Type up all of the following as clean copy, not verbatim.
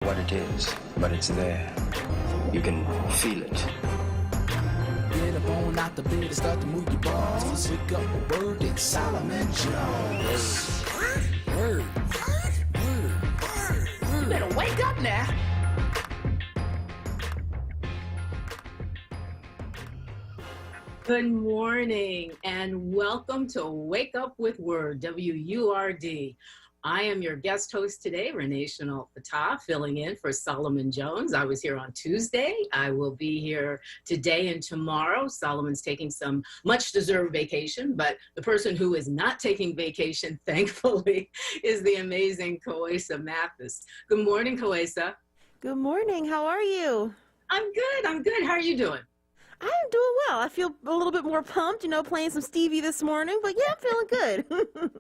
what it is, but it's there. You can feel it. Get up on out the bed and start to move your balls. Wake up with WURD and Solomon Jones. WURD. You better wake up now. Good morning and welcome to Wake Up with WURD, WURD. I am your guest host today, Renee Chanel Fatah, filling in for Solomon Jones. I was here on Tuesday. I will be here today and tomorrow. Solomon's taking some much-deserved vacation, but the person who is not taking vacation, thankfully, is the amazing Koesa Mathis. Good morning, Koesa. Good morning. How are you? I'm good. How are you doing? I'm doing well. I feel a little bit more pumped, playing some Stevie this morning, but yeah, I'm feeling good.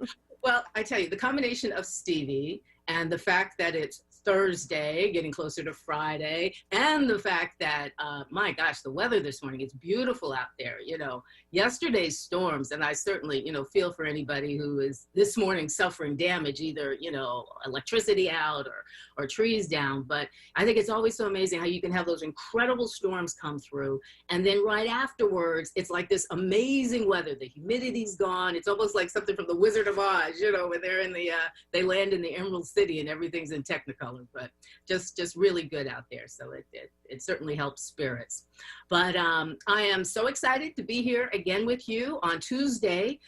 Well, I tell you, the combination of Stevie and the fact that it's Thursday, getting closer to Friday, and the fact that, my gosh, the weather this morning, it's beautiful out there. Yesterday's storms, and I certainly, feel for anybody who is this morning suffering damage, either, electricity out or trees down. But I think it's always so amazing how you can have those incredible storms come through. And then right afterwards, it's like this amazing weather. The humidity's gone. It's almost like something from the Wizard of Oz, where they're in they land in the Emerald City and everything's in Technicolor, but just really good out there. So it certainly helps spirits. But I am so excited to be here again with you. On Tuesday,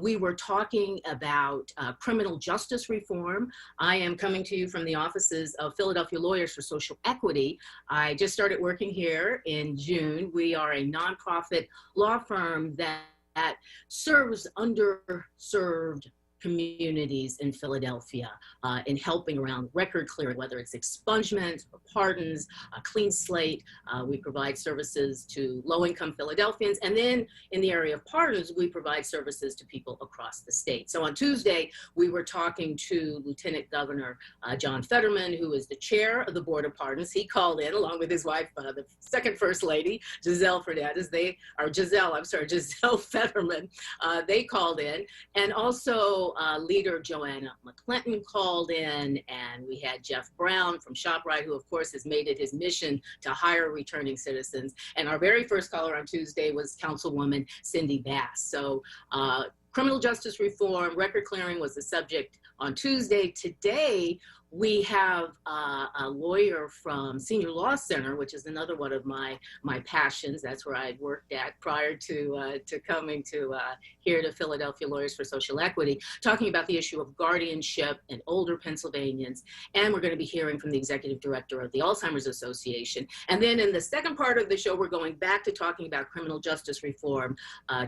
we were talking about criminal justice reform. I am coming to you from the offices of Philadelphia Lawyers for Social Equity. I just started working here in June. We are a nonprofit law firm that serves underserved communities in Philadelphia in helping around record clearing, whether it's expungement or pardons, a clean slate. We provide services to low-income Philadelphians. And then in the area of pardons, we provide services to people across the state. So on Tuesday, we were talking to Lieutenant Governor John Fetterman, who is the chair of the Board of Pardons. He called in along with his wife, the second First Lady, Giselle Fetterman. They called in. And also leader Joanna McClinton called in, and we had Jeff Brown from ShopRite, who of course has made it his mission to hire returning citizens. And our very first caller on Tuesday was Councilwoman Cindy Bass. So criminal justice reform, record clearing was the subject on Tuesday. Today, we have a lawyer from Senior Law Center, which is another one of my passions. That's where I worked at prior to coming to here to Philadelphia Lawyers for Social Equity, talking about the issue of guardianship and older Pennsylvanians. And we're going to be hearing from the executive director of the Alzheimer's Association. And then in the second part of the show, we're going back to talking about criminal justice reform.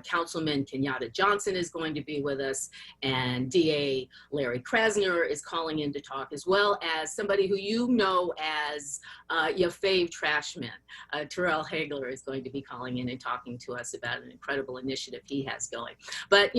Councilman Kenyatta Johnson is going to be with us, and DA Larry Krasner is calling in to talk, as well as somebody who you know as your fave trash man. Terrell Hagler is going to be calling in and talking to us about an incredible initiative he has going. But,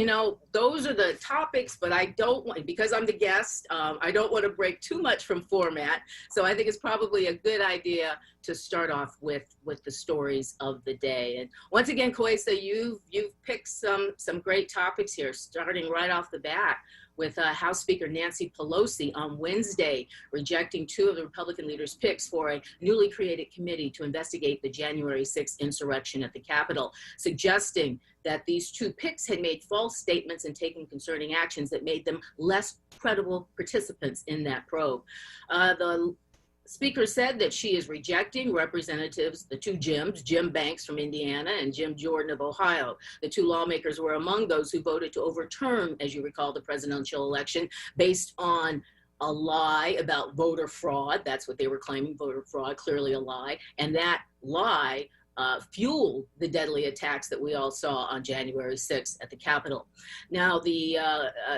those are the topics, but I don't want, because I'm the guest, I don't want to break too much from format. So I think it's probably a good idea to start off with the stories of the day. And once again, Koesa, you've picked some great topics here, starting right off the bat with House Speaker Nancy Pelosi on Wednesday rejecting two of the Republican leaders' picks for a newly created committee to investigate the January 6th insurrection at the Capitol, suggesting that these two picks had made false statements and taken concerning actions that made them less credible participants in that probe. The Speaker said that she is rejecting representatives, the two Jims, Jim Banks from Indiana and Jim Jordan of Ohio. The two lawmakers were among those who voted to overturn, as you recall, the presidential election based on a lie about voter fraud. That's what they were claiming, voter fraud, clearly a lie. And that lie fueled the deadly attacks that we all saw on January 6th at the Capitol. Now, the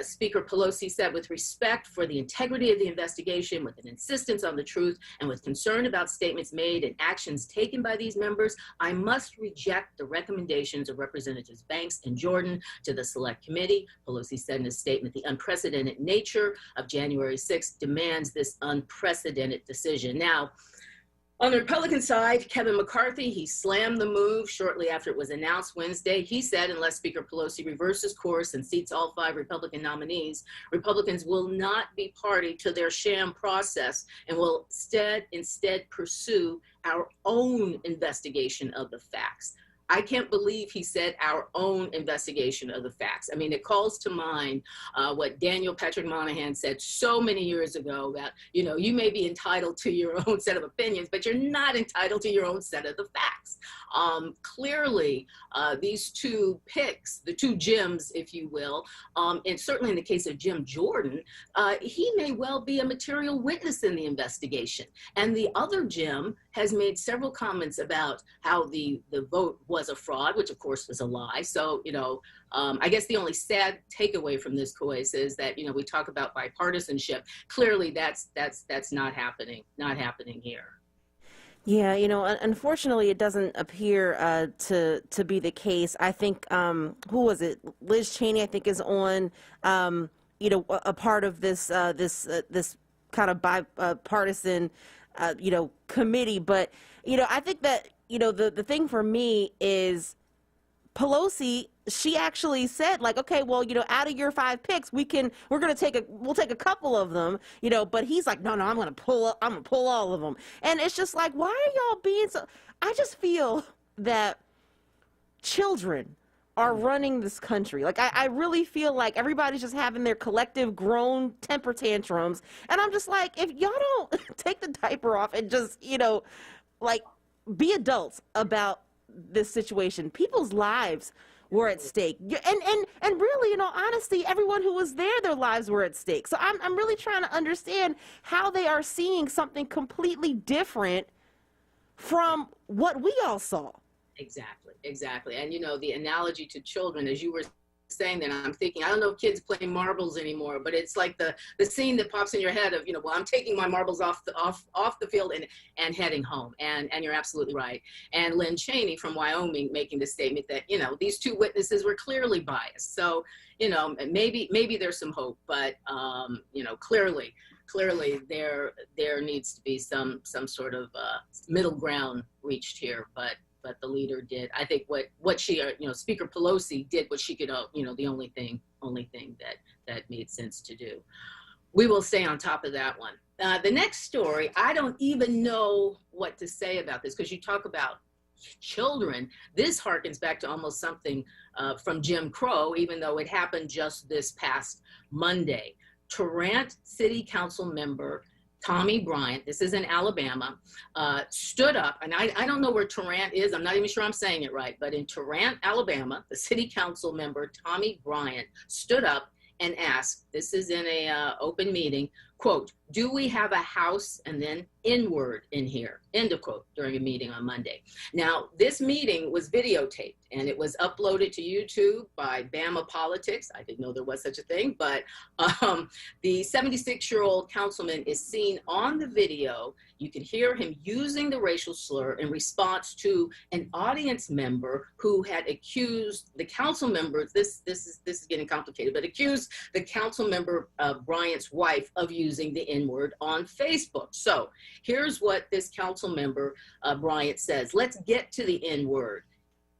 Speaker Pelosi said, with respect for the integrity of the investigation, with an insistence on the truth, and with concern about statements made and actions taken by these members, I must reject the recommendations of Representatives Banks and Jordan to the Select Committee. Pelosi said in a statement, the unprecedented nature of January 6th demands this unprecedented decision. Now, On the Republican side, Kevin McCarthy, he slammed the move shortly after it was announced Wednesday. He said, unless Speaker Pelosi reverses course and seats all 5 Republican nominees, Republicans will not be party to their sham process and will instead pursue our own investigation of the facts. I can't believe he said our own investigation of the facts. I mean, it calls to mind what Daniel Patrick Moynihan said so many years ago about, you know, you may be entitled to your own set of opinions, but you're not entitled to your own set of the facts. Clearly, these 2 picks, the 2 Jims, if you will, and certainly in the case of Jim Jordan, he may well be a material witness in the investigation. And the other Jim has made several comments about how the vote was a fraud, which of course was a lie. So, you know, I guess the only sad takeaway from this, Kois, is that, you know, we talk about bipartisanship. Clearly, that's not happening here. Yeah, you know, unfortunately, it doesn't appear to be the case. I think, who was it? Liz Cheney, I think, is on, you know, a part of this this kind of bipartisan, you know, committee. But, you know, I think that, you know, the thing for me is Pelosi, she actually said, like, okay, well, you know, out of your 5 picks, we'll take a couple of them, you know, but he's like, no, I'm going to pull all of them. And it's just like, why are y'all being so, I just feel that children are running this country. Like, I really feel like everybody's just having their collective grown temper tantrums. And I'm just like, if y'all don't take the diaper off and just, you know, like, be adults about this situation. People's lives were at stake. And really, in all honesty, everyone who was there, their lives were at stake. So I'm really trying to understand how they are seeing something completely different from what we all saw. Exactly. And, you know, the analogy to children, as you were saying that, I'm thinking, I don't know if kids play marbles anymore, but it's like the scene that pops in your head of, you know, well, I'm taking my marbles off the field and heading home. And you're absolutely right. And Lynn Cheney from Wyoming making the statement that, you know, these 2 witnesses were clearly biased. So, you know, maybe there's some hope, but, you know, clearly there needs to be some sort of middle ground reached here. But the leader did, I think, what she, you know, Speaker Pelosi did what she could, you know, the only thing that made sense to do. We will stay on top of that one. The next story, I don't even know what to say about this, because you talk about children. This harkens back to almost something from Jim Crow, even though it happened just this past Monday. Tarrant City Council member Tommy Bryant, this is in Alabama, stood up, and I don't know where Tarrant is, I'm not even sure I'm saying it right, but in Tarrant, Alabama, the city council member Tommy Bryant stood up and asked, this is in a open meeting, quote, do we have a house, and then N-word in here, end of quote, during a meeting on Monday. Now, this meeting was videotaped, and it was uploaded to YouTube by Bama Politics. I didn't know there was such a thing, but the 76-year-old councilman is seen on the video. You can hear him using the racial slur in response to an audience member who had accused the council member, this is getting complicated, but accused the council member Bryant's wife of using the N-word on Facebook. So here's what this council member Bryant says. Let's get to the N-word,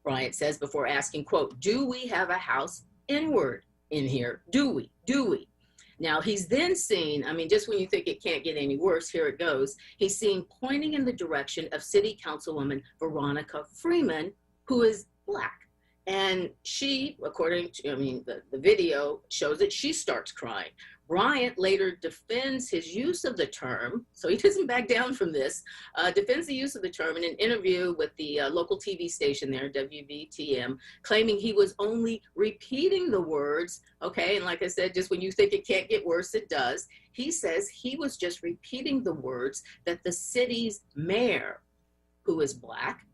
Bryant says, before asking, quote, do we have a house N-word in here? Do we? Now, he's then seen, I mean, just when you think it can't get any worse, here it goes. He's seen pointing in the direction of City Councilwoman Veronica Freeman, who is Black. And she, according to, I mean, the video shows that she starts crying. Bryant later defends his use of the term, so he doesn't back down from this, defends the use of the term in an interview with the local TV station there, WVTM, claiming he was only repeating the words, okay, and like I said, just when you think it can't get worse, it does. He says he was just repeating the words that the city's mayor, who is Black,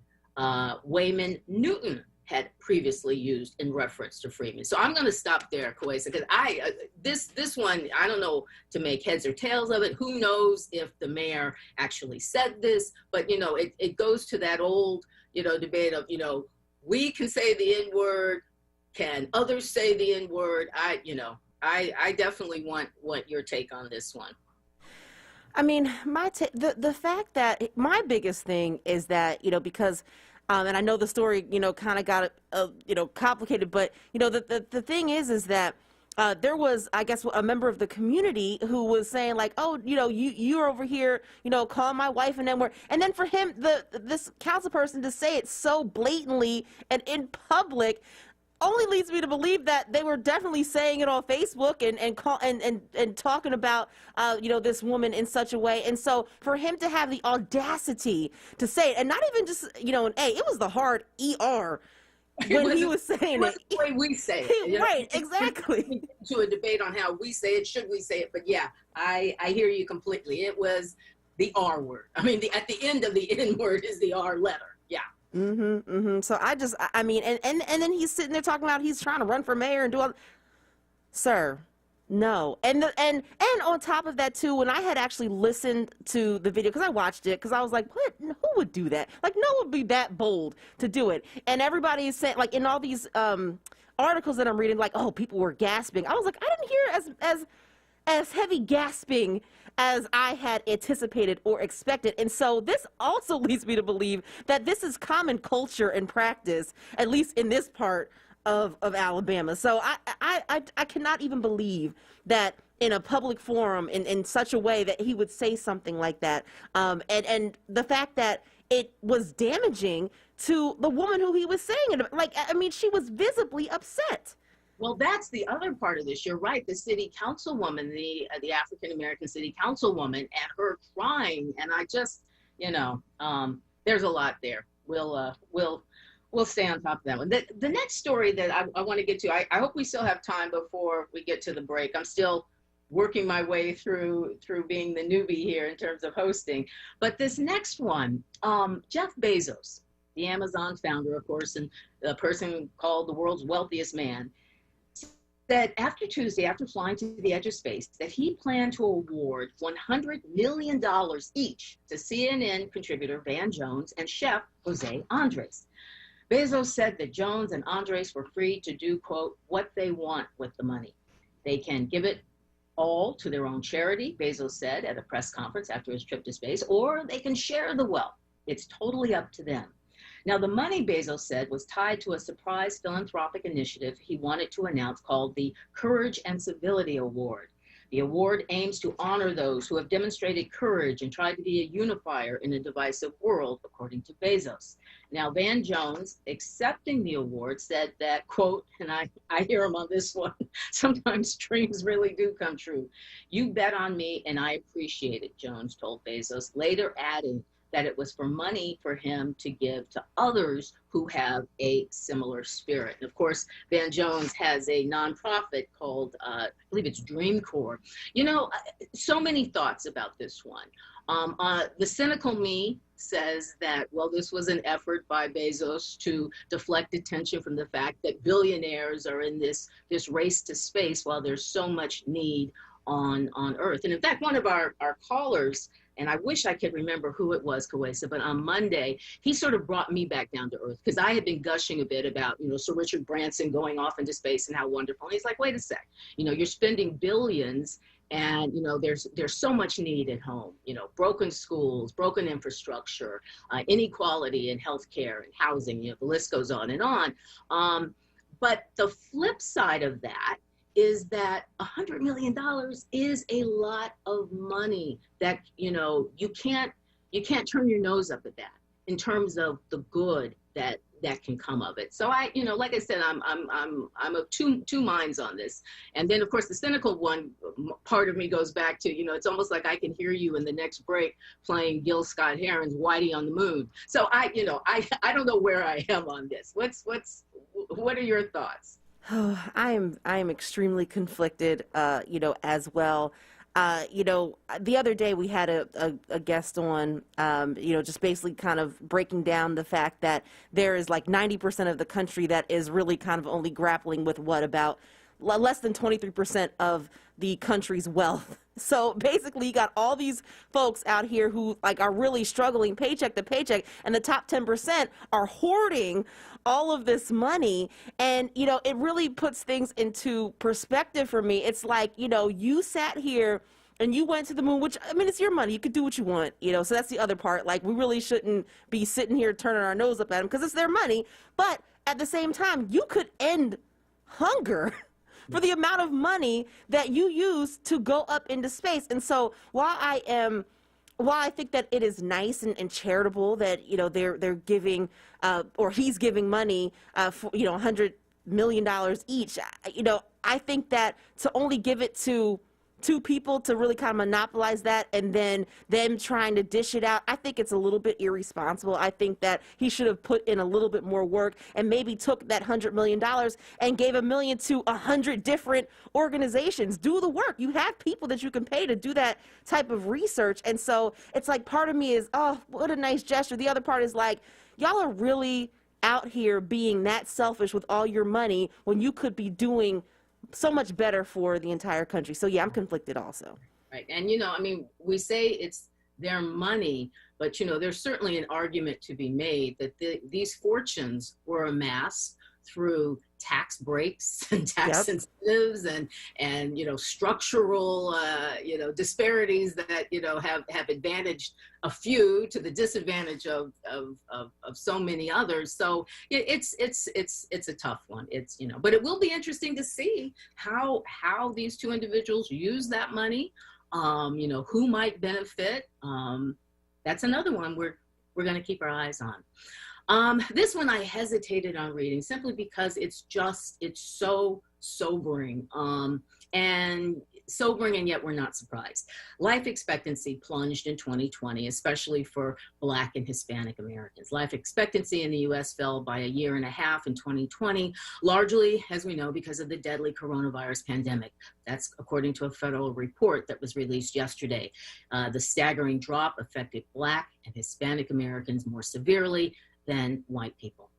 Wayman Newton, had previously used in reference to Freeman. So I'm going to stop there, Koisa, because this one, I don't know to make heads or tails of it. Who knows if the mayor actually said this, but, you know, it goes to that old, you know, debate of, you know, we can say the N-word, can others say the N-word? I definitely want your take on this one. I mean, the fact that my biggest thing is that, because and I know the story, kind of got complicated, but the thing is that there was, I guess, a member of the community who was saying like, oh, you're over here, calling my wife, and then for him, this council person to say it so blatantly and in public only leads me to believe that they were definitely saying it on Facebook and talking about this woman in such a way. And so for him to have the audacity to say it, and not even just an A, it was the hard ER when he was saying it. The way we say it, right? Exactly. To a debate on how we say it, should we say it? But yeah, I hear you completely. It was the R word. I mean, at the end of the N word is the R letter. Yeah. So I mean, and then he's sitting there talking about he's trying to run for mayor and do all. Sir, no. And on top of that too, when I had actually listened to the video, because I watched it, because I was like, what? Who would do that? Like, no one would be that bold to do it. And everybody is saying, like, in all these articles that I'm reading, like, oh, people were gasping. I was like, I didn't hear as heavy gasping as I had anticipated or expected. And so this also leads me to believe that this is common culture and practice, at least in this part of Alabama. So I cannot even believe that in a public forum in such a way that he would say something like that. And the fact that it was damaging to the woman who he was saying it. Like, I mean, she was visibly upset. Well, that's the other part of this. You're right. The city councilwoman, the African-American city councilwoman, and her crying. And I just, there's a lot there. We'll stay on top of that one. The next story that I want to get to, I hope we still have time before we get to the break. I'm still working my way through being the newbie here in terms of hosting. But this next one, Jeff Bezos, the Amazon founder, of course, and the person called the world's wealthiest man, said after Tuesday, after flying to the edge of space, that he planned to award $100 million each to CNN contributor Van Jones and chef Jose Andres. Bezos said that Jones and Andres were free to do, quote, what they want with the money. They can give it all to their own charity, Bezos said at a press conference after his trip to space, or they can share the wealth. It's totally up to them. Now, the money, Bezos said, was tied to a surprise philanthropic initiative he wanted to announce called the Courage and Civility Award. The award aims to honor those who have demonstrated courage and tried to be a unifier in a divisive world, according to Bezos. Now, Van Jones, accepting the award, said that, quote, and I hear him on this one, sometimes dreams really do come true. You bet on me, and I appreciate it, Jones told Bezos, later adding that it was for money for him to give to others who have a similar spirit. And of course, Van Jones has a nonprofit called, I believe it's Dream Corps. So many thoughts about this one. The cynical me says that, well, this was an effort by Bezos to deflect attention from the fact that billionaires are in this race to space while there's so much need on Earth. And in fact, one of our callers, and I wish I could remember who it was, Kawesa, but on Monday, he sort of brought me back down to earth because I had been gushing a bit about, Sir Richard Branson going off into space and how wonderful. And he's like, wait a sec, you're spending billions and, there's so much need at home, broken schools, broken infrastructure, inequality in healthcare and housing, the list goes on and on. But the flip side of that is that $100 million is a lot of money that, you can't turn your nose up at that in terms of the good that can come of it. So I, like I said, I'm of two minds on this. And then of course the cynical one part of me goes back to, it's almost like I can hear you in the next break playing Gil Scott-Heron's Whitey on the Moon. So I don't know where I am on this. What are your thoughts? Oh, I am extremely conflicted, as well. The other day we had a guest on, just basically kind of breaking down the fact that there is like 90% of the country that is really kind of only grappling with about less than 23% of the country's wealth. So basically you got all these folks out here who are really struggling paycheck to paycheck, and the top 10% are hoarding all of this money. And, it really puts things into perspective for me. It's like, you sat here and you went to the moon, which, I mean, it's your money. You could do what you want, you know, so that's the other part. Like, we really shouldn't be sitting here turning our nose up at them because it's their money. But at the same time, you could end hunger for the amount of money that you use to go up into space. And so while I think that it is nice and charitable that, you know, they're giving, or he's giving money, for, you know, $100 million each, you know, I think that to only give it to two people to really kind of monopolize that and then them trying to dish it out, I think it's a little bit irresponsible. I think that he should have put in a little bit more work and maybe took that $100 million and gave $1 million to 100 different organizations. Do the work. You have people that you can pay to do that type of research. And so it's like, part of me is, oh, what a nice gesture. The other part is like, y'all are really out here being that selfish with all your money when you could be doing so much better for the entire country. So yeah, I'm conflicted also. Right. And, you know, I mean, we say it's their money, but, you know, there's certainly an argument to be made that these fortunes were amassed through tax breaks and tax incentives and, you know, structural, you know, disparities that, you know, have advantaged a few to the disadvantage of so many others. So it's a tough one. It's, you know, but it will be interesting to see how these two individuals use that money, you know, who might benefit. That's another one we're going to keep our eyes on. This one I hesitated on reading simply because it's so sobering, and yet we're not surprised. Life expectancy plunged in 2020, especially for Black and Hispanic Americans. Life expectancy in the U.S. fell by 1.5 years in 2020, largely, as we know, because of the deadly coronavirus pandemic. That's according to a federal report that was released yesterday. The staggering drop affected Black and Hispanic Americans more severely than white people.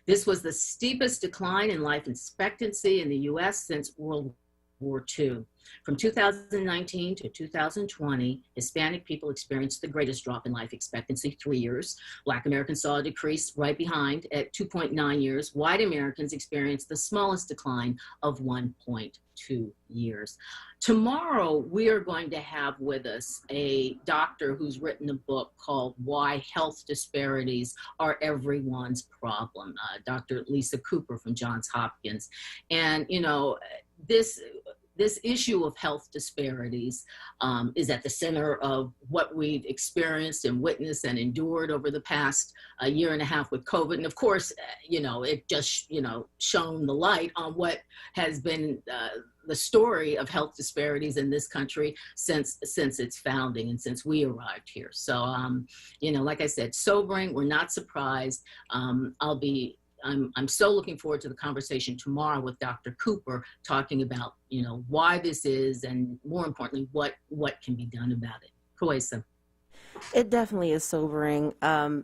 This was the steepest decline in life expectancy in the U.S. since World War II. From 2019 to 2020, Hispanic people experienced the greatest drop in life expectancy, 3 years. Black Americans saw a decrease right behind at 2.9 years. White Americans experienced the smallest decline of 1.2 years. Tomorrow, we are going to have with us a doctor who's written a book called Why Health Disparities Are Everyone's Problem, Dr. Lisa Cooper from Johns Hopkins. And, you know, this issue of health disparities is at the center of what we've experienced and witnessed and endured over the past 1.5 years with COVID. And of course, you know, it just, you know, shone the light on what has been the story of health disparities in this country since its founding and since we arrived here. So, you know, like I said, sobering, we're not surprised. I'm so looking forward to the conversation tomorrow with Dr. Cooper, talking about, you know, why this is, and more importantly, what can be done about it. Kawesa. It definitely is sobering,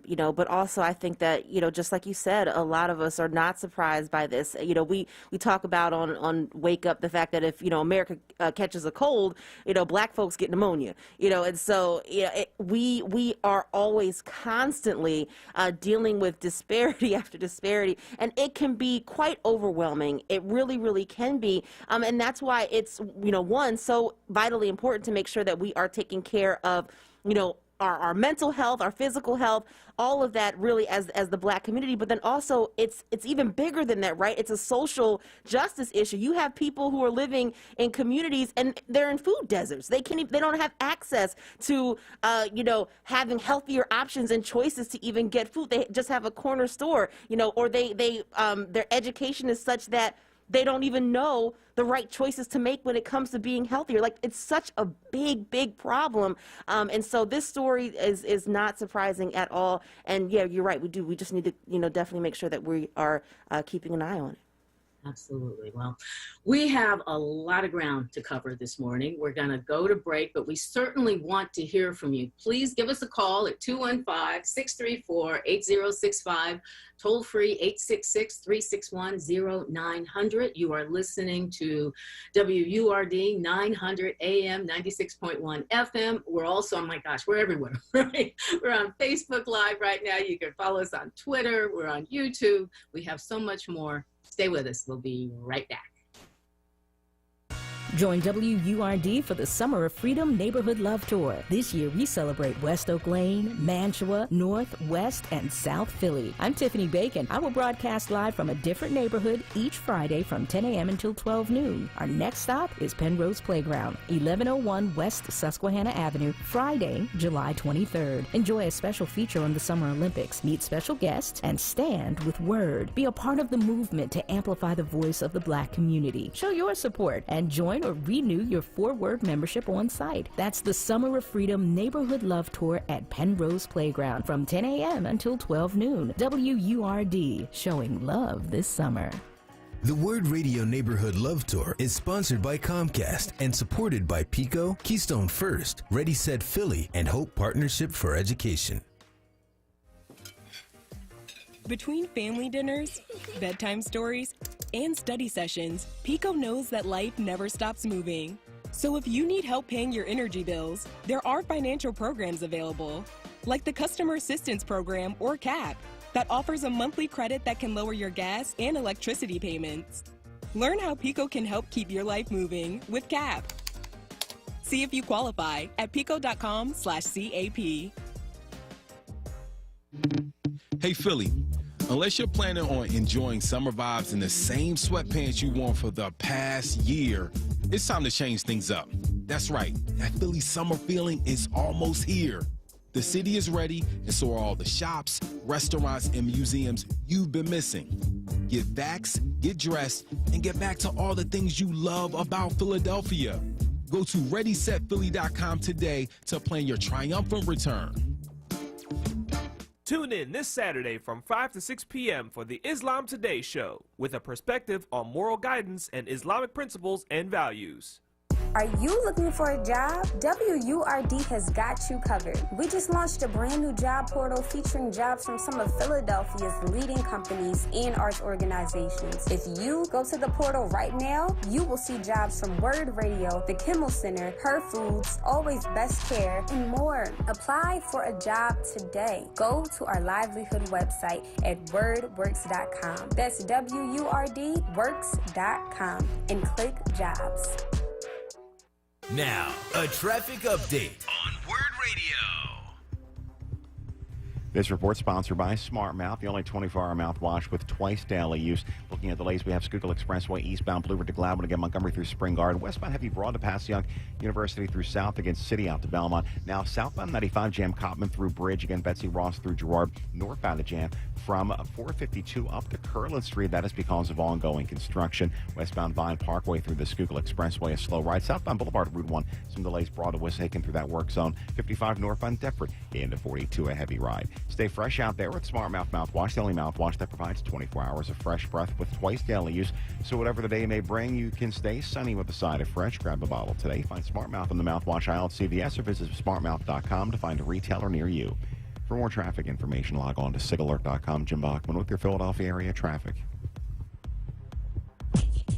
you know, but also I think that, you know, just like you said, a lot of us are not surprised by this. You know, we talk about on Wake Up the fact that if, you know, America catches a cold, you know, Black folks get pneumonia, you know, and so, you know, we are always constantly dealing with disparity after disparity, and it can be quite overwhelming. It really, really can be, and that's why it's, you know, one, so vitally important to make sure that we are taking care of, you know, our mental health, our physical health, all of that really as the Black community. But then also it's even bigger than that, right? It's a social justice issue. You have people who are living in communities and they're in food deserts. They don't have access to, you know, having healthier options and choices to even get food. They just have a corner store, you know, or their education is such that they don't even know the right choices to make when it comes to being healthier. Like, it's such a big, big problem. And so this story is not surprising at all. And yeah, you're right. We just need to, you know, definitely make sure that we are keeping an eye on it. Absolutely. Well, we have a lot of ground to cover this morning. We're going to go to break, but we certainly want to hear from you. Please give us a call at 215-634-8065, toll free 866-361-0900. You are listening to WURD 900 AM, 96.1 FM. We're also, oh my gosh, we're everywhere, right? We're on Facebook Live right now. You can follow us on Twitter. We're on YouTube. We have so much more. Stay with us. We'll be right back. Join WURD for the Summer of Freedom Neighborhood Love Tour. This year, we celebrate West Oak Lane, Mantua, North, West, and South Philly. I'm Tiffany Bacon. I will broadcast live from a different neighborhood each Friday from 10 a.m. until 12 noon. Our next stop is Penrose Playground, 1101 West Susquehanna Avenue, Friday, July 23rd. Enjoy a special feature on the Summer Olympics, meet special guests, and stand with WURD. Be a part of the movement to amplify the voice of the Black community. Show your support and join or renew your 4WURD membership on site. That's the Summer of Freedom Neighborhood Love Tour at Penrose Playground from 10 a.m. until 12 noon. WURD, showing love this summer. The WURD Radio Neighborhood Love Tour is sponsored by Comcast and supported by Pico, Keystone First, Ready Set Philly, and Hope Partnership for Education. Between family dinners, bedtime stories, and study sessions, Pico knows that life never stops moving. So if you need help paying your energy bills, there are financial programs available, like the Customer Assistance Program, or CAP, that offers a monthly credit that can lower your gas and electricity payments. Learn how Pico can help keep your life moving with CAP. See if you qualify at pico.com/CAP. Hey Philly, unless you're planning on enjoying summer vibes in the same sweatpants you wore for the past year, it's time to change things up. That's right, that Philly summer feeling is almost here. The city is ready, and so are all the shops, restaurants, and museums you've been missing. Get vaxxed, get dressed, and get back to all the things you love about Philadelphia. Go to ReadySetPhilly.com today to plan your triumphant return. Tune in this Saturday from 5 to 6 p.m. for the Islam Today show, with a perspective on moral guidance and Islamic principles and values. Are you looking for a job? WURD has got you covered. We just launched a brand new job portal featuring jobs from some of Philadelphia's leading companies and arts organizations. If you go to the portal right now, you will see jobs from WURD Radio, the Kimmel Center, Her Foods, Always Best Care, and more. Apply for a job today. Go to our livelihood website at wordworks.com. That's WURDworks.com and click jobs. Now, a traffic update on WURD Radio. This report sponsored by Smart Mouth, the only 24-hour mouthwash with twice daily use. Looking at the delays, we have Schuylkill Expressway eastbound Blue Ridge to Gladwin, again Montgomery through Spring Garden. Westbound heavy Broad to Passyunk University through South against City out to Belmont. Now southbound 95 jam Copman through Bridge, again Betsy Ross through Girard. Northbound a jam from 452 up to Curlin Street. That is because of ongoing construction. Westbound Vine Parkway through the Schuylkill Expressway, a slow ride. Southbound Boulevard Route 1, some delays Broad to Wissahickon through that work zone. 55 northbound Deptford into 42, a heavy ride. Stay fresh out there with Smart Mouth mouthwash, the only mouthwash that provides 24 hours of fresh breath with twice daily use. So whatever the day may bring, you can stay sunny with a side of fresh. Grab a bottle today. Find Smart Mouth in the mouthwash aisle at CVS or visit smartmouth.com to find a retailer near you. For more traffic information, log on to sigalert.com. Jim Bachman with your Philadelphia area traffic.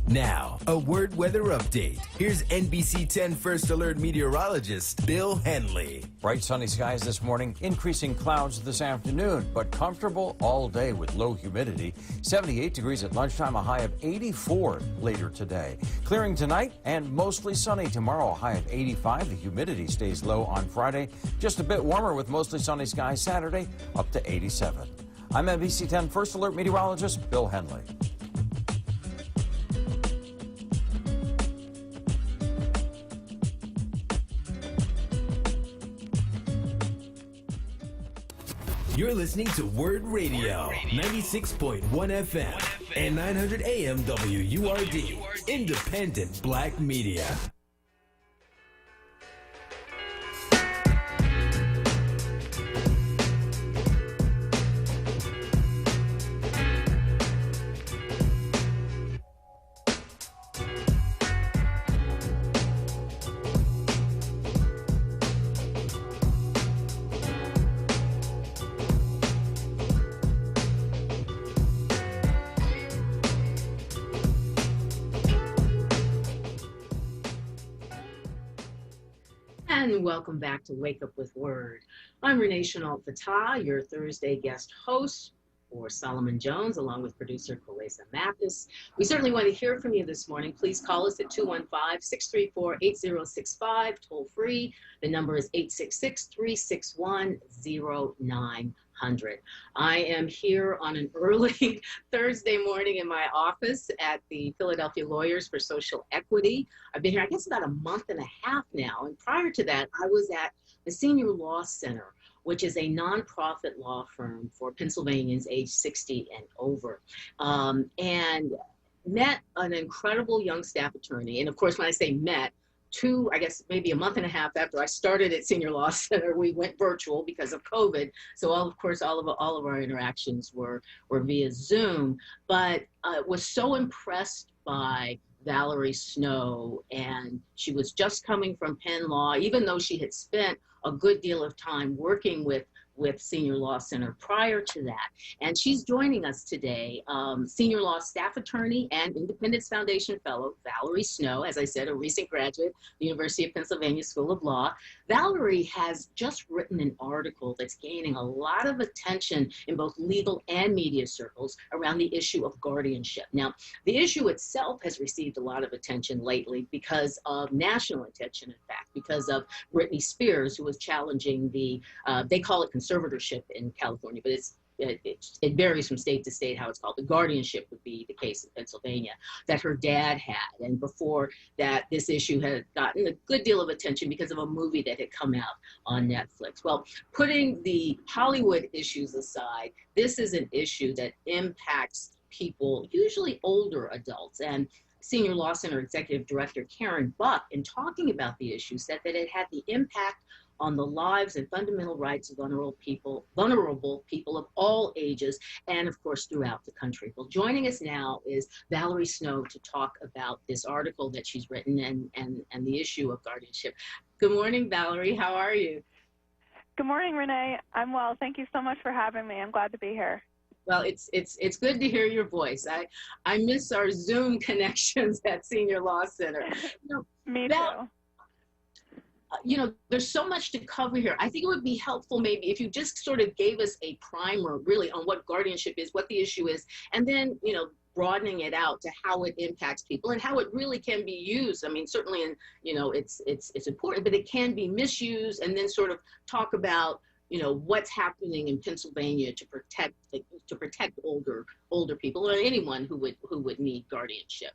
Now, a WURD weather update. Here's NBC 10 First Alert meteorologist Bill Henley. Bright sunny skies this morning, increasing clouds this afternoon, but comfortable all day with low humidity. 78 degrees at lunchtime, a high of 84 later today. Clearing tonight and mostly sunny tomorrow, a high of 85. The humidity stays low on Friday. Just a bit warmer with mostly sunny skies Saturday, up to 87. I'm NBC 10 First Alert meteorologist Bill Henley. You're listening to WURD Radio, 96.1 FM and 900 AM WURD, independent black media. And welcome back to Wake Up with WURD. I'm Renee Chenault Fatah, your Thursday guest host for Solomon Jones, along with producer Kalesa Mathis. We certainly want to hear from you this morning. Please call us at 215-634-8065, toll free. The number is 866-361-0900. I am here on an early Thursday morning in my office at the Philadelphia Lawyers for Social Equity. I've been here, I guess, about a month and a half now. And prior to that, I was at the Senior Law Center, which is a nonprofit law firm for Pennsylvanians age 60 and over. And met an incredible young staff attorney. And of course, when I say met, I guess maybe a month and a half after I started at Senior Law Center, we went virtual because of COVID. So of course, all of our interactions were via Zoom, but was so impressed by Valerie Snow, and she was just coming from Penn Law, even though she had spent a good deal of time working with Senior Law Center prior to that. And she's joining us today, Senior Law Staff Attorney and Independence Foundation Fellow, Valerie Snow, as I said, a recent graduate, the University of Pennsylvania School of Law. Valerie has just written an article that's gaining a lot of attention in both legal and media circles around the issue of guardianship. Now, the issue itself has received a lot of attention lately because of national attention, in fact, because of Britney Spears, who was challenging the, they call it conservatorship in California, but it varies from state to state how it's called. The guardianship would be the case in Pennsylvania that her dad had. And before that, this issue had gotten a good deal of attention because of a movie that had come out on Netflix. Well, putting the Hollywood issues aside, this is an issue that impacts people, usually older adults. And Senior Law Center Executive Director Karen Buck, in talking about the issue, said that it had the impact on the lives and fundamental rights of vulnerable people of all ages, and of course throughout the country. Well, joining us now is Valerie Snow to talk about this article that she's written and the issue of guardianship. Good morning, Valerie. How are you? Good morning, Renee. I'm well. Thank you so much for having me. I'm glad to be here. Well, it's good to hear your voice. I miss our Zoom connections at Senior Law Center. Me too. You know, there's so much to cover here. I think it would be helpful maybe if you just sort of gave us a primer really on what guardianship is, what the issue is, and then, you know, broadening it out to how it impacts people and how it really can be used. I mean, certainly, it's important, but it can be misused, and then sort of talk about, you know, what's happening in Pennsylvania to protect older people or anyone who would need guardianship.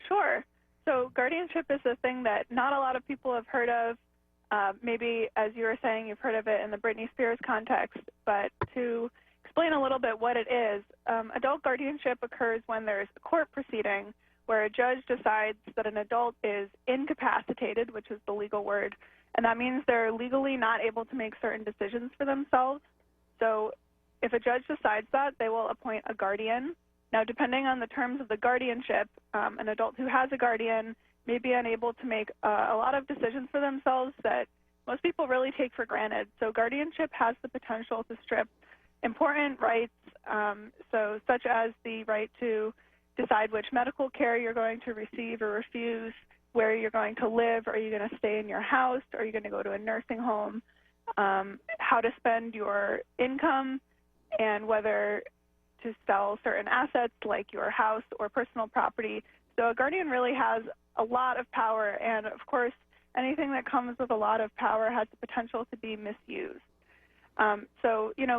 Sure. So guardianship is a thing that not a lot of people have heard of. Maybe, as you were saying, you've heard of it in the Britney Spears context. But to explain a little bit what it is, adult guardianship occurs when there's a court proceeding where a judge decides that an adult is incapacitated, which is the legal word, and that means they're legally not able to make certain decisions for themselves. So if a judge decides that, they will appoint a guardian. Now, depending on the terms of the guardianship, an adult who has a guardian may be unable to make a lot of decisions for themselves that most people really take for granted. So guardianship has the potential to strip important rights, such as the right to decide which medical care you're going to receive or refuse, where you're going to live, are you going to stay in your house, are you going to go to a nursing home, how to spend your income, and whether to sell certain assets like your house or personal property. So a guardian really has a lot of power, and of course, anything that comes with a lot of power has the potential to be misused.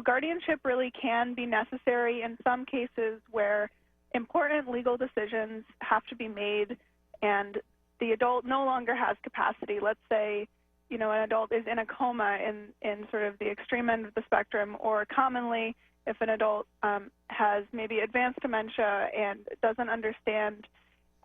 Guardianship really can be necessary in some cases where important legal decisions have to be made and the adult no longer has capacity. Let's say, an adult is in a coma in sort of the extreme end of the spectrum, or commonly if an adult has maybe advanced dementia and doesn't understand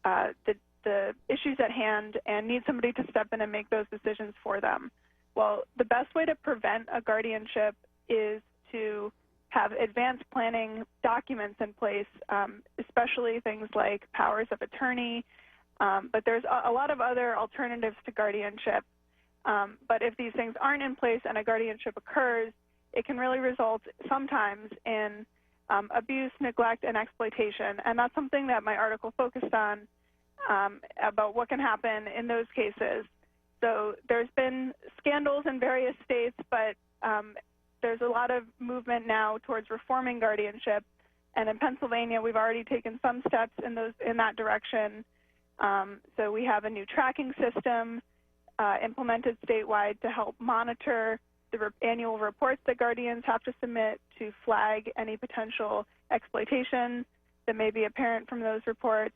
the issues at hand and needs somebody to step in and make those decisions for them. Well, the best way to prevent a guardianship is to have advanced planning documents in place, especially things like powers of attorney. But there's a lot of other alternatives to guardianship. But if these things aren't in place and a guardianship occurs, it can really result sometimes in abuse, neglect, and exploitation. And that's something that my article focused on about what can happen in those cases. So there's been scandals in various states, but there's a lot of movement now towards reforming guardianship, and in Pennsylvania, we've already taken some steps in that direction. So we have a new tracking system implemented statewide to help monitor the annual reports that guardians have to submit to flag any potential exploitation that may be apparent from those reports.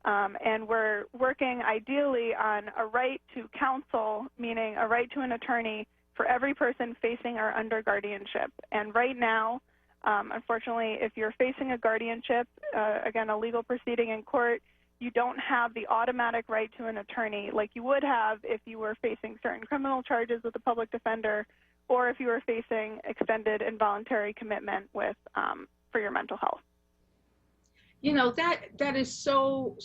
And we're working ideally on a right to counsel, meaning a right to an attorney for every person facing or under guardianship. And right now, unfortunately, if you're facing a guardianship, again, a legal proceeding in court, you don't have the automatic right to an attorney like you would have if you were facing certain criminal charges with a public defender, or if you were facing extended involuntary commitment with for your mental health. You know, that is so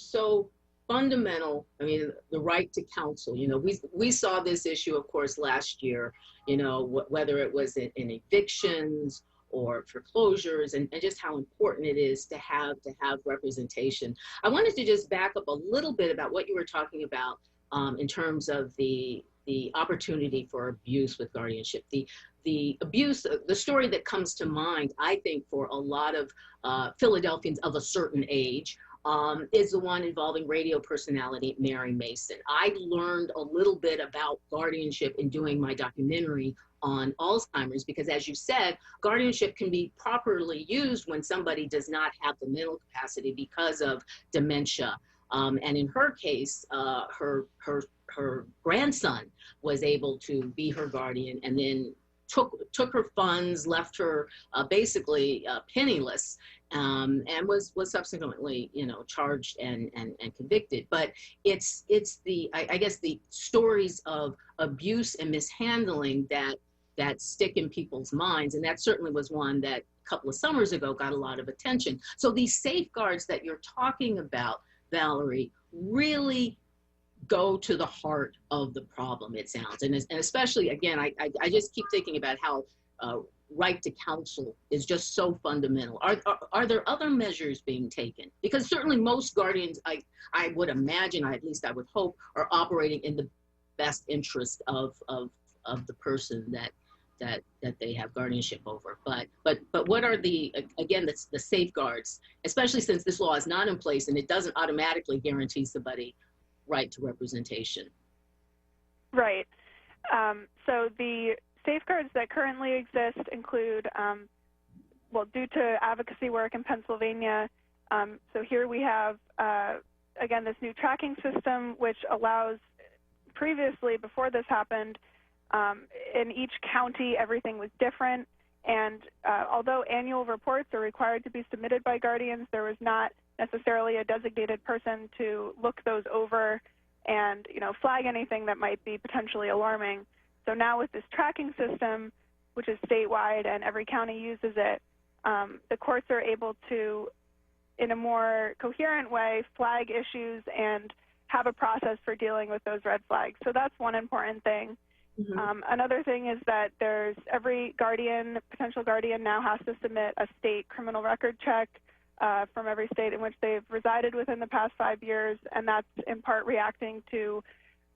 fundamental. I mean, the right to counsel. You know, we saw this issue, of course, last year. You know, whether it was in evictions or foreclosures, and just how important it is to have representation. I wanted to just back up a little bit about what you were talking about in terms of the opportunity for abuse with guardianship. The abuse, the story that comes to mind, I think, for a lot of Philadelphians of a certain age is the one involving radio personality Mary Mason. I learned a little bit about guardianship in doing my documentary on Alzheimer's, because as you said, guardianship can be properly used when somebody does not have the mental capacity because of dementia. And in her case, her grandson was able to be her guardian, and then took her funds, left her basically penniless, and was subsequently, you know, charged and convicted. But it's the I guess the stories of abuse and mishandling that stick in people's minds, and that certainly was one that a couple of summers ago got a lot of attention. So these safeguards that you're talking about, Valerie, really go to the heart of the problem, it sounds. And especially, again, I just keep thinking about how right to counsel is just so fundamental. Are there other measures being taken? Because certainly most guardians, I would imagine, at least I would hope, are operating in the best interest of the person that they have guardianship over. But what are the safeguards, especially since this law is not in place and it doesn't automatically guarantee somebody right to representation? Right. So the safeguards that currently exist include, well, due to advocacy work in Pennsylvania, so here we have, again, this new tracking system, which allows, previously, before this happened, in each county, everything was different. And although annual reports are required to be submitted by guardians, there was not necessarily a designated person to look those over and, you know, flag anything that might be potentially alarming. So now with this tracking system, which is statewide and every county uses it, the courts are able to, in a more coherent way, flag issues and have a process for dealing with those red flags. So that's one important thing. Mm-hmm. Another thing is that there's every guardian, potential guardian, now has to submit a state criminal record check from every state in which they've resided within the past 5 years, and that's in part reacting to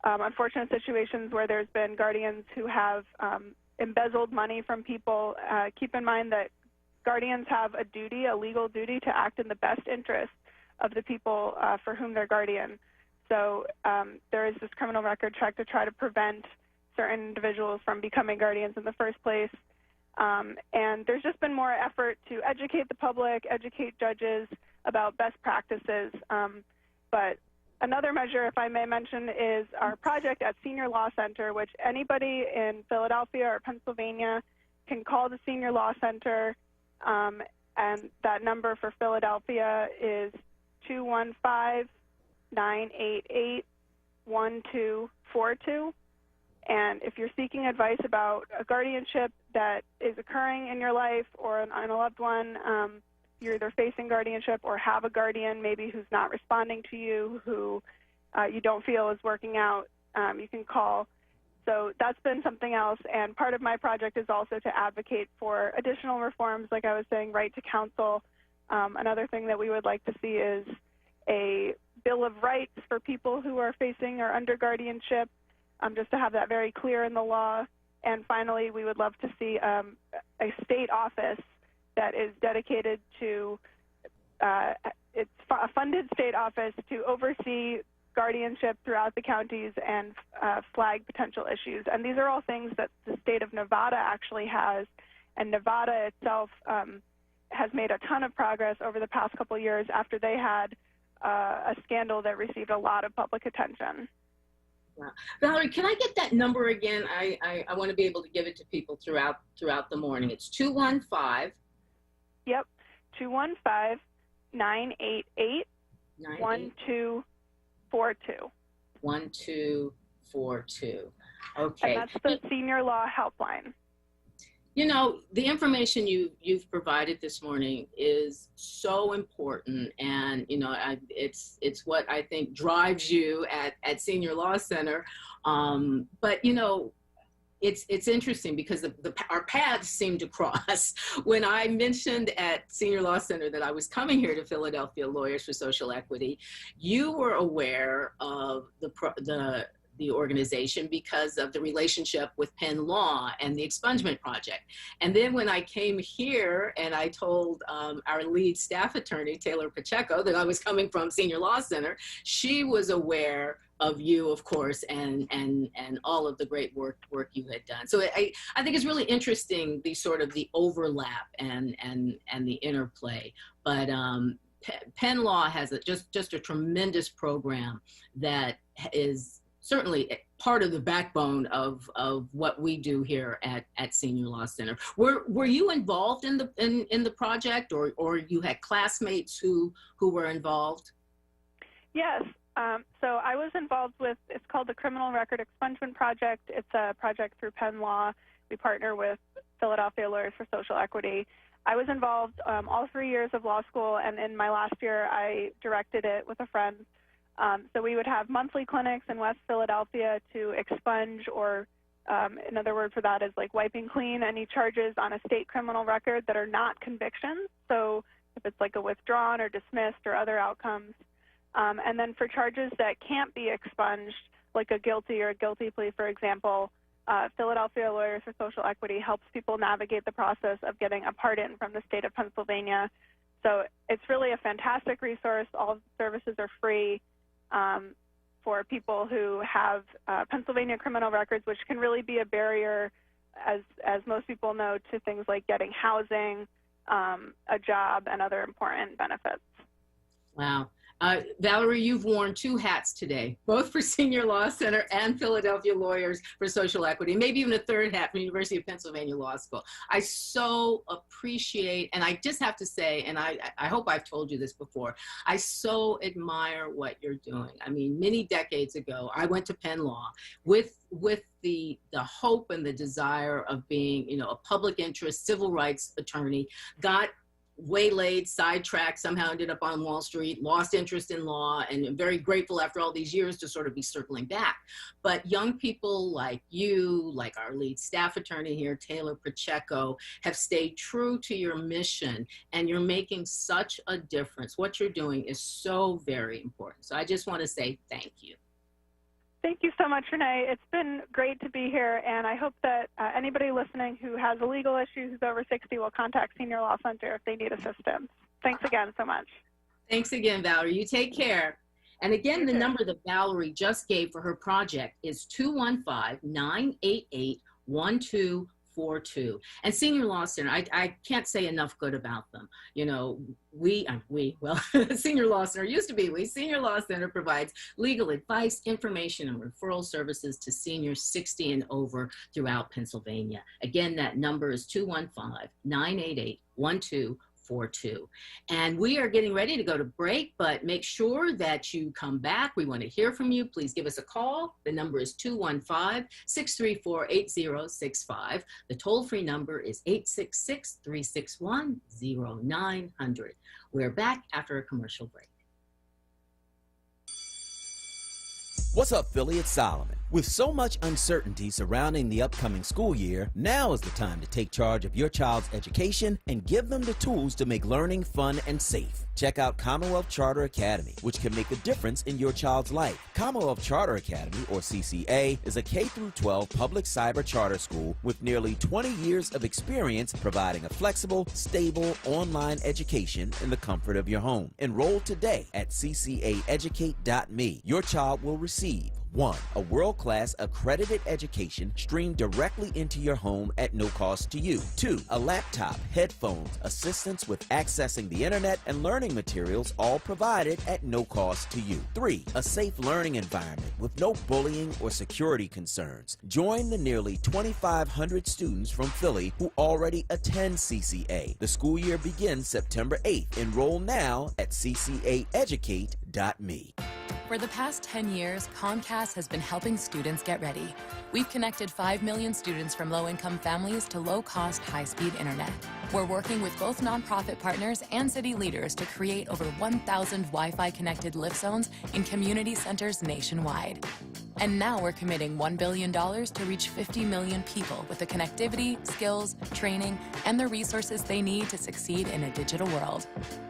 unfortunate situations where there's been guardians who have embezzled money from people. Keep in mind that guardians have a duty, a legal duty, to act in the best interest of the people for whom they're guardian. So there is this criminal record check to try to prevent certain individuals from becoming guardians in the first place. And there's just been more effort to educate the public, educate judges about best practices. But another measure, if I may mention, is our project at Senior Law Center, which anybody in Philadelphia or Pennsylvania can call the Senior Law Center. And that number for Philadelphia is 215-988-1242. And if you're seeking advice about a guardianship that is occurring in your life or on a loved one, you're either facing guardianship or have a guardian maybe who's not responding to you, who you don't feel is working out, you can call. So that's been something else. And part of my project is also to advocate for additional reforms, like I was saying, right to counsel. Another thing that we would like to see is a Bill of Rights for people who are facing or under guardianship, just to have that very clear in the law. And finally, we would love to see a state office that is dedicated to, it's a funded state office to oversee guardianship throughout the counties and flag potential issues. And these are all things that the state of Nevada actually has. And Nevada itself has made a ton of progress over the past couple years after they had a scandal that received a lot of public attention. Wow. Valerie, can I get that number again? I want to be able to give it to people throughout the morning. It's 215. Yep, 215-988-1242. 1242. Okay. And that's the senior law helpline. You know, the information you've provided this morning is so important, and you know, it's what I think drives you at Senior Law Center. But you know, it's interesting because our paths seem to cross. When I mentioned at Senior Law Center that I was coming here to Philadelphia Lawyers for Social Equity, you were aware of the organization because of the relationship with Penn Law and the expungement project. And then when I came here and I told our lead staff attorney, Taylor Pacheco, that I was coming from Senior Law Center, she was aware of you, of course, and all of the great work you had done. So I think it's really interesting, the overlap and the interplay. But Penn Law has just a tremendous program that is certainly part of the backbone of what we do here at Senior Law Center. Were you involved in the project, or you had classmates who were involved? Yes. So I was involved with, it's called the Criminal Record Expungement Project. It's a project through Penn Law. We partner with Philadelphia Lawyers for Social Equity. I was involved all 3 years of law school, and in my last year, I directed it with a friend. So we would have monthly clinics in West Philadelphia to expunge, or another word for that is like wiping clean any charges on a state criminal record that are not convictions. So if it's like a withdrawn or dismissed or other outcomes. And then for charges that can't be expunged, like a guilty or a guilty plea, for example, Philadelphia Lawyers for Social Equity helps people navigate the process of getting a pardon from the state of Pennsylvania. So it's really a fantastic resource. All the services are free for people who have Pennsylvania criminal records, which can really be a barrier, as most people know, to things like getting housing, a job, and other important benefits. Wow. Valerie, you've worn two hats today, both for Senior Law Center and Philadelphia Lawyers for Social Equity, maybe even a third hat from University of Pennsylvania Law School. I so appreciate, and I just have to say, and I hope I've told you this before, I so admire what you're doing. I mean, many decades ago, I went to Penn Law with the hope and the desire of being, you know, a public interest civil rights attorney, got waylaid, sidetracked, somehow ended up on Wall Street, lost interest in law, and I'm very grateful after all these years to sort of be circling back. But young people like you, like our lead staff attorney here, Taylor Pacheco, have stayed true to your mission, and you're making such a difference. What you're doing is so very important. So I just want to say thank you. Thank you so much, Renee. It's been great to be here, and I hope that anybody listening who has a legal issue who's over 60 will contact Senior Law Center if they need assistance. Thanks again so much. Thanks again, Valerie. You take care. And again, the number that Valerie just gave for her project is 215-988-1242. And Senior Law Center, I can't say enough good about them. You know, Senior Law Center used to be Senior Law Center provides legal advice, information, and referral services to seniors 60 and over throughout Pennsylvania. Again, that number is 215-988-1242. And we are getting ready to go to break, but make sure that you come back. We want to hear from you. Please give us a call. The number is 215-634-8065. The toll-free number is 866-361-0900. We're back after a commercial break. What's up, Philly? It's Solomon. With so much uncertainty surrounding the upcoming school year, now is the time to take charge of your child's education and give them the tools to make learning fun and safe. Check out Commonwealth Charter Academy, which can make a difference in your child's life. Commonwealth Charter Academy, or CCA, is a K-12 public cyber charter school with nearly 20 years of experience providing a flexible, stable, online education in the comfort of your home. Enroll today at ccaeducate.me. Your child will receive 1. A world-class accredited education streamed directly into your home at no cost to you. 2. A laptop, headphones, assistance with accessing the internet, and learning materials all provided at no cost to you. 3. A safe learning environment with no bullying or security concerns. Join the nearly 2,500 students from Philly who already attend CCA. The school year begins September 8th. Enroll now at ccaeducate.me. For the past 10 years, Comcast has been helping students get ready. We've connected 5 million students from low-income families to low-cost, high-speed internet. We're working with both nonprofit partners and city leaders to create over 1,000 Wi-Fi connected lift zones in community centers nationwide. And now we're committing $1 billion to reach 50 million people with the connectivity, skills, training, and the resources they need to succeed in a digital world.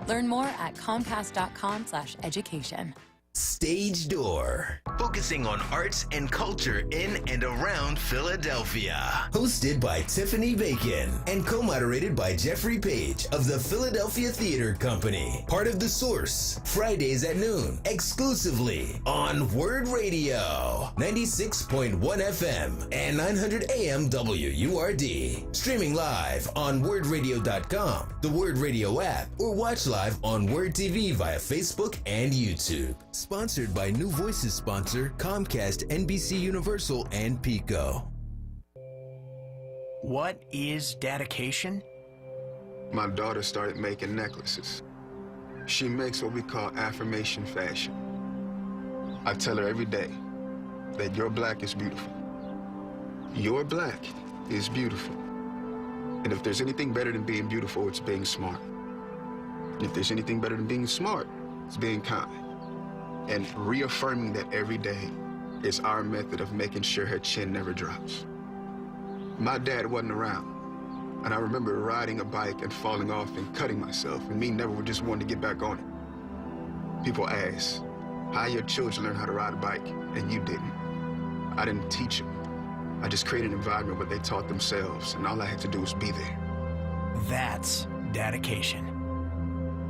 Learn more at comcast.com/education. Stage Door, focusing on arts and culture in and around Philadelphia. Hosted by Tiffany Bacon and co-moderated by Jeffrey Page of the Philadelphia Theater Company. Part of The Source, Fridays at noon, exclusively on WURD Radio, 96.1 FM and 900 AM WURD. Streaming live on WURDradio.com, the WURD Radio app, or watch live on WURD TV via Facebook and YouTube. Sponsored by New Voices sponsor Comcast, NBC Universal, and Pico. What is dedication? My daughter started making necklaces. She makes what we call affirmation fashion. I tell her every day that your black is beautiful. Your black is beautiful. And if there's anything better than being beautiful, it's being smart. If there's anything better than being smart, it's being kind. And reaffirming that every day is our method of making sure her chin never drops. My dad wasn't around, and I remember riding a bike and falling off and cutting myself, and me never just wanting to get back on it. People ask, how your children learn how to ride a bike, and you didn't? I didn't teach them. I just created an environment where they taught themselves, and all I had to do was be there. That's dedication.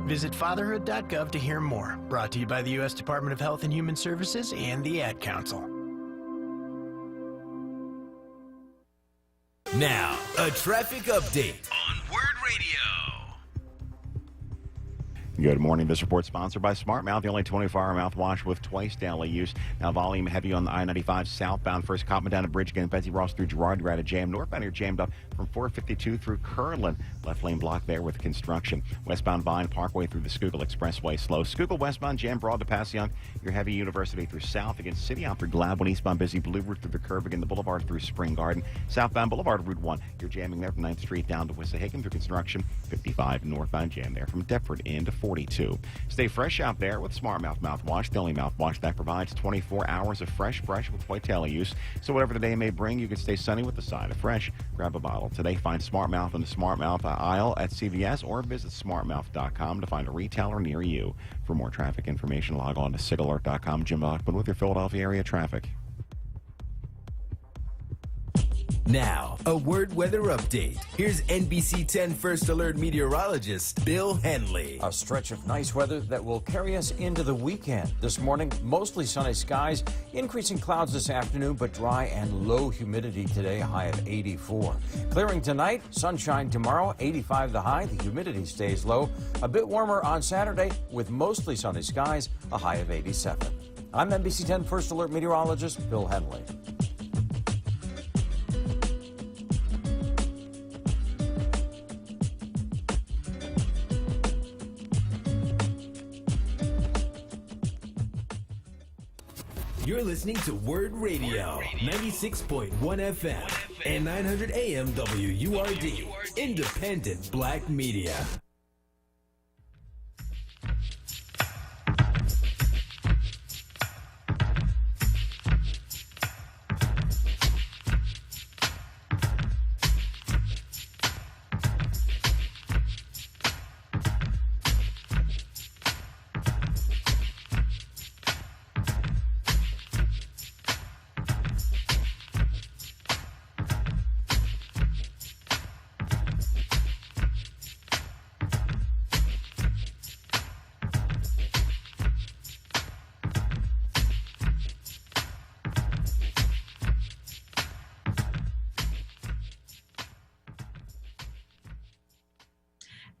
Visit fatherhood.gov to hear more. Brought to you by the U.S. Department of Health and Human Services and the Ad Council. Now, a traffic update on WURD Radio. Good morning. This report sponsored by SmartMouth, the only 24-hour mouthwash with twice daily use. Now volume heavy on the I-95 southbound. First Cottman down to Bridge again. Betsy Ross through Girard. You're at a jam. Northbound you're jammed up from 452 through Curlin. Left lane blocked there with construction. Westbound Vine Parkway through the Schuylkill Expressway slow. Schuylkill westbound jam broad to Passyunk. Your heavy University through South against City out through Gladwin. Eastbound busy Blue Route through the curve again. The Boulevard through Spring Garden. Southbound Boulevard Route 1. You're jamming there from 9th Street down to Wissahickon through construction. 55 northbound jam there from Deptford into 42. Stay fresh out there with SmartMouth mouthwash, the only mouthwash that provides 24 hours of fresh with white tail use. So whatever the day may bring, you can stay sunny with the side of fresh. Grab a bottle today. Find SmartMouth in the SmartMouth aisle at CVS or visit smartmouth.com to find a retailer near you. For more traffic information, log on to sigalert.com. Jim Bachman with your Philadelphia area traffic. Now, a WURD weather update. Here's NBC 10 First Alert meteorologist Bill Henley. A stretch of nice weather that will carry us into the weekend. This morning, mostly sunny skies, increasing clouds this afternoon, but dry and low humidity today, a high of 84. Clearing tonight, sunshine tomorrow, 85 the high. The humidity stays low. A bit warmer on Saturday with mostly sunny skies, a high of 87. I'm NBC 10 First Alert meteorologist Bill Henley. You're listening to WURD Radio, 96.1 FM and 900 AM WURD, independent black media.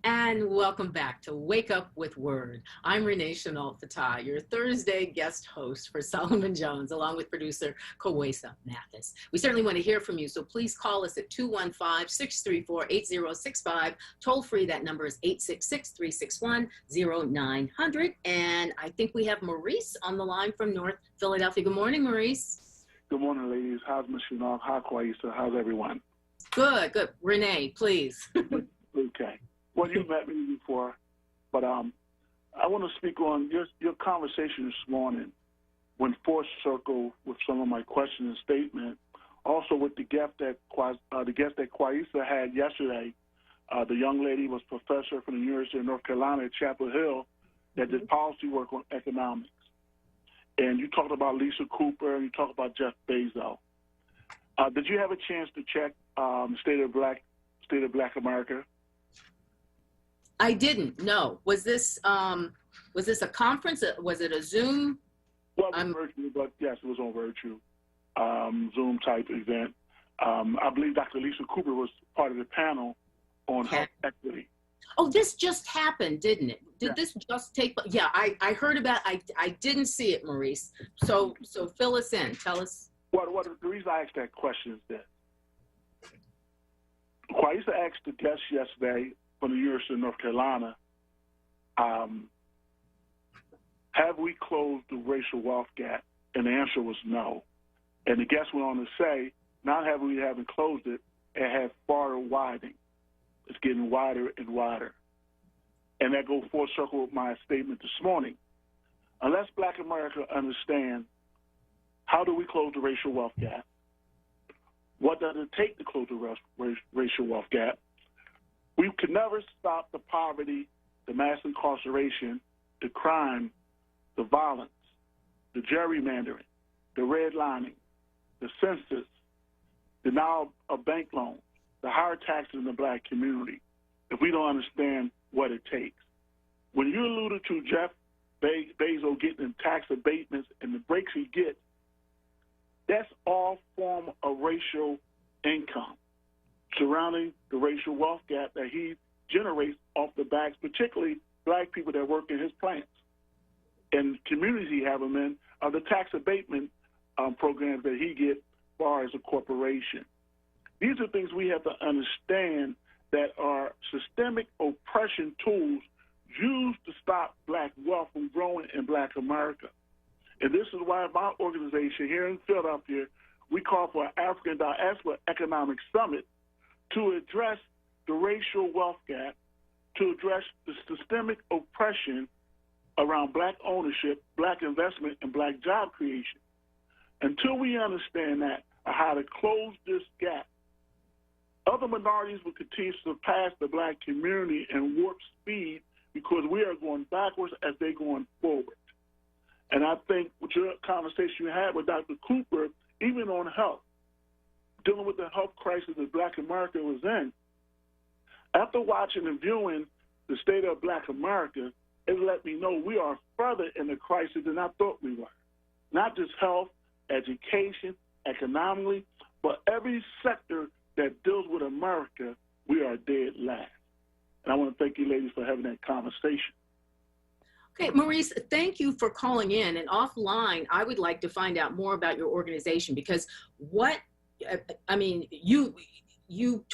And welcome back to Wake Up with Word. I'm Renee Chenault Fatah, your Thursday guest host for Solomon Jones, along with producer Kawesa Mathis. We certainly want to hear from you, so please call us at 215-634-8065. Toll free, that number is 866-361-0900. And I think we have Maurice on the line from North Philadelphia. Good morning, Maurice. Good morning, ladies. How's Ms. Chenault? How's Kawesa? How's everyone? Good, good. Renee, please. Okay. Well, you met me before, but I want to speak on your conversation this morning when full circle with some of my questions and statement. Also with the guest that Kawesa had yesterday, the young lady was professor from the University of North Carolina at Chapel Hill that did policy work on economics. And you talked about Lisa Cooper and you talked about Jeff Bezos. Did you have a chance to check State of Black America? I didn't. No. Was this a conference? Was it a Zoom? Well, it was virtual, but yes, it was on virtual Zoom type event. I believe Dr. Lisa Cooper was part of the panel on health equity. Oh, this just happened, didn't it? Did this just take? Yeah, I heard about. I didn't see it, Maurice. So fill us in. Tell us. What the reason I asked that question is that Kawesa asked the guest yesterday from the University of North Carolina, have we closed the racial wealth gap? And the answer was no. And the guest went on to say, not having we haven't closed it, it has far widening. It's getting wider and wider. And that goes full circle with my statement this morning. Unless Black America understands how do we close the racial wealth gap, what does it take to close the racial wealth gap, we could never stop the poverty, the mass incarceration, the crime, the violence, the gerrymandering, the redlining, the census, denial of bank loans, the higher taxes in the Black community, if we don't understand what it takes. When you alluded to Jeff Bezos getting tax abatements and the breaks he gets, that's all form of racial income surrounding the racial wealth gap that he generates off the backs, particularly Black people that work in his plants. And communities he have them in are the tax abatement programs that he gets as far as a corporation. These are things we have to understand that are systemic oppression tools used to stop Black wealth from growing in Black America. And this is why my organization here in Philadelphia, we call for an African Diaspora Economic Summit to address the racial wealth gap, to address the systemic oppression around Black ownership, Black investment, and Black job creation. Until we understand that, or how to close this gap, other minorities will continue to surpass the Black community in warp speed because we are going backwards as they're going forward. And I think with your conversation you had with Dr. Cooper, even on health, dealing with the health crisis that Black America was in, after watching and viewing the state of Black America, it let me know we are further in the crisis than I thought we were. Not just health, education, economically, but every sector that deals with America, we are dead last. And I want to thank you ladies for having that conversation. Okay, Maurice, thank you for calling in. And offline, I would like to find out more about your organization because you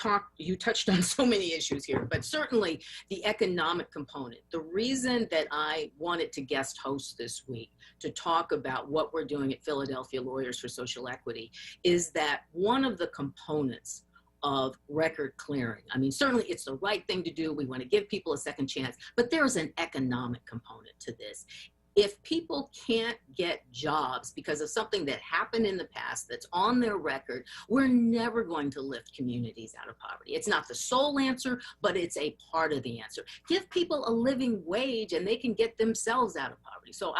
touched on so many issues here, but certainly the economic component. The reason that I wanted to guest host this week to talk about what we're doing at Philadelphia Lawyers for Social Equity is that one of the components of record clearing. I mean, certainly it's the right thing to do. We want to give people a second chance, but there's an economic component to this. If people can't get jobs because of something that happened in the past that's on their record, we're never going to lift communities out of poverty. It's not the sole answer, but it's a part of the answer. Give people a living wage and they can get themselves out of poverty. So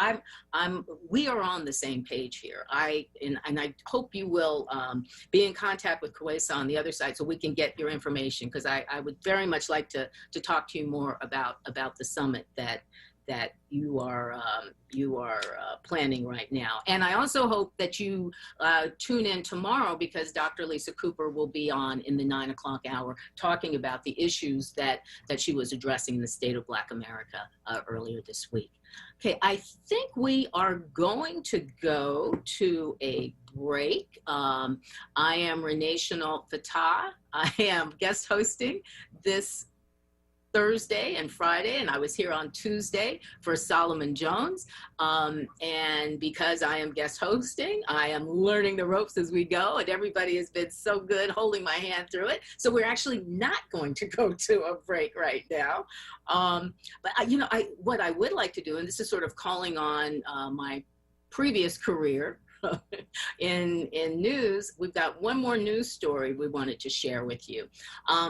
we are on the same page here. I hope you will be in contact with Kawesa on the other side so we can get your information because I would very much like to talk to you more about the summit that that you are planning right now. And I also hope that you tune in tomorrow, because Dr. Lisa Cooper will be on in the 9 o'clock hour talking about the issues that she was addressing in the state of Black America earlier this week. Okay, I think we are going to go to a break. I am Renee Chenault Fatah. I am guest hosting this Thursday and Friday, and I was here on Tuesday for Solomon Jones. And because I am guest hosting, I am learning the ropes as we go, and everybody has been so good holding my hand through it. So we're actually not going to go to a break right now. But what I would like to do, and this is sort of calling on my previous career in news, we've got one more news story we wanted to share with you.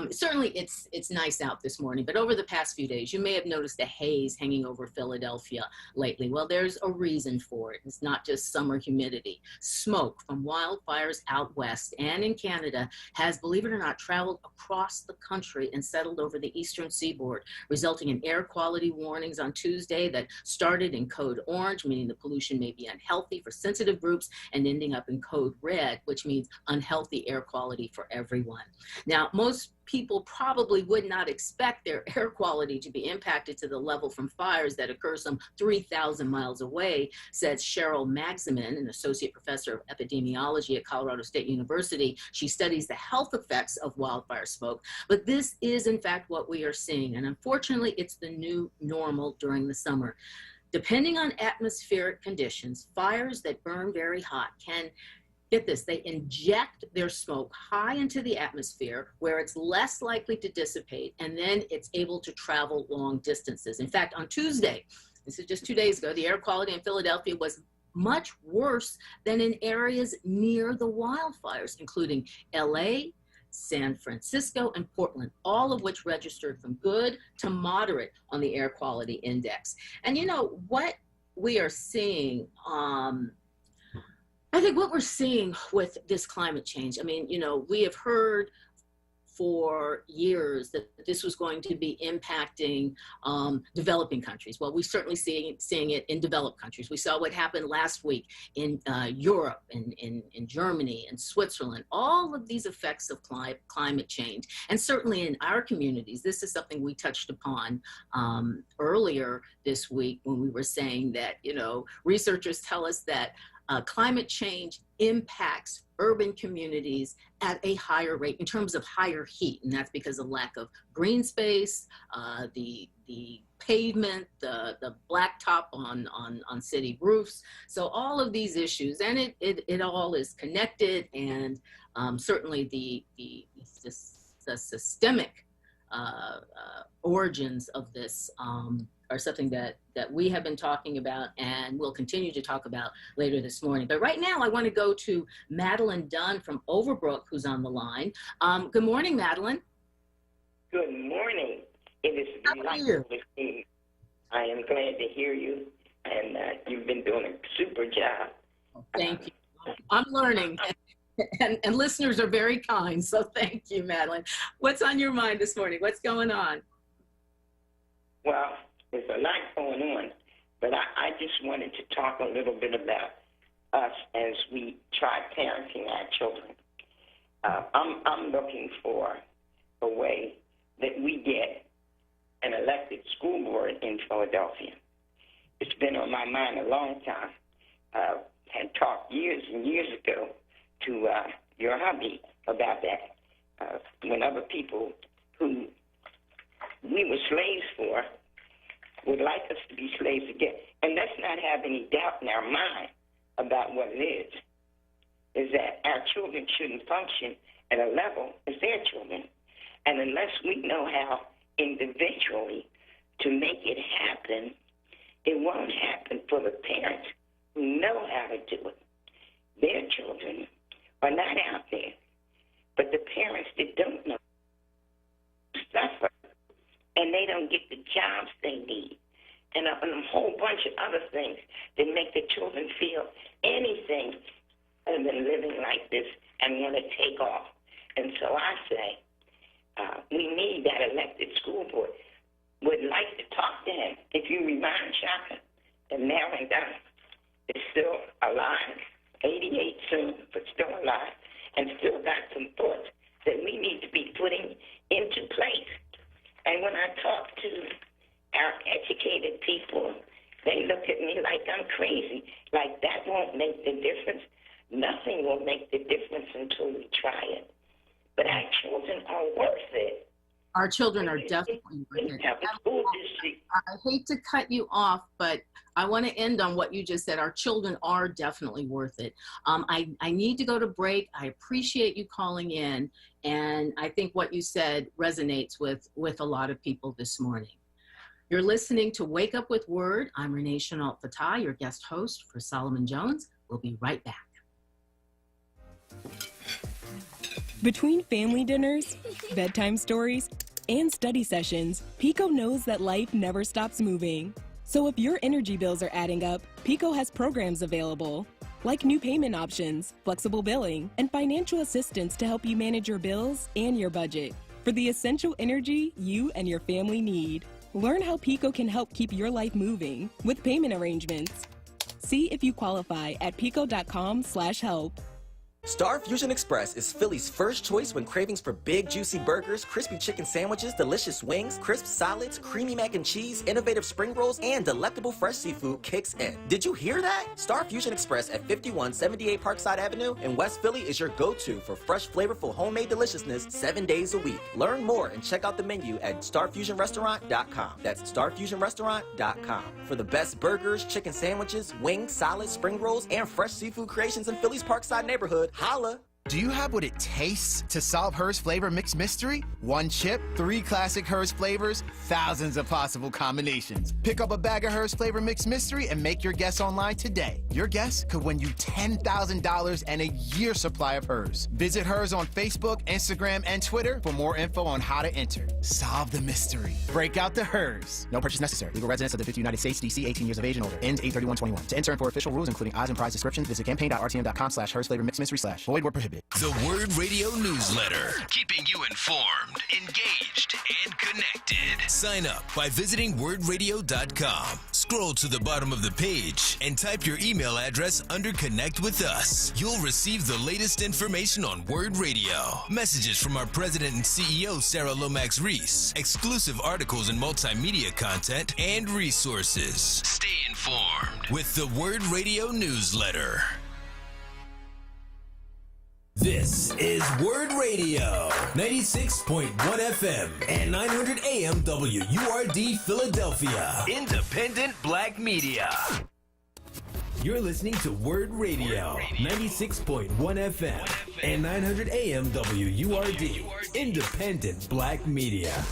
Certainly it's nice out this morning, but over the past few days, you may have noticed a haze hanging over Philadelphia lately. Well, there's a reason for it. It's not just summer humidity. Smoke from wildfires out west and in Canada has, believe it or not, traveled across the country and settled over the eastern seaboard, resulting in air quality warnings on Tuesday that started in code orange, meaning the pollution may be unhealthy for sensitive groups, and ending up in code red, which means unhealthy air quality for everyone. Now, most people probably would not expect their air quality to be impacted to the level from fires that occur some 3,000 miles away, says Cheryl Magsamen, an associate professor of epidemiology at Colorado State University. She studies the health effects of wildfire smoke, but this is in fact what we are seeing. And unfortunately, it's the new normal during the summer. Depending on atmospheric conditions, fires that burn very hot can, get this, they inject their smoke high into the atmosphere where it's less likely to dissipate, and then it's able to travel long distances. In fact, on Tuesday, this is just 2 days ago, the air quality in Philadelphia was much worse than in areas near the wildfires, including LA, San Francisco, and Portland, all of which registered from good to moderate on the air quality index. And you know, what we are seeing, I think what we're seeing with this climate change, I mean, you know, we have heard for years that this was going to be impacting developing countries. Well, we're certainly seeing it in developed countries. We saw what happened last week in Europe, in Germany, and Switzerland, all of these effects of climate change. And certainly in our communities, this is something we touched upon earlier this week when we were saying that, you know, researchers tell us that climate change impacts urban communities at a higher rate in terms of higher heat, and that's because of lack of green space, the pavement, the blacktop on city roofs. So all of these issues, and it all is connected, and certainly the systemic origins of this are something that we have been talking about and will continue to talk about later this morning. But right now, I want to go to Madeline Dunn from Overbrook, who's on the line. Good morning, Madeline. Good morning. It is delightful to see you. I am glad to hear you, and you've been doing a super job. Thank you. I'm learning, and listeners are very kind, so thank you, Madeline. What's on your mind this morning? What's going on? Well, there's a lot going on, but I just wanted to talk a little bit about us as we try parenting our children. I'm looking for a way that we get an elected school board in Philadelphia. It's been on my mind a long time. Had talked years and years ago to your hubby about that. When other people who we were slaves for would like us to be slaves again. And let's not have any doubt in our mind about what it is that our children shouldn't function at a level as their children. And unless we know how individually to make it happen, it won't happen for the parents who know how to do it. Their children are not out there, but the parents that don't know suffer, and they don't get the jobs they need, and a whole bunch of other things that make the children feel anything other than living like this and want to take off. And so I say, we need that elected school board. Would like to talk to And if you remind Shaka that Marilyn Dunn is still alive, 88 soon, but still alive, and still got some thoughts that we need to be putting into place. And when I talk to our educated people, they look at me like I'm crazy, like that won't make the difference. Nothing will make the difference until we try it. But our children are worth it. Our children are definitely worth it. I hate to cut you off, but I want to end on what you just said. Our children are definitely worth it. I need to go to break. I appreciate you calling in, and I think what you said resonates with a lot of people this morning. You're listening to Wake Up with Word. I'm Renee Chenault Fatah, your guest host for Solomon Jones. We'll be right back. Between family dinners, bedtime stories, and study sessions, Pico knows that life never stops moving. So if your energy bills are adding up, Pico has programs available, like new payment options, flexible billing, and financial assistance to help you manage your bills and your budget for the essential energy you and your family need. Learn how Pico can help keep your life moving with payment arrangements. See if you qualify at pico.com/help. Star Fusion Express is Philly's first choice when cravings for big, juicy burgers, crispy chicken sandwiches, delicious wings, crisp salads, creamy mac and cheese, innovative spring rolls, and delectable fresh seafood kicks in. Did you hear that? Star Fusion Express at 5178 Parkside Avenue in West Philly is your go-to for fresh, flavorful, homemade deliciousness 7 days a week. Learn more and check out the menu at starfusionrestaurant.com. That's starfusionrestaurant.com for the best burgers, chicken sandwiches, wings, salads, spring rolls, and fresh seafood creations in Philly's Parkside neighborhood. Holla! Do you have what it tastes to solve Hers Flavor Mix Mystery? 1 chip, 3 classic Hers flavors, thousands of possible combinations. Pick up a bag of Hers Flavor Mix Mystery and make your guess online today. Your guess could win you $10,000 and a year's supply of Hers. Visit Hers on Facebook, Instagram, and Twitter for more info on how to enter. Solve the mystery. Break out the Hers. No purchase necessary. Legal residents of the 50 United States, D.C., 18 years of age and older. Ends 8/31/21. To enter and for official rules, including odds and prize descriptions, visit campaign.rtm.com/Hers Flavor Mix Mystery / void where prohibited. The WURD Radio Newsletter, keeping you informed, engaged, and connected. Sign up by visiting wordradio.com. Scroll to the bottom of the page and type your email address under Connect with Us. You'll receive the latest information on WURD Radio, messages from our president and CEO, Sarah Lomax Reese, exclusive articles and multimedia content, and resources. Stay informed with the WURD Radio Newsletter. This is WURD Radio, 96.1 FM and 900 AM WURD Philadelphia. Independent Black Media. You're listening to WURD Radio, 96.1 FM and 900 AM WURD. Independent Black Media.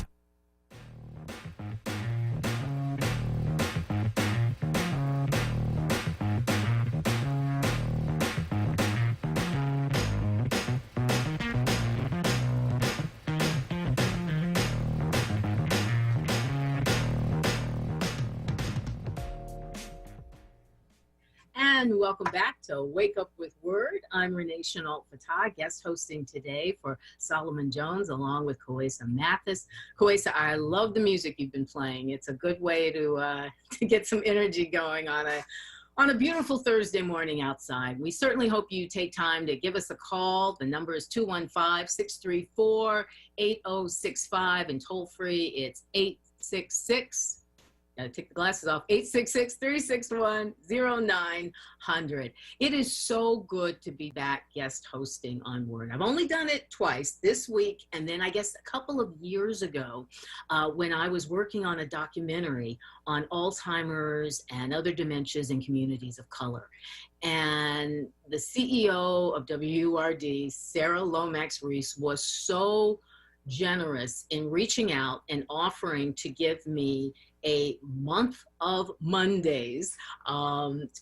And welcome back to Wake Up with Word. I'm Renee Chenault Fatah, guest hosting today for Solomon Jones, along with Koesa Mathis. Koesa, I love the music you've been playing. It's a good way to get some energy going on a beautiful Thursday morning outside. We certainly hope you take time to give us a call. The number is 215-634-8065, and toll free it's 866. Gotta take the glasses off. 866-361-0900. It is so good to be back guest hosting on WURD. I've only done it twice, this week and then I guess a couple of years ago when I was working on a documentary on Alzheimer's and other dementias in communities of color. And the CEO of WURD, Sarah Lomax Reese, was so generous in reaching out and offering to give me a month of Mondays,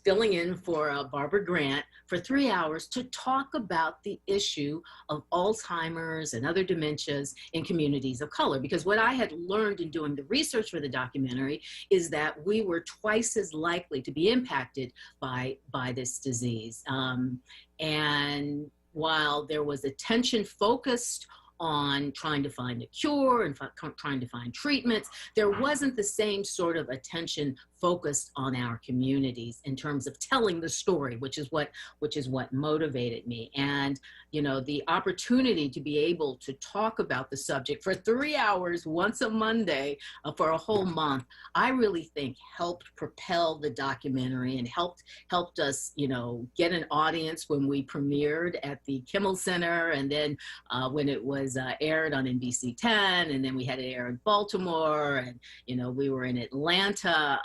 filling in for Barbara Grant for 3 hours to talk about the issue of Alzheimer's and other dementias in communities of color. Because what I had learned in doing the research for the documentary is that we were twice as likely to be impacted by this disease. And while there was attention focused on trying to find a cure and trying to find treatments. There wasn't the same sort of attention focused on our communities in terms of telling the story, which is what motivated me. And, you know, the opportunity to be able to talk about the subject for 3 hours once a Monday for a whole month, I really think helped propel the documentary and helped us, you know, get an audience when we premiered at the Kimmel Center, and then when it was aired on NBC 10, and then we had it air in Baltimore, and, you know, we were in Atlanta,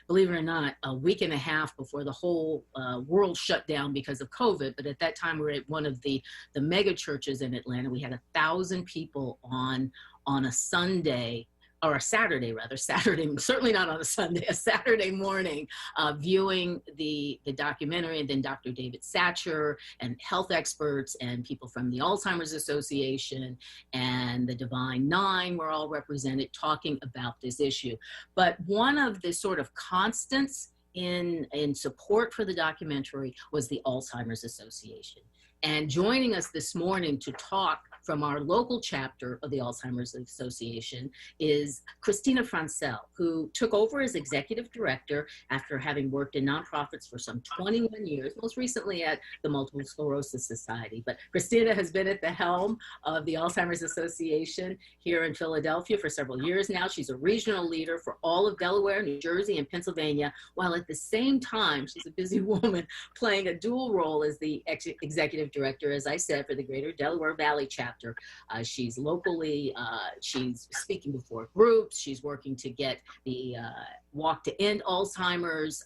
believe it or not, a week and a half before the whole world shut down because of COVID. But at that time, we were at one of the mega churches in Atlanta. We had 1,000 people on a Sunday, or a Saturday rather, certainly not on a Sunday, a Saturday morning, viewing the documentary. And then Dr. David Satcher and health experts and people from the Alzheimer's Association and the Divine Nine were all represented talking about this issue. But one of the sort of constants in support for the documentary was the Alzheimer's Association. And joining us this morning to talk from our local chapter of the Alzheimer's Association is Christina Francel, who took over as executive director after having worked in nonprofits for some 21 years, most recently at the Multiple Sclerosis Society. But Christina has been at the helm of the Alzheimer's Association here in Philadelphia for several years now. She's a regional leader for all of Delaware, New Jersey, and Pennsylvania, while at the same time, she's a busy woman playing a dual role as the executive director, as I said, for the Greater Delaware Valley chapter. She's locally, she's speaking before groups, she's working to get the Walk to End Alzheimer's,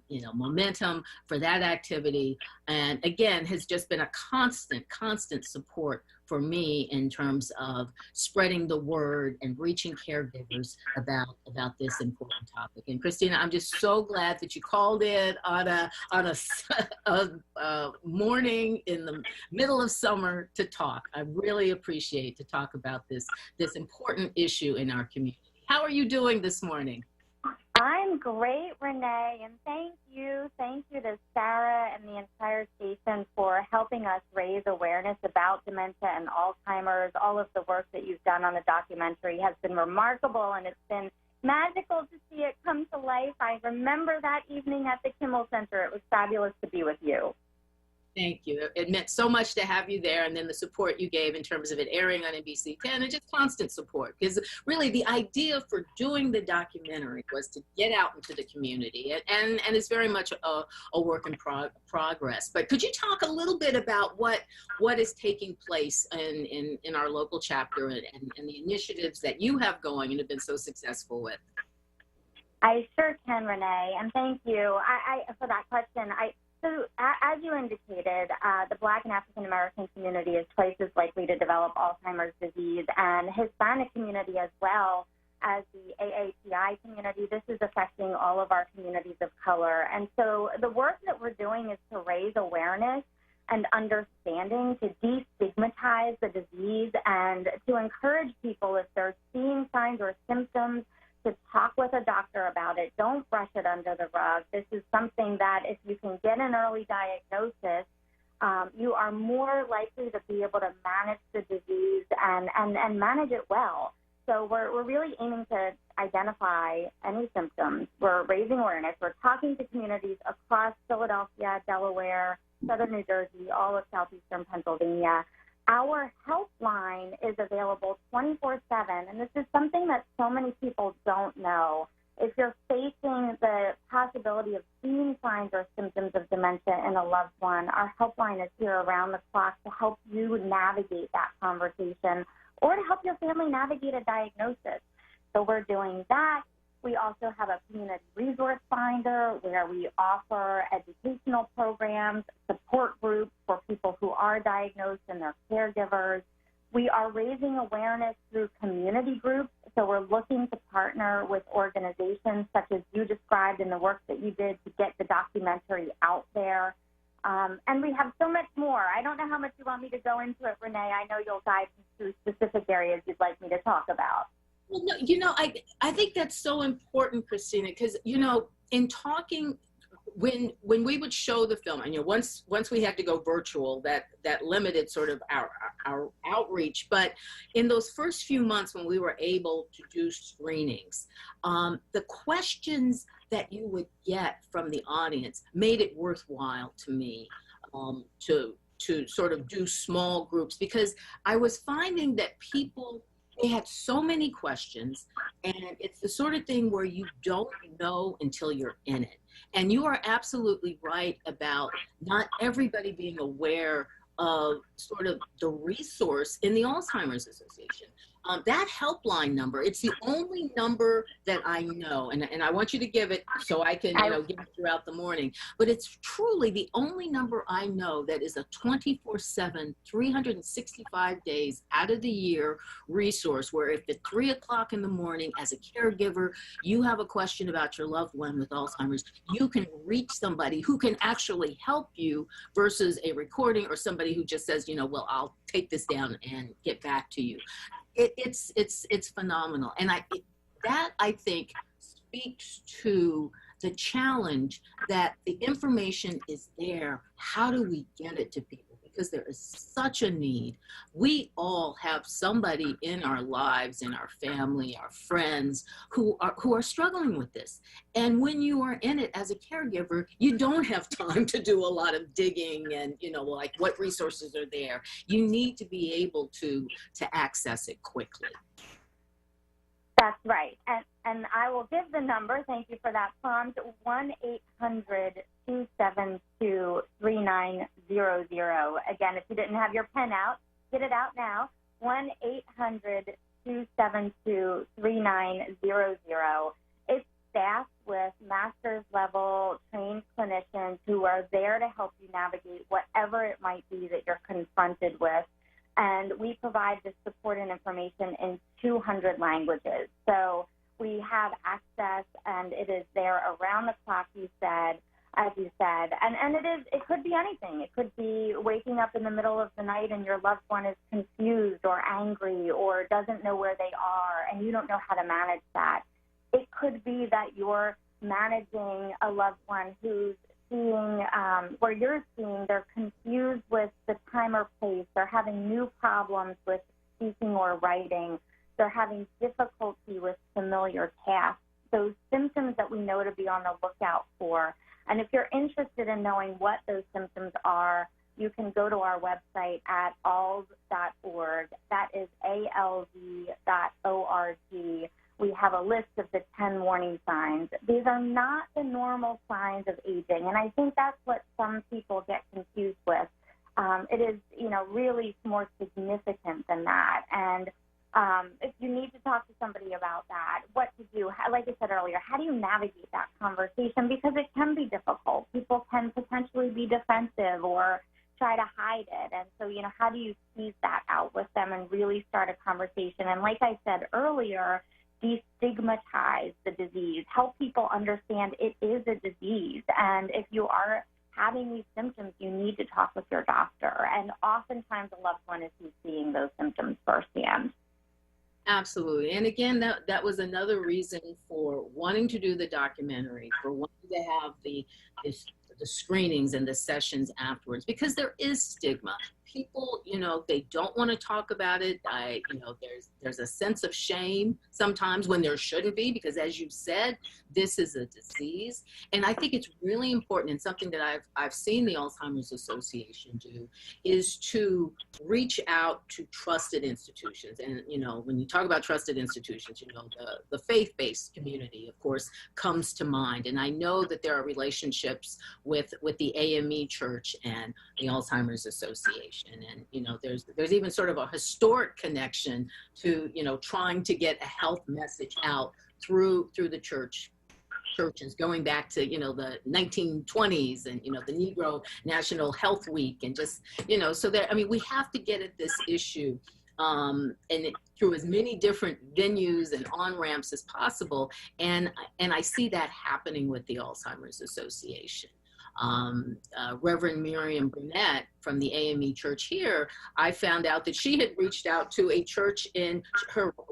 you know, momentum for that activity. And again, has just been a constant support for me in terms of spreading the word and reaching caregivers about this important topic. And Christina, I'm just so glad that you called in on a morning in the middle of summer to talk. I really appreciate to talk about this important issue in our community. How are you doing this morning? I'm great, Renee, and thank you to Sarah and the entire station for helping us raise awareness about dementia and Alzheimer's. All of the work that you've done on the documentary has been remarkable, and it's been magical to see it come to life. I remember that evening at the Kimmel Center. It was fabulous to be with you. Thank you. It meant so much to have you there, and then the support you gave in terms of it airing on NBC 10 and just constant support. Because really the idea for doing the documentary was to get out into the community, and it's very much a work in progress. But could you talk a little bit about what is taking place in our local chapter and the initiatives that you have going and have been so successful with? I sure can, Renee, and thank you for that question. So as you indicated, the Black and African American community is twice as likely to develop Alzheimer's disease, and Hispanic community as well as the AAPI community. This is affecting all of our communities of color. And so the work that we're doing is to raise awareness and understanding, to destigmatize the disease, and to encourage people, if they're seeing signs or symptoms, to talk with a doctor about it. Don't brush it under the rug. This is something that if you can get an early diagnosis, you are more likely to be able to manage the disease and manage it well. So we're really aiming to identify any symptoms. We're raising awareness. We're talking to communities across Philadelphia, Delaware, Southern New Jersey, all of southeastern Pennsylvania. Our helpline is available 24/7, and this is something that so many people don't know. If you're facing the possibility of seeing signs or symptoms of dementia in a loved one, our helpline is here around the clock to help you navigate that conversation or to help your family navigate a diagnosis. So we're doing that. We also have a community resource finder where we offer educational programs, support groups for people who are diagnosed and their caregivers. We are raising awareness through community groups, so we're looking to partner with organizations such as you described in the work that you did to get the documentary out there. And we have so much more. I don't know how much you want me to go into it, Renee. I know you'll guide me through specific areas you'd like me to talk about. Well, no, you know, I think that's so important, Christina, because, you know, in talking when we would show the film, and once we had to go virtual, that limited sort of our outreach. But in those first few months when we were able to do screenings, the questions that you would get from the audience made it worthwhile to me to sort of do small groups, because I was finding that they had so many questions, and it's the sort of thing where you don't know until you're in it. And you are absolutely right about not everybody being aware of sort of the resource in the Alzheimer's Association. That helpline number, it's the only number that I know, and I want you to give it so I can give it throughout the morning, but it's truly the only number I know that is a 24/7, 365 days out of the year resource, where if at 3 o'clock in the morning as a caregiver, you have a question about your loved one with Alzheimer's, you can reach somebody who can actually help you versus a recording or somebody who just says, well, I'll take this down and get back to you. It's phenomenal. And that I think speaks to the challenge that the information is there. How do we get it to people? Because there is such a need. We all have somebody in our lives, in our family, our friends who are struggling with this. And when you are in it as a caregiver, you don't have time to do a lot of digging and, like what resources are there. You need to be able to access it quickly. That's right. And I will give the number. Thank you for that prompt. 1-800-272-3900. Again, if you didn't have your pen out, get it out now. 1-800-272-3900. It's staffed with master's level trained clinicians who are there to help you navigate whatever it might be that you're confronted with. And we provide this support and information in 200 languages. So we have access, and it is there around the clock, as you said. And it could be anything. It could be waking up in the middle of the night and your loved one is confused or angry or doesn't know where they are, and you don't know how to manage that. It could be that you're managing a loved one who's where you're seeing they're confused with the time or place, they're having new problems with speaking or writing, they're having difficulty with familiar tasks, those symptoms that we know to be on the lookout for. And if you're interested in knowing what those symptoms are, you can go to our website at alz.org. That is ALZ.org. We have a list of the 10 warning signs. These are not the normal signs of aging, and I think that's what some people get confused with. It is, really more significant than that. And if you need to talk to somebody about that, what to do, like I said earlier, how do you navigate that conversation? Because it can be difficult. People can potentially be defensive or try to hide it. And so, how do you tease that out with them and really start a conversation? And like I said earlier, destigmatize the disease, help people understand it is a disease. And if you are having these symptoms, you need to talk with your doctor. And oftentimes a loved one is who's seeing those symptoms firsthand. Absolutely. And again, that was another reason for wanting to do the documentary, for wanting to have the screenings and the sessions afterwards, because there is stigma. People, they don't want to talk about it. There's a sense of shame sometimes when there shouldn't be, because as you said, this is a disease. And I think it's really important, and something that I've seen the Alzheimer's Association do, is to reach out to trusted institutions. And, when you talk about trusted institutions, the faith-based community, of course, comes to mind. And I know that there are relationships with the AME Church and the Alzheimer's Association. And, there's even sort of a historic connection to, trying to get a health message out through the churches going back to, the 1920s and, the Negro National Health Week and just, so we have to get at this issue through as many different venues and on-ramps as possible. And I see that happening with the Alzheimer's Association. Reverend Miriam Burnett from the AME church here, I found out that she had reached out to a church in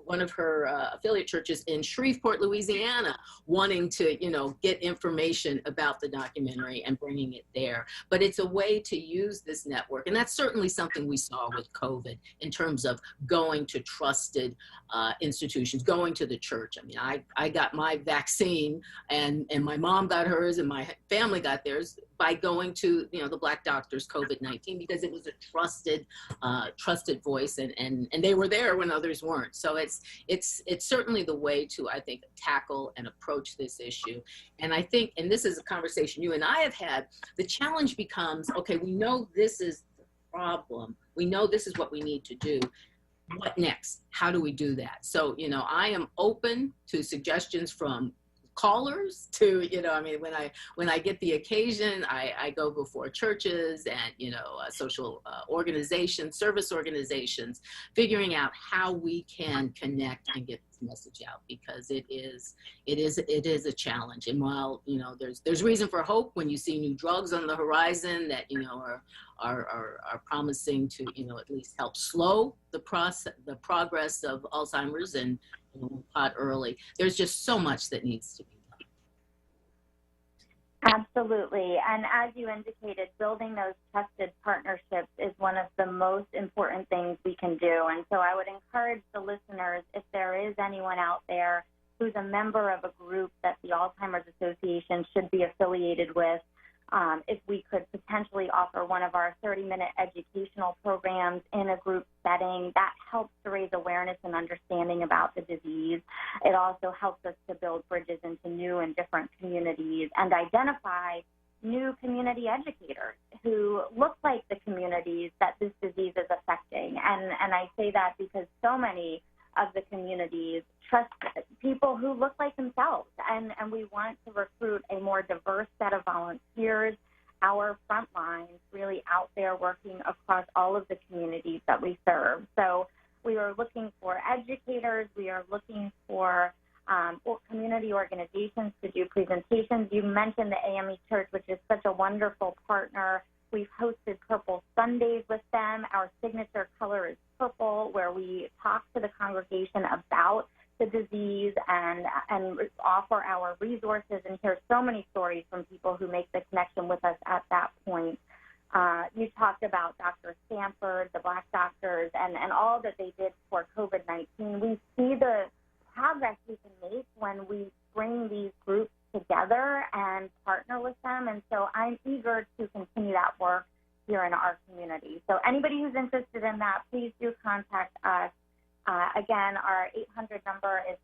one of her affiliate churches in Shreveport, Louisiana, wanting to, you know, get information about the documentary and bringing it there. But it's a way to use this network. And that's certainly something we saw with COVID in terms of going to trusted institutions, going to the church. I mean, I got my vaccine and my mom got hers and my family got theirs by going to, you know, the Black doctors COVID-19, because it was a trusted voice, and they were there when others weren't. So it's certainly the way to, I think, tackle and approach this issue. And I think, and this is a conversation you and I have had, the challenge becomes, okay, we know this is the problem. We know this is what we need to do. What next? How do we do that? So, you know, I am open to suggestions from callers to, you know, I mean, when I get the occasion, I go before churches and, you know, social organizations, service organizations, figuring out how we can connect and get this message out, because it is a challenge. And while, you know, there's reason for hope when you see new drugs on the horizon that, you know, are promising to, you know, at least help slow the progress of Alzheimer's and, you know, caught early. There's just so much that needs to be done. Absolutely. And as you indicated, building those trusted partnerships is one of the most important things we can do. And so I would encourage the listeners, if there is anyone out there who's a member of a group that the Alzheimer's Association should be affiliated with, if we could potentially offer one of our 30-minute educational programs in a group setting, that helps to raise awareness and understanding about the disease. It also helps us to build bridges into new and different communities and identify new community educators who look like the communities that this disease is affecting. And I say that because so many of the communities trust people who look like themselves, and we want to recruit a more diverse set of volunteers, our front lines really out there working across all of the communities that we serve. So we are looking for educators, we are looking for community organizations to do presentations. You mentioned the AME Church, which is such a wonderful partner. We've hosted Purple Sundays with them. Our signature color is purple, where we talk to the congregation about the disease and offer our resources and hear so many stories from people who make the connection with us at that point. You talked about Dr. Stanford, the Black doctors, and all that they did for COVID-19. We see the progress we can make when we bring these groups together and partner with them. And so I'm eager to continue that work here in our community. So anybody who's interested in that, please do contact us. Again, our 800 number is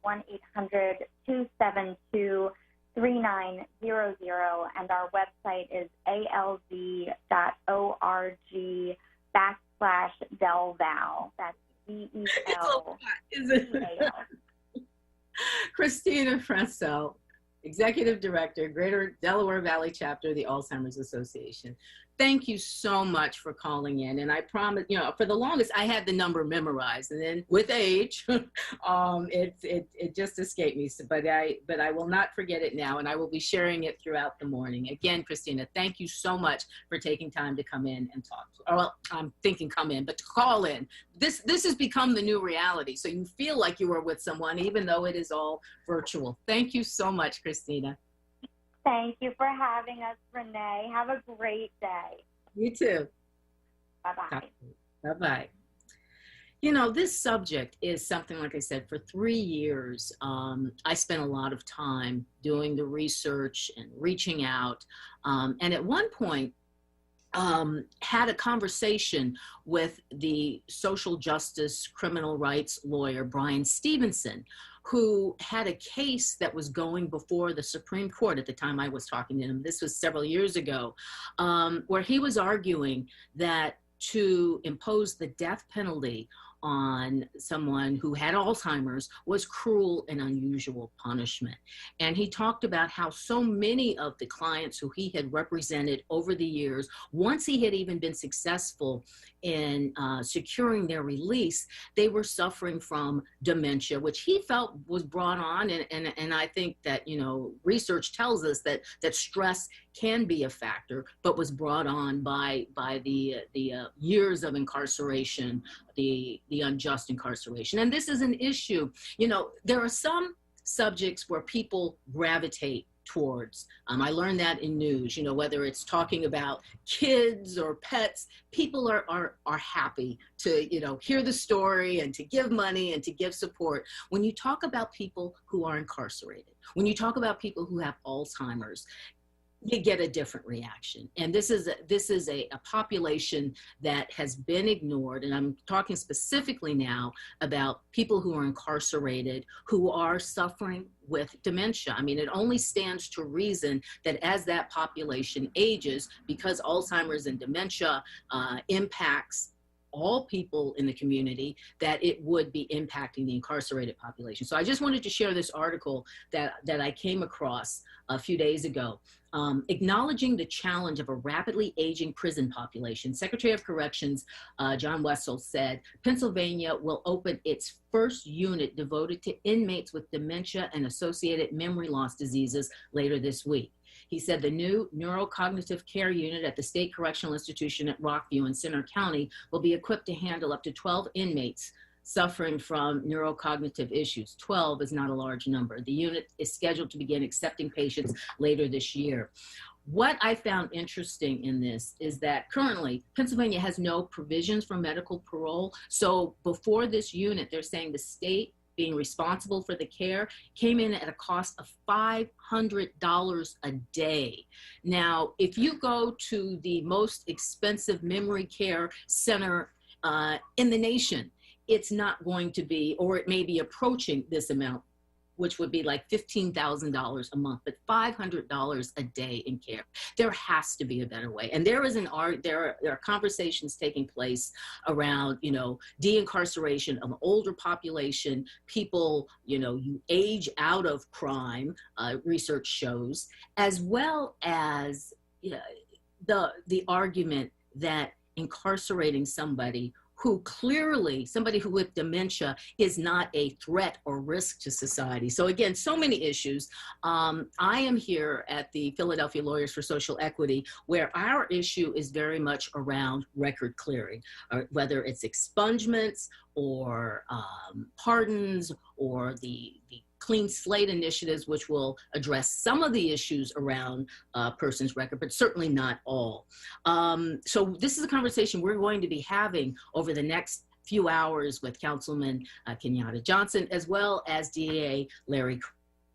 1-800-272-3900, and our website is alz.org/DelVal. That's DEL. Christina Francel, Executive Director, Greater Delaware Valley Chapter of the Alzheimer's Association. Thank you so much for calling in. And I promise, you know, for the longest, I had the number memorized, and then with age, it just escaped me. So, but I will not forget it now, and I will be sharing it throughout the morning. Again, Christina, thank you so much for taking time to come in and talk. Well, I'm thinking come in, but to call in. This has become the new reality, so you feel like you were with someone, even though it is all virtual. Thank you so much, Christina. Thank you for having us, Renee. Have a great day. You too. Bye-bye. Bye-bye. You know, this subject is something, like I said, for 3 years, I spent a lot of time doing the research and reaching out. And at one point, had a conversation with the social justice criminal rights lawyer, Brian Stevenson, who had a case that was going before the Supreme Court at the time I was talking to him. This was several years ago, where he was arguing that to impose the death penalty on someone who had Alzheimer's was cruel and unusual punishment. And he talked about how so many of the clients who he had represented over the years, once he had even been successful in securing their release, they were suffering from dementia, which he felt was brought on. And I think that, you know, research tells us that stress can be a factor, but was brought on by the years of incarceration, the unjust incarceration. And this is an issue. You know, there are some subjects where people gravitate towards. I learned that in news, you know, whether it's talking about kids or pets, people are happy to, you know, hear the story and to give money and to give support. When you talk about people who are incarcerated, when you talk about people who have Alzheimer's, you get a different reaction. And this is a population that has been ignored. And I'm talking specifically now about people who are incarcerated, who are suffering with dementia. I mean, it only stands to reason that as that population ages, because Alzheimer's and dementia impacts all people in the community, that it would be impacting the incarcerated population. So I just wanted to share this article that I came across a few days ago. Acknowledging the challenge of a rapidly aging prison population, Secretary of Corrections John Wessel said Pennsylvania will open its first unit devoted to inmates with dementia and associated memory loss diseases later this week. He said the new neurocognitive care unit at the State Correctional Institution at Rockview in Center County will be equipped to handle up to 12 inmates suffering from neurocognitive issues. 12 is not a large number. The unit is scheduled to begin accepting patients later this year. What I found interesting in this is that currently Pennsylvania has no provisions for medical parole. So before this unit, they're saying the state being responsible for the care came in at a cost of $500 a day. Now, if you go to the most expensive memory care center in the nation, it's not going to be, or it may be approaching this amount, which would be like $15,000 a month, but $500 a day in care. There has to be a better way. And there are conversations taking place around, you know, de-incarceration of an older population, people, you know, you age out of crime, research shows, as well as the argument that incarcerating somebody who clearly, somebody who with dementia, is not a threat or risk to society. So again, so many issues. I am here at the Philadelphia Lawyers for Social Equity, where our issue is very much around record clearing, whether it's expungements or pardons or the clean slate initiatives, which will address some of the issues around a person's record, but certainly not all. So this is a conversation we're going to be having over the next few hours with Councilman Kenyatta Johnson, as well as DA Larry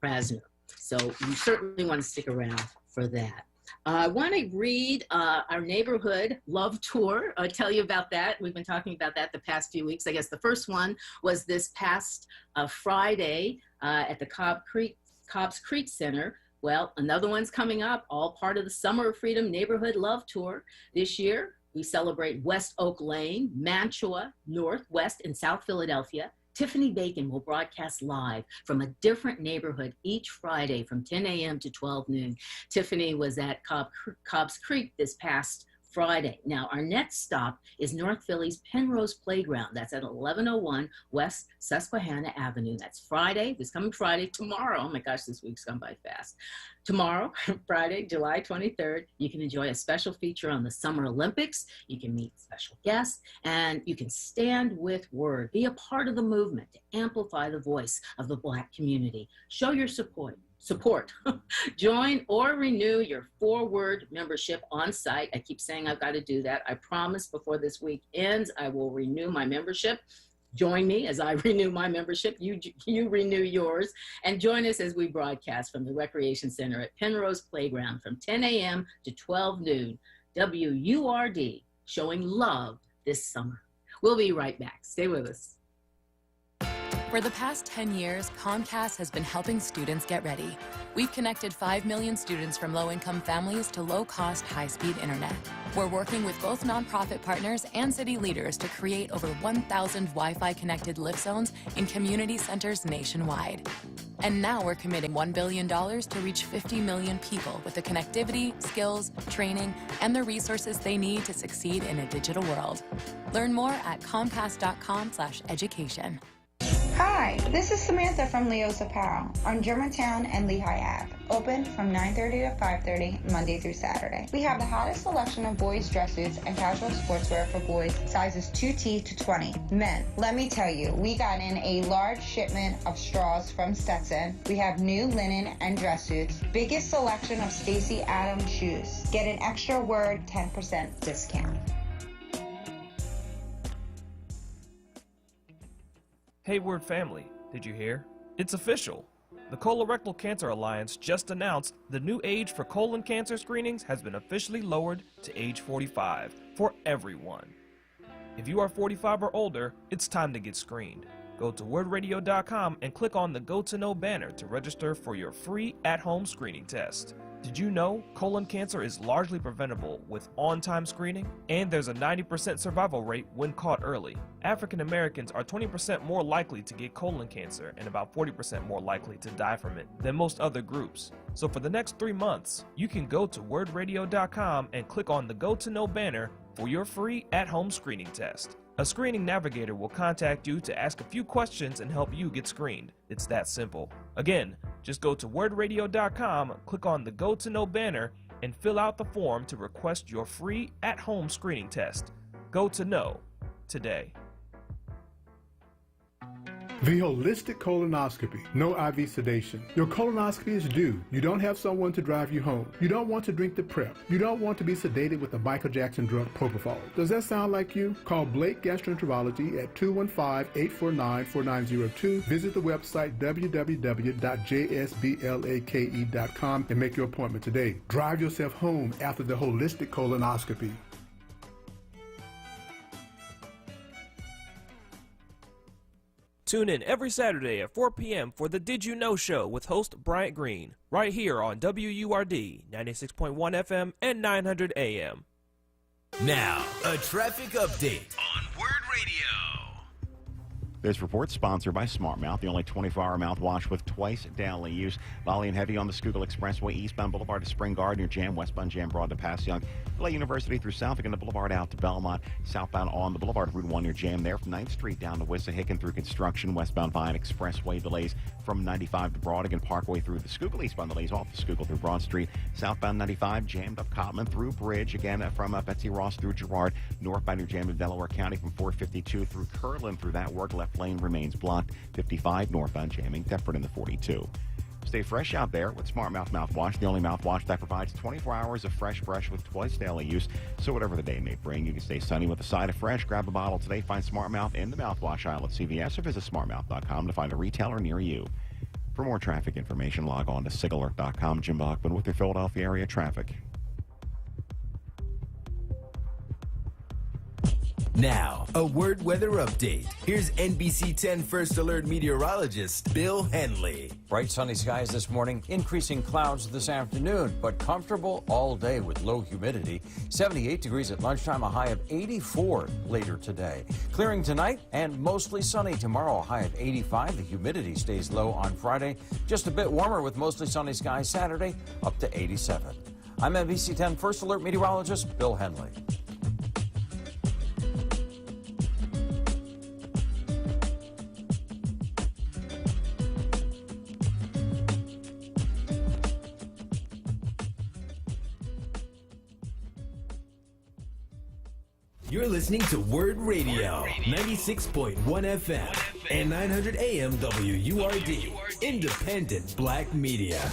Krasner. So you certainly want to stick around for that. I want to read our neighborhood love tour, tell you about that. We've been talking about that the past few weeks. I guess the first one was this past Friday at the Cobbs Creek Center. Well, another one's coming up, all part of the Summer of Freedom Neighborhood Love Tour. This year, we celebrate West Oak Lane, Mantua, North, West, and South Philadelphia. Tiffany Bacon will broadcast live from a different neighborhood each Friday from 10 a.m. to 12 noon. Tiffany was at Cobbs Creek this past Friday. Now, our next stop is North Philly's Penrose Playground. That's at 1101 West Susquehanna Avenue. That's Friday, this coming Friday, tomorrow. Oh my gosh, this week's gone by fast. Tomorrow, Friday, July 23rd, you can enjoy a special feature on the Summer Olympics. You can meet special guests, and you can stand with WURD. Be a part of the movement to amplify the voice of the Black community. Show your support. Join or renew your onWURD membership on site. I keep saying I've got to do that. I promise before this week ends, I will renew my membership. Join me as I renew my membership. You renew yours, and join us as we broadcast from the Recreation Center at Penrose Playground from 10 a.m. to 12 noon. WURD, showing love this summer. We'll be right back. Stay with us. For the past 10 years, Comcast has been helping students get ready. We've connected 5 million students from low-income families to low-cost, high-speed internet. We're working with both nonprofit partners and city leaders to create over 1,000 Wi-Fi connected lift zones in community centers nationwide. And now we're committing $1 billion to reach 50 million people with the connectivity, skills, training, and the resources they need to succeed in a digital world. Learn more at comcast.com/education. Hi, Hi, this is Samantha from Leo's Apparel on Germantown and Lehigh Ave. Open from 9:30 to 5:30 Monday through Saturday. We have the hottest selection of boys' dress suits and casual sportswear for boys sizes 2T to 20. Men, let me tell you, we got in a large shipment of straws from Stetson. We have new linen and dress suits. Biggest selection of Stacy Adams shoes. Get an extra WURD 10% discount. Hey WURD family, did you hear? It's official. The Colorectal Cancer Alliance just announced the new age for colon cancer screenings has been officially lowered to age 45 for everyone. If you are 45 or older, it's time to get screened. Go to WURDradio.com and click on the Go to Know banner to register for your free at-home screening test. Did you know colon cancer is largely preventable with on-time screening? And there's a 90% survival rate when caught early. African Americans are 20% more likely to get colon cancer and about 40% more likely to die from it than most other groups. So for the next 3 months, you can go to WURDradio.com and click on the Go to Know banner for your free at-home screening test. A screening navigator will contact you to ask a few questions and help you get screened. It's that simple. Again, just go to WURDradio.com, click on the Go to Know banner, and fill out the form to request your free at-home screening test. Go to Know today. The Holistic Colonoscopy. No IV sedation. Your colonoscopy is due. You don't have someone to drive you home. You don't want to drink the prep. You don't want to be sedated with the Michael Jackson drug propofol. Does that sound like you? Call Blake Gastroenterology at 215-849-4902. Visit the website www.jsblake.com and make your appointment today. Drive yourself home after the Holistic Colonoscopy. Tune in every Saturday at 4 p.m. for the Did You Know Show with host Bryant Green, right here on WURD 96.1 FM and 900 AM. Now, a traffic update on WURD Radio. This report sponsored by SmartMouth, the only 24-hour mouthwash with twice daily use. Volley and heavy on the Schuylkill Expressway, eastbound Boulevard to Spring Garden, near Jam, westbound Jam Broad to Passyunk, LA University through Southwick and the Boulevard out to Belmont, southbound on the Boulevard Route 1 near Jam there from 9th Street down to Wissahickon through construction, westbound Vine Expressway delays from 95 to Broadigan Parkway through the Schuylkill, eastbound delays off the Schuylkill through Broad Street, southbound 95 jammed up Cotman through Bridge, again from Betsy Ross through Girard, northbound near Jam to Delaware County from 452 through Curlin through that work, left lane remains blocked, 55 northbound jamming, Thetford in the 42. Stay fresh out there with SmartMouth mouthwash, the only mouthwash that provides 24 hours of fresh brush with twice daily use. So whatever the day may bring, you can stay sunny with a side of fresh. Grab a bottle today. Find SmartMouth in the mouthwash aisle at CVS or visit smartmouth.com to find a retailer near you. For more traffic information, log on to SIGALert.com. Jim Bachman with your Philadelphia area traffic. Now, a WURD weather update. Here's NBC 10 First Alert meteorologist Bill Henley. Bright sunny skies this morning, increasing clouds this afternoon, but comfortable all day with low humidity. 78 degrees at lunchtime, a high of 84 later today. Clearing tonight and mostly sunny tomorrow, a high of 85. The humidity stays low on Friday. Just a bit warmer with mostly sunny skies Saturday, up to 87. I'm NBC 10 First Alert meteorologist Bill Henley. You're listening to WURD Radio, 96.1 FM and 900 AM WURD, independent black media.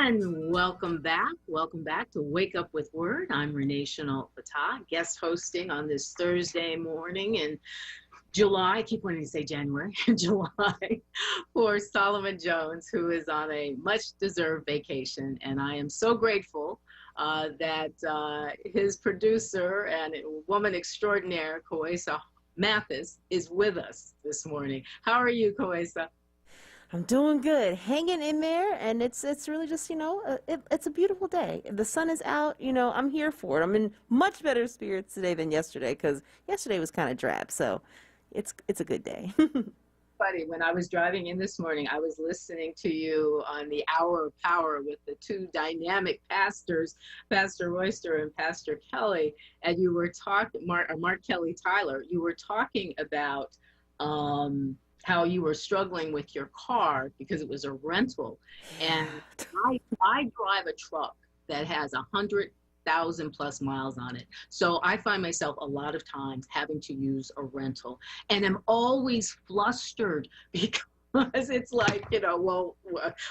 And welcome back. Welcome back to Wake Up with WURD. I'm Renee Chenault Fatah, guest hosting on this Thursday morning in July. I keep wanting to say January, July, for Solomon Jones, who is on a much-deserved vacation. And I am so grateful that his producer and woman extraordinaire, Koesa Mathis, is with us this morning. How are you, Koesa? I'm doing good, hanging in there, and it's really just, it's a beautiful day. The sun is out, I'm here for it. I'm in much better spirits today than yesterday, because yesterday was kind of drab, so it's a good day. Funny, when I was driving in this morning, I was listening to you on the Hour of Power with the two dynamic pastors, Pastor Royster and Pastor Kelly, and you were talking, Mark Kelly Tyler, you were talking about how you were struggling with your car because it was a rental. And I drive a truck that has 100,000 plus miles on it. So I find myself a lot of times having to use a rental, and I'm always flustered because it's like, well,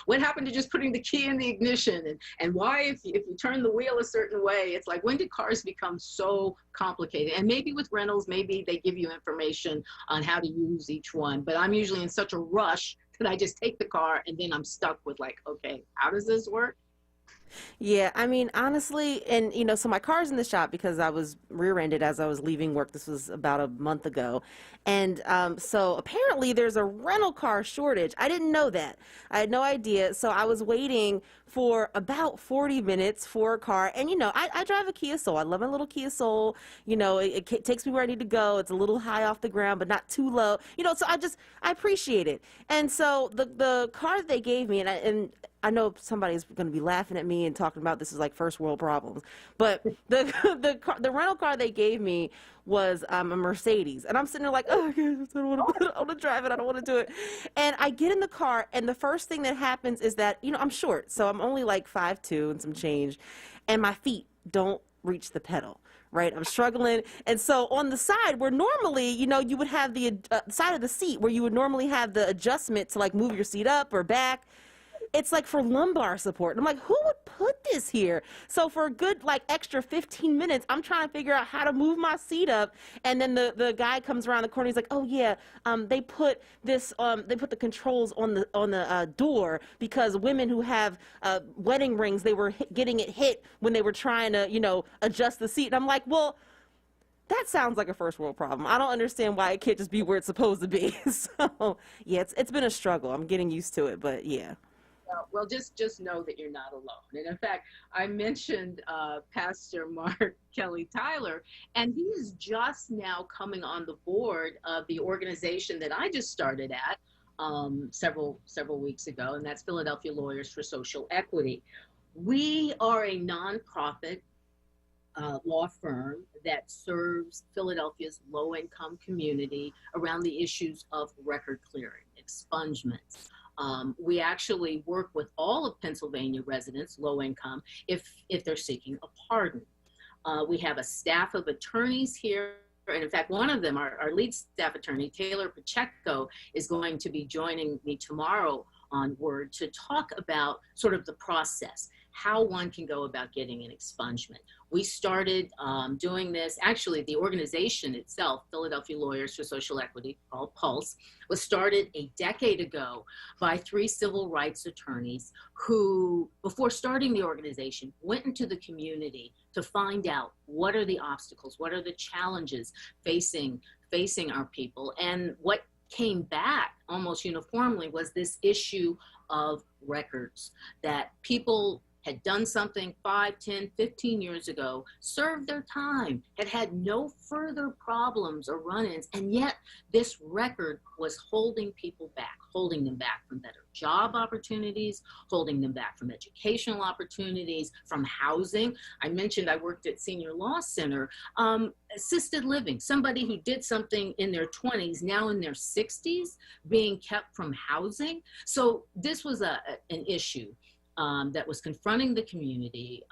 what happened to just putting the key in the ignition, and why if you turn the wheel a certain way? It's like, when did cars become so complicated? And maybe with rentals, maybe they give you information on how to use each one, but I'm usually in such a rush that I just take the car and then I'm stuck with like, okay, how does this work? Yeah, I mean, honestly, and so my car's in the shop because I was rear-ended as I was leaving work. This was about a month ago. And so apparently there's a rental car shortage. I didn't know that. I had no idea. So I was waiting for about 40 minutes for a car. And, I drive a Kia Soul. I love my little Kia Soul. It takes me where I need to go. It's a little high off the ground, but not too low. So I appreciate it. And so the car that they gave me, and I know somebody's going to be laughing at me and talking about this is like first world problems, but the rental car they gave me was a Mercedes, and I'm sitting there like, oh, I don't want to drive it, I don't want to do it. And I get in the car, and the first thing that happens is that I'm short, so I'm only like 5'2" and some change, and my feet don't reach the pedal. Right, I'm struggling, and so on the side where normally, you would have the side of the seat where you would normally have the adjustment to like move your seat up or back. It's like for lumbar support. And I'm like, who would put this here? So for a good like extra 15 minutes, I'm trying to figure out how to move my seat up. And then the guy comes around the corner. He's like, oh yeah, they put this, they put the controls on the door because women who have wedding rings, they were getting it hit when they were trying to, adjust the seat. And I'm like, well, that sounds like a first world problem. I don't understand why it can't just be where it's supposed to be. So yeah, it's been a struggle. I'm getting used to it, but yeah. Well, just know that you're not alone. And in fact, I mentioned Pastor Mark Kelly Tyler, and he is just now coming on the board of the organization that I just started at several weeks ago, and that's Philadelphia Lawyers for Social Equity. We are a nonprofit law firm that serves Philadelphia's low-income community around the issues of record clearing, expungements. We actually work with all of Pennsylvania residents, low income, if they're seeking a pardon. We have a staff of attorneys here. And in fact, one of them, our lead staff attorney, Taylor Pacheco, is going to be joining me tomorrow on WURD to talk about sort of the process, how one can go about getting an expungement. We started doing this, actually the organization itself, Philadelphia Lawyers for Social Equity, called PULSE, was started a decade ago by 3 civil rights attorneys who, before starting the organization, went into the community to find out what are the obstacles, what are the challenges facing our people. And what came back almost uniformly was this issue of records, that people had done something 5, 10, 15 years ago, served their time, had no further problems or run-ins, and yet this record was holding people back, holding them back from better job opportunities, holding them back from educational opportunities, from housing. I mentioned I worked at Senior Law Center, assisted living, somebody who did something in their 20s, now in their 60s, being kept from housing. So this was an issue that was confronting the community.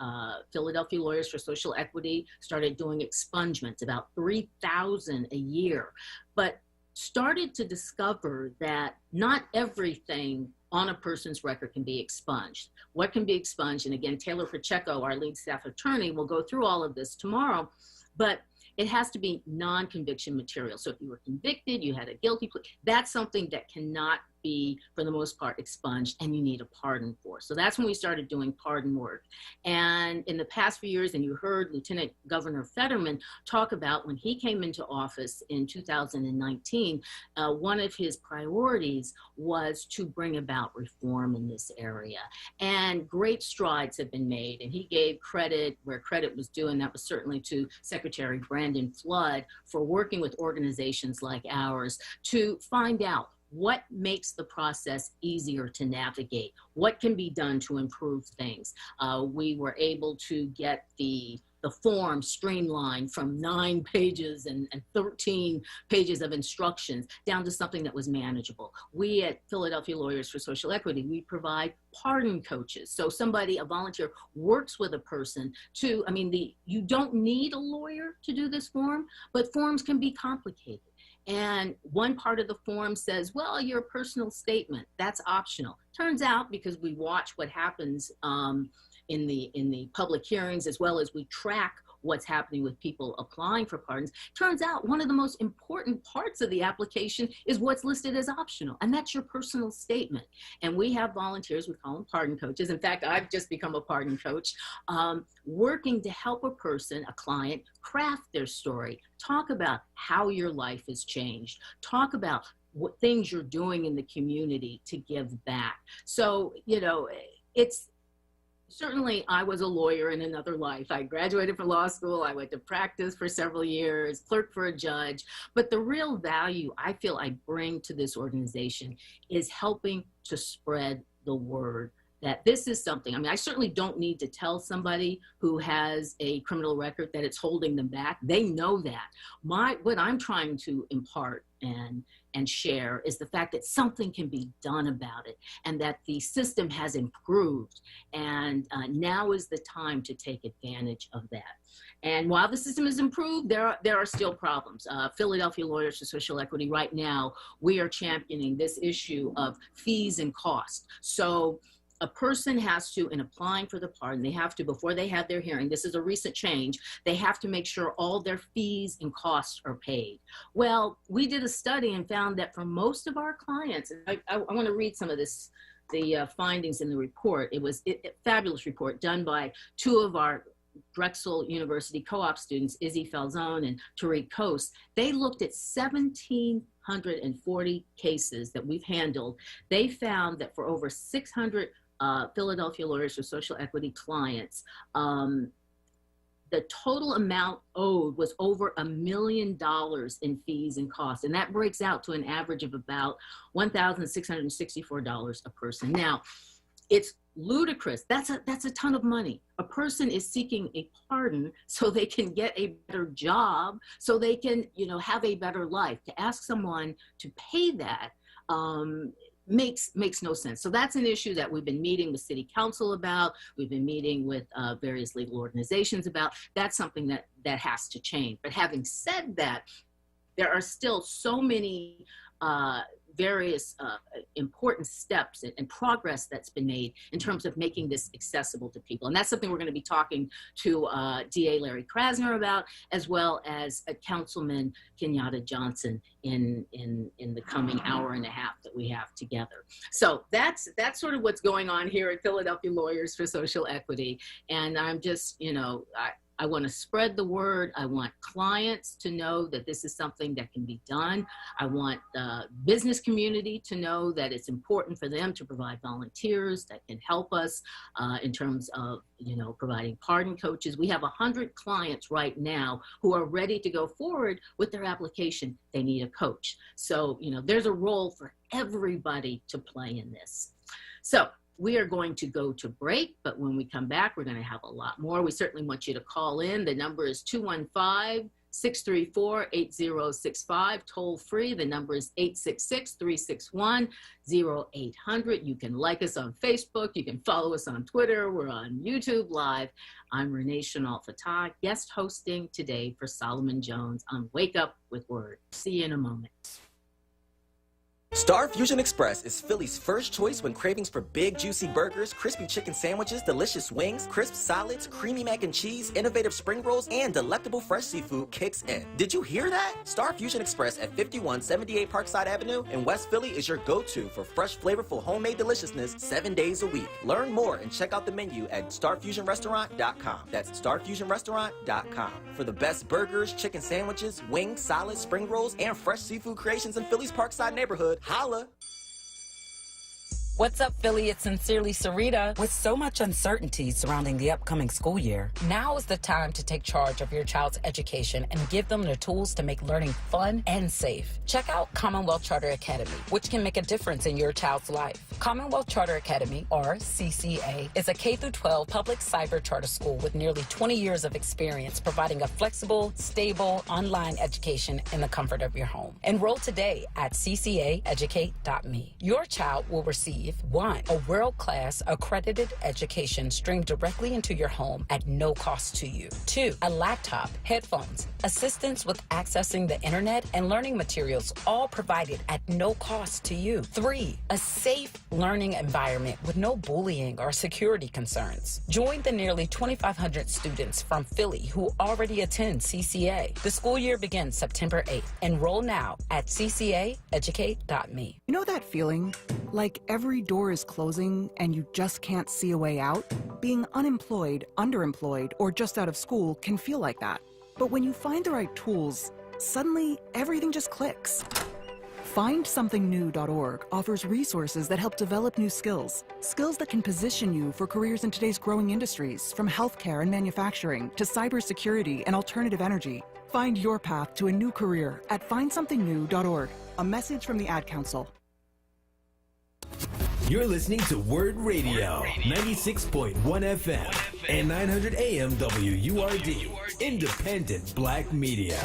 Philadelphia Lawyers for Social Equity started doing expungements, about 3,000 a year, but started to discover that not everything on a person's record can be expunged. What can be expunged, and again, Taylor Pacheco, our lead staff attorney, will go through all of this tomorrow, but it has to be non-conviction material. So if you were convicted, you had a guilty plea, that's something that cannot be, for the most part, expunged, and you need a pardon for. So that's when we started doing pardon work. And in the past few years, and you heard Lieutenant Governor Fetterman talk about when he came into office in 2019, one of his priorities was to bring about reform in this area. And great strides have been made, and he gave credit where credit was due, and that was certainly to Secretary Brandon Flood for working with organizations like ours to find out what makes the process easier to navigate, what can be done to improve things. We were able to get the form streamlined from 9 pages and 13 pages of instructions down to something that was manageable. We at Philadelphia Lawyers for Social Equity, we provide pardon coaches. So a volunteer works with a person to, you don't need a lawyer to do this form, but forms can be complicated. And one part of the form says, well, your personal statement, that's optional. Turns out, because we watch what happens in the public hearings, as well as we track what's happening with people applying for pardons, turns out one of the most important parts of the application is what's listed as optional, and that's your personal statement. And we have volunteers, we call them pardon coaches. In fact, I've just become a pardon coach, working to help a person, a client, craft their story, talk about how your life has changed, talk about what things you're doing in the community to give back. So, certainly, I was a lawyer in another life. I graduated from law school. I went to practice for several years, clerked for a judge. But the real value I feel I bring to this organization is helping to spread the word that this is something. I certainly don't need to tell somebody who has a criminal record that it's holding them back. They know that. What I'm trying to impart and share is the fact that something can be done about it, and that the system has improved, and now is the time to take advantage of that. And while the system has improved, there are still problems. Philadelphia Lawyers for Social Equity, right now, we are championing this issue of fees and costs. So a person has to, in applying for the pardon, they have to, before they have their hearing, this is a recent change, they have to make sure all their fees and costs are paid. Well, we did a study and found that for most of our clients, and I want to read some of this, the findings in the report. It was a fabulous report done by 2 of our Drexel University co-op students, Izzy Falzone and Tariq Coase. They looked at 1,740 cases that we've handled. They found that for over 600 Philadelphia Lawyers for Social Equity clients, the total amount owed was over $1 million in fees and costs. And that breaks out to an average of about $1,664 a person. Now, it's ludicrous. That's a ton of money. A person is seeking a pardon so they can get a better job, so they can, have a better life. To ask someone to pay that makes no sense. So that's an issue that we've been meeting with City Council about. We've been meeting with various legal organizations about. That's something that has to change. But having said that, there are still so many various important steps and progress that's been made in terms of making this accessible to people. And that's something we're going to be talking to DA Larry Krasner about, as well as Councilman Kenyatta Johnson in the coming hour and a half that we have together. So that's sort of what's going on here at Philadelphia Lawyers for Social Equity. And I'm just, I want to spread the word. I want clients to know that this is something that can be done. I want the business community to know that it's important for them to provide volunteers that can help us in terms of, providing pardon coaches. We have 100 clients right now who are ready to go forward with their application. They need a coach. So, there's a role for everybody to play in this. So, we are going to go to break, but when we come back, we're going to have a lot more. We certainly want you to call in. The number is 215-634-8065, toll free. The number is 866-361-0800. You can like us on Facebook. You can follow us on Twitter. We're on YouTube Live. I'm Renee Chenault-Fatah, guest hosting today for Solomon Jones on Wake Up with Word. See you in a moment. Star Fusion Express is Philly's first choice when cravings for big, juicy burgers, crispy chicken sandwiches, delicious wings, crisp salads, creamy mac and cheese, innovative spring rolls, and delectable fresh seafood kicks in. Did you hear that? Star Fusion Express at 5178 Parkside Avenue in West Philly is your go-to for fresh, flavorful, homemade deliciousness 7 days a week. Learn more and check out the menu at starfusionrestaurant.com. That's starfusionrestaurant.com for the best burgers, chicken sandwiches, wings, salads, spring rolls, and fresh seafood creations in Philly's Parkside neighborhood. Holla! What's up, Philly? It's Sincerely Sarita. With so much uncertainty surrounding the upcoming school year, now is the time to take charge of your child's education and give them the tools to make learning fun and safe. Check out Commonwealth Charter Academy, which can make a difference in your child's life. Commonwealth Charter Academy, or CCA, is a K-12 public cyber charter school with nearly 20 years of experience providing a flexible, stable, online education in the comfort of your home. Enroll today at ccaeducate.me. Your child will receive 1. A world-class accredited education streamed directly into your home at no cost to you. 2. A laptop, headphones, assistance with accessing the internet and learning materials, all provided at no cost to you. 3. A safe learning environment with no bullying or security concerns. Join the nearly 2,500 students from Philly who already attend CCA. The school year begins September 8th. Enroll now at ccaeducate.me. You know that feeling? Like every door is closing and you just can't see a way out? Being unemployed, underemployed, or just out of school can feel like that. But when you find the right tools, suddenly everything just clicks. FindSomethingNew.org offers resources that help develop new skills. Skills that can position you for careers in today's growing industries, from healthcare and manufacturing to cybersecurity and alternative energy. Find your path to a new career at FindSomethingNew.org. A message from the Ad Council. You're listening to WURD Radio, 96.1 FM and 900 AM WURD, independent black media.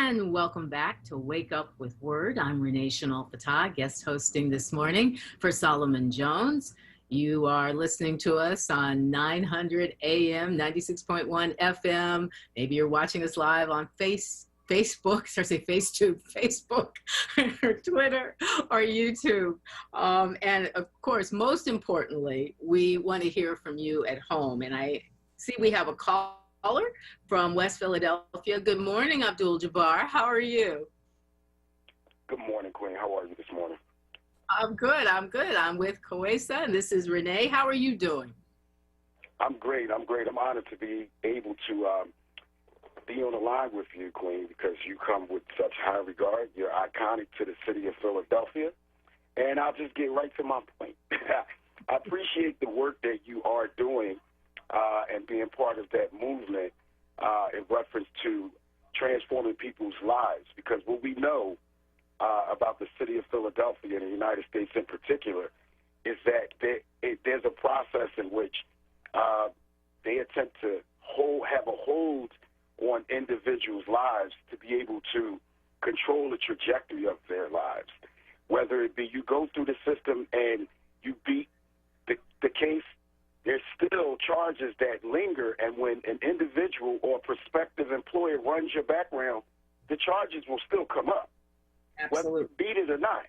And welcome back to Wake Up with Word. I'm Renee Chanel Fatah, guest hosting this morning for Solomon Jones. You are listening to us on 900 AM, 96.1 FM. Maybe you're watching us live on Facebook, or Twitter, or YouTube. And of course, most importantly, we want to hear from you at home. And I see we have a caller from West Philadelphia. Good morning, Abdul Jabbar. How are you? Good morning, Queen. How are you this morning? I'm good. I'm with Koesa, and this is Renee. How are you doing? I'm great. I'm honored to be able to be on the line with you, Queen, because you come with such high regard. You're iconic to the city of Philadelphia. And I'll just get right to my point. I appreciate the work that you are doing and being part of that movement in reference to transforming people's lives, because what we know about the city of Philadelphia and the United States in particular is that there's a process in which they attempt to have a hold on individuals' lives to be able to control the trajectory of their lives. Whether it be you go through the system and you beat the case, there's still charges that linger, and when an individual or prospective employer runs your background, the charges will still come up. Absolutely. Whether you beat it or not.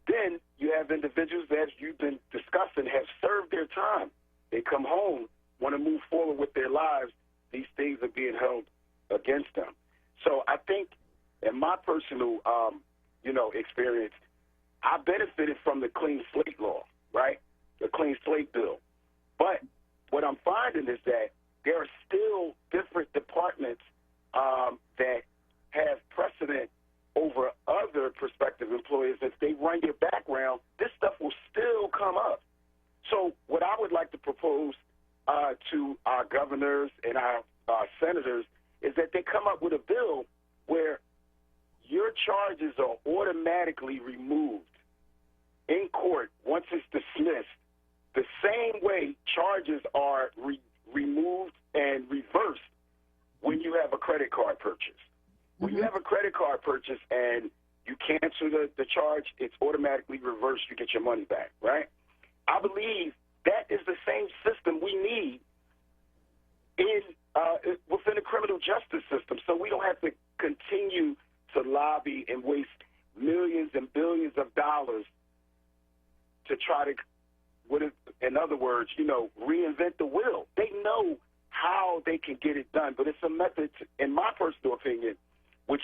Then you have individuals that you've been discussing have served their time. They come home, want to move forward with their lives. These things are being held against them. So I think in my personal, experience, I benefited from the clean slate law, right? The clean slate bill. But what I'm finding is that there are still different departments that have precedent over other prospective employers. If they run your background, this stuff will still come up. So what I would like to propose to our governors and our senators is that they come up with a bill where your charges are automatically removed in court once it's dismissed, the same way charges are removed and reversed when you have a credit card purchase. When you have a credit card purchase and you cancel the charge, it's automatically reversed. You get your money back, right? I believe that is the same system we need within the criminal justice system, so we don't have to continue to lobby and waste millions and billions of dollars to try to, in other words, reinvent the wheel. They know how they can get it done, but it's a method, in my personal opinion, which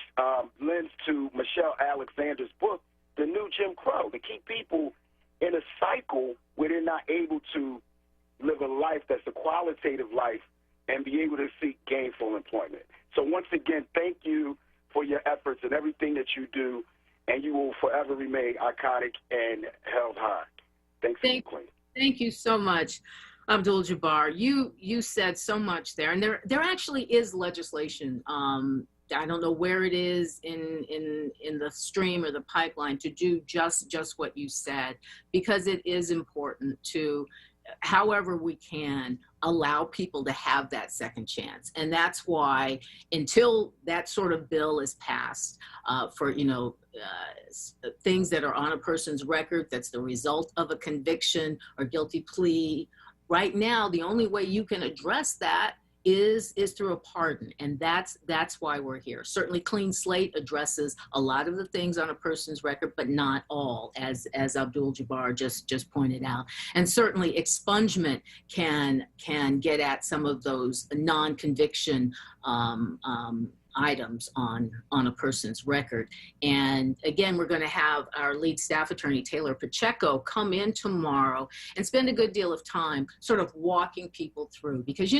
lends to Michelle Alexander's book, The New Jim Crow, to keep people in a cycle where they're not able to live a life that's a qualitative life and be able to seek gainful employment. So once again, thank you for your efforts and everything that you do, and you will forever remain iconic and held high. Thanks, Queen. Thank you so much, Abdul-Jabbar. You said so much there, and there actually is legislation. I don't know where it is in the stream or the pipeline to do just what you said, because it is important to, however we can, allow people to have that second chance. And that's why until that sort of bill is passed for things that are on a person's record that's the result of a conviction or guilty plea, right now the only way you can address that is through a pardon, and that's why we're here. Certainly Clean Slate addresses a lot of the things on a person's record, but not all, as Abdul-Jabbar just pointed out. And certainly expungement can get at some of those non-conviction items on a person's record. And again, we're going to have our lead staff attorney, Taylor Pacheco, come in tomorrow and spend a good deal of time sort of walking people through, because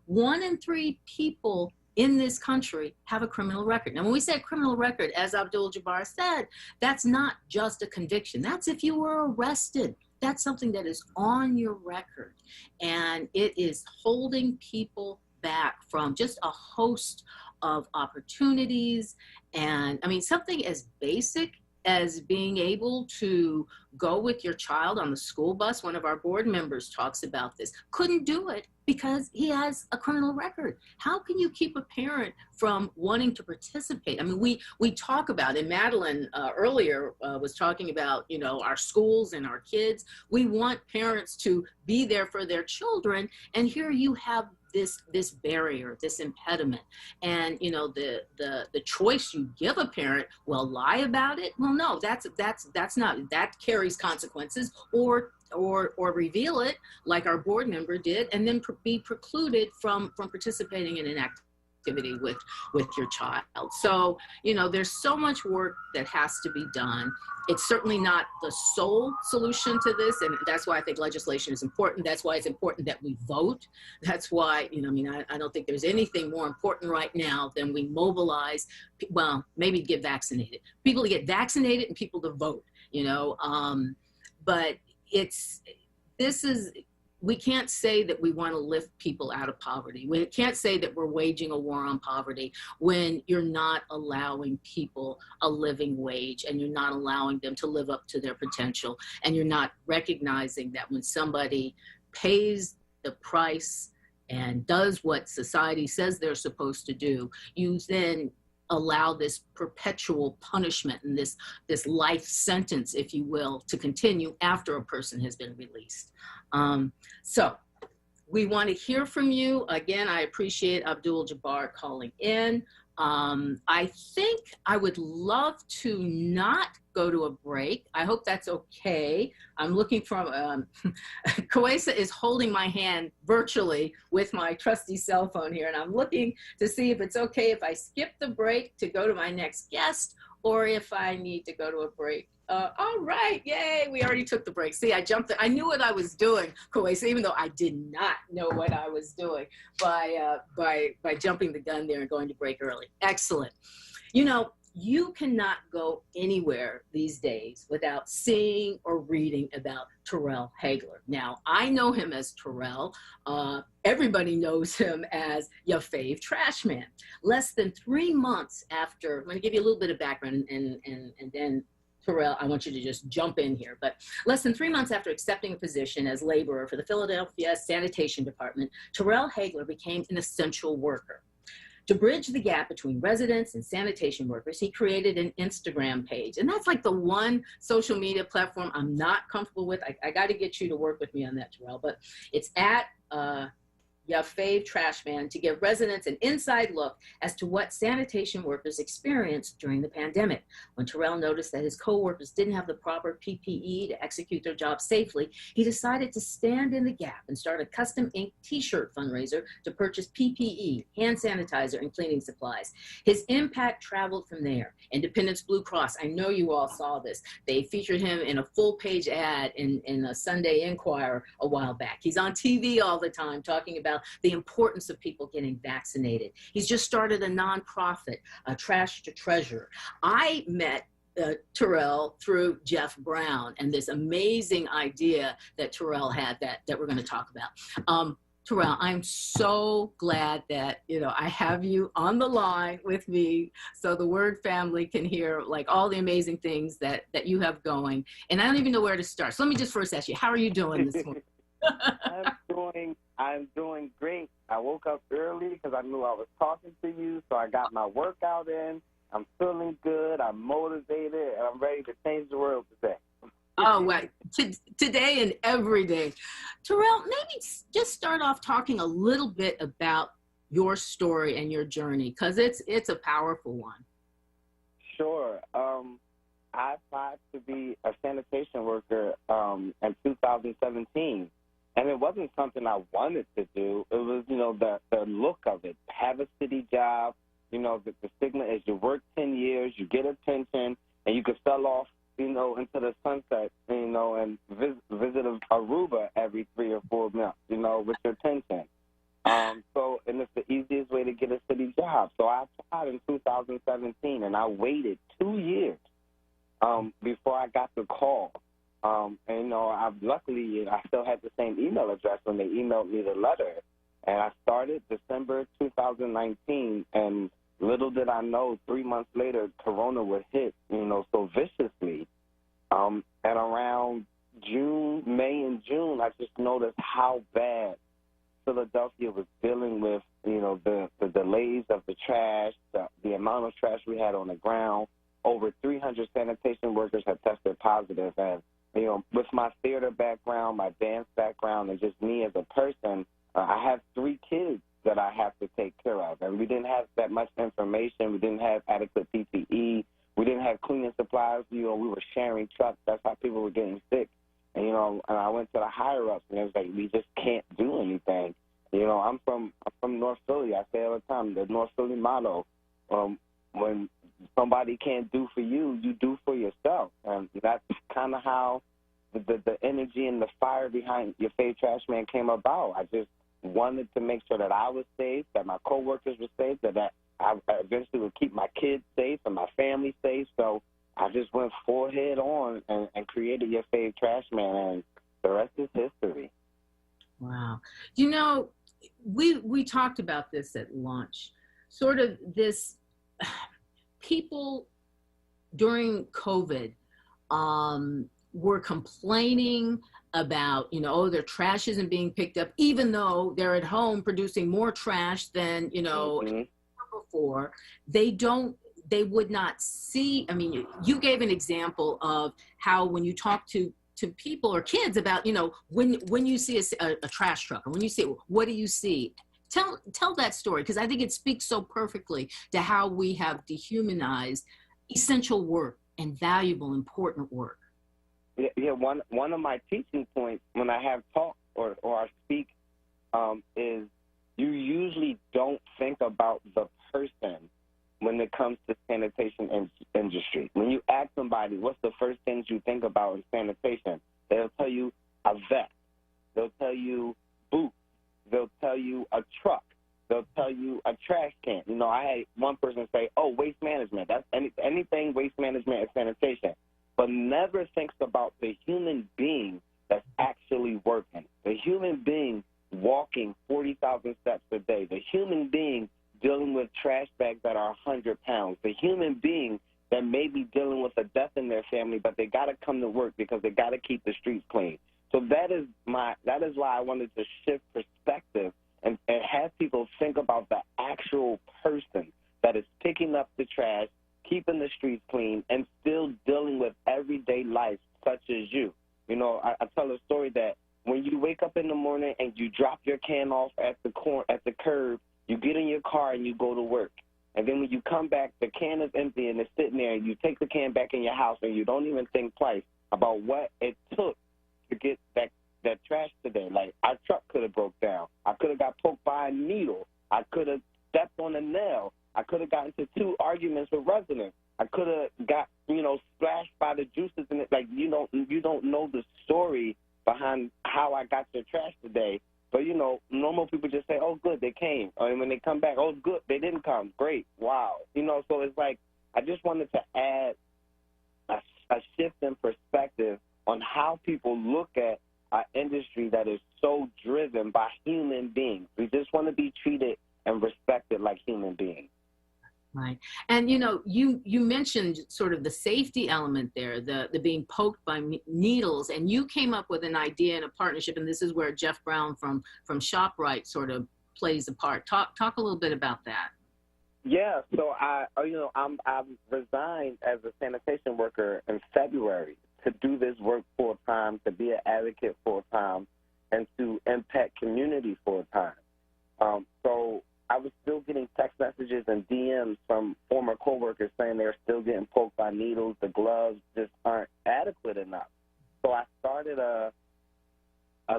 1 in 3 people in this country have a criminal record. Now, when we say criminal record, as Abdul-Jabbar said, that's not just a conviction. That's if you were arrested. That's something that is on your record. And it is holding people back from just a host of opportunities. And I mean, something as basic as being able to go with your child on the school bus. One of our board members talks about this. Couldn't do it because he has a criminal record. How can you keep a parent from wanting to participate? I mean, we talk about, and Madeline earlier was talking about, our schools and our kids. We want parents to be there for their children, and here you have this barrier, this impediment. And the choice you give a parent, well, lie about it. Well, no, that's not, that carries consequences, or reveal it like our board member did, and then be precluded from participating in an activity with your child. So, there's so much work that has to be done. It's certainly not the sole solution to this, and that's why I think legislation is important. That's why it's important that we vote. That's why, I don't think there's anything more important right now than we mobilize, well, maybe get vaccinated. People to get vaccinated and people to vote, but we can't say that we want to lift people out of poverty. We can't say that we're waging a war on poverty when you're not allowing people a living wage, and you're not allowing them to live up to their potential, and you're not recognizing that when somebody pays the price and does what society says they're supposed to do, you then allow this perpetual punishment and this life sentence, if you will, to continue after a person has been released. So we want to hear from you. Again, I appreciate Abdul Jabbar calling in. I think I would love to not go to a break. I hope that's okay. I'm looking from, Kawesa is holding my hand virtually with my trusty cell phone here, and I'm looking to see if it's okay if I skip the break to go to my next guest, or if I need to go to a break. All right, yay, we already took the break. See, I jumped, I knew what I was doing, Kawesa, even though I did not know what I was doing by jumping the gun there and going to break early. Excellent. You know, you cannot go anywhere these days without seeing or reading about Terrell Hagler. Now, I know him as Terrell. Everybody knows him as your fave trash man. Less than 3 months after, I'm going to give you a little bit of background and then Terrell, I want you to just jump in here. But less than 3 months after accepting a position as laborer for the Philadelphia Sanitation Department, Terrell Hagler became an essential worker. To bridge the gap between residents and sanitation workers, he created an Instagram page. And that's like the one social media platform I'm not comfortable with. I got to get you to work with me on that, Terrell. But it's at your fave trash man, to give residents an inside look as to what sanitation workers experienced during the pandemic. When Terrell noticed that his co-workers didn't have the proper PPE to execute their job safely, he decided to stand in the gap and start a custom ink t-shirt fundraiser to purchase PPE, hand sanitizer, and cleaning supplies. His impact traveled from there. Independence Blue Cross, I know you all saw this. They featured him in a full-page ad in a Sunday Inquirer a while back. He's on TV all the time talking about the importance of people getting vaccinated. He's just started a nonprofit, Trash to Treasure. I met Terrell through Jeff Brown and this amazing idea that Terrell had that we're going to talk about. Terrell, I'm so glad that, you know, I have you on the line with me so the WURD family can hear like all the amazing things that you have going. And I don't even know where to start. So let me just first ask you, how are you doing this morning? I'm doing great. I woke up early because I knew I was talking to you, so I got my workout in. I'm feeling good. I'm motivated, and I'm ready to change the world today. Oh, well, today and every day. Terrell, maybe just start off talking a little bit about your story and your journey, because it's a powerful one. Sure. I applied to be a sanitation worker in 2017. And it wasn't something I wanted to do. It was, you know, the look of it. Have a city job. You know, the stigma is you work 10 years, you get a pension, and you can sell off, you know, into the sunset, you know, and visit Aruba every 3 or 4 months, you know, with your pension. So, and it's the easiest way to get a city job. So I applied in 2017, and I waited 2 years before I got the call. And, you know, luckily, I still had the same email address when they emailed me the letter. And I started December 2019, and little did I know, 3 months later, Corona would hit, you know, so viciously. And around May and June, I just noticed how bad Philadelphia was dealing with, you know, the delays of the trash, the amount of trash we had on the ground. Over 300 sanitation workers had tested positive, and you know, with my theater background, my dance background, and just me as a person, I have 3 kids that I have to take care of. And we didn't have that much information. We didn't have adequate PPE. We didn't have cleaning supplies. You know, we were sharing trucks. That's how people were getting sick. And, you know, and I went to the higher-ups, and it was like, we just can't do anything. You know, I'm from North Philly. I say all the time, the North Philly motto, when somebody can't do for you, you do for yourself. And that's kind of how the energy and the fire behind your fave trash man came about. I just wanted to make sure that I was safe, that my coworkers were safe, that I eventually would keep my kids safe and my family safe. So I just went full head on and created your fave trash man, and the rest is history. Wow. You know, we talked about this at lunch, sort of this people during COVID were complaining about, you know, oh, their trash isn't being picked up, even though they're at home producing more trash than, you know, before. They would not see, I mean, you gave an example of how when you talk to to people or kids about, you know, when you see a trash truck, or when you see, what do you see? Tell that story, because I think it speaks so perfectly to how we have dehumanized essential work and valuable, important work. Yeah, one of my teaching points when I have talk or I speak is you usually don't think about the person when it comes to sanitation industry. When you ask somebody what's the first things you think about in sanitation, they'll tell you a vet, they'll tell you boots, they'll tell you a truck, they'll tell you a trash can. You know, I had one person say, oh, waste management. That's anything waste management and sanitation, but never thinks about the human being that's actually working, the human being walking 40,000 steps a day, the human being dealing with trash bags that are 100 pounds, the human being that may be dealing with a death in their family, but they got to come to work because they got to keep the streets clean. So that is why I wanted to shift perspective and have people think about the actual person that is picking up the trash, keeping the streets clean, and still dealing with everyday life such as you. You know, I tell a story that when you wake up in the morning and you drop your can off at the curb, you get in your car and you go to work. And then when you come back, the can is empty and it's sitting there, and you take the can back in your house and you don't even think twice about what it took to get that trash today. Like, our truck could have broke down. I could have got poked by a needle. I could have stepped on a nail. I could have gotten into 2 arguments with residents. I could have got, you know, splashed by the juices in it. Like, you don't know the story behind how I got your trash today. But, you know, normal people just say, oh, good, they came. And when they come back, oh, good, they didn't come. Great, wow. You know, so it's like I just wanted to add a shift in perspective on how people look at our industry that is so driven by human beings. We just want to be treated and respected like human beings. Right. And, you know, you mentioned sort of the safety element there, the being poked by needles, and you came up with an idea and a partnership, and this is where Jeff Brown from ShopRite sort of plays a part. Talk a little bit about that. Yeah, so I've resigned as a sanitation worker in February to do this work full time, to be an advocate full time, and to impact community full time. So I was still getting text messages and DMs from former coworkers saying they're still getting poked by needles. The gloves just aren't adequate enough. So I started a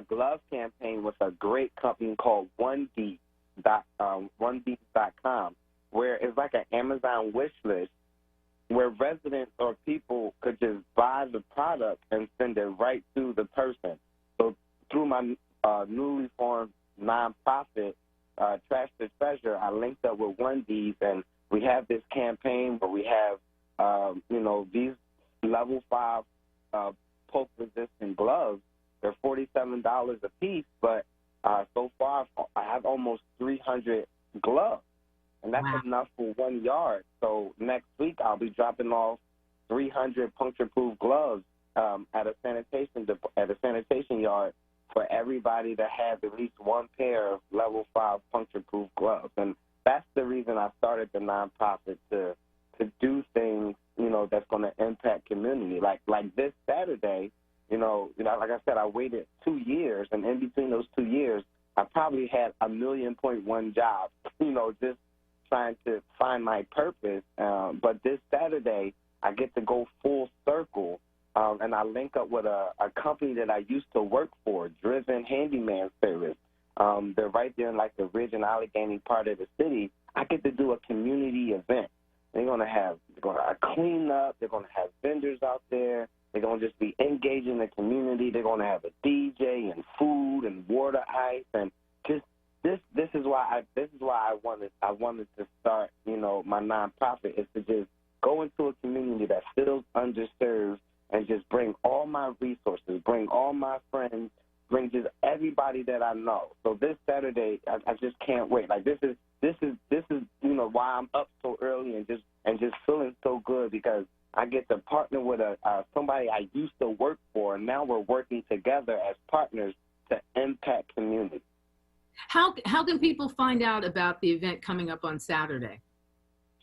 glove campaign with a great company called onWURD, onWURD.com, where it's like an Amazon wish list where residents or people could just buy the product and send it right to the person. So through my newly formed nonprofit, Trash to Treasure, I linked up with onWURD, and we have this campaign where we have, these level 5 poke-resistant gloves. They're $47 a piece, but so far I have almost 300 gloves, and that's enough for 1 yard. So next week I'll be dropping off 300 puncture-proof gloves at a sanitation yard for everybody that has at least one pair of level 5 puncture-proof gloves. And that's the reason I started the nonprofit, to do things, that's going to impact community. Like this Saturday, like I said, I waited 2 years, and in between those 2 years, I probably had 1.1 million jobs, just trying to find my purpose. But this Saturday, I get to go full circle. And I link up with a company that I used to work for, Driven Handyman Service. They're right there in like the Ridge and Allegheny part of the city. I get to do a community event. They're going to have a cleanup. They're going to have vendors out there. They're going to just be engaging the community. They're going to have a DJ and food and water ice, and just this is why I wanted to start my nonprofit, is to just go into a community that feels underserved and just bring all my resources, bring all my friends, bring just everybody that I know. So this Saturday, I just can't wait. Like this is why I'm up so early and just feeling so good, because I get to partner with somebody I used to work for, and now we're working together as partners to impact community. How can people find out about the event coming up on Saturday?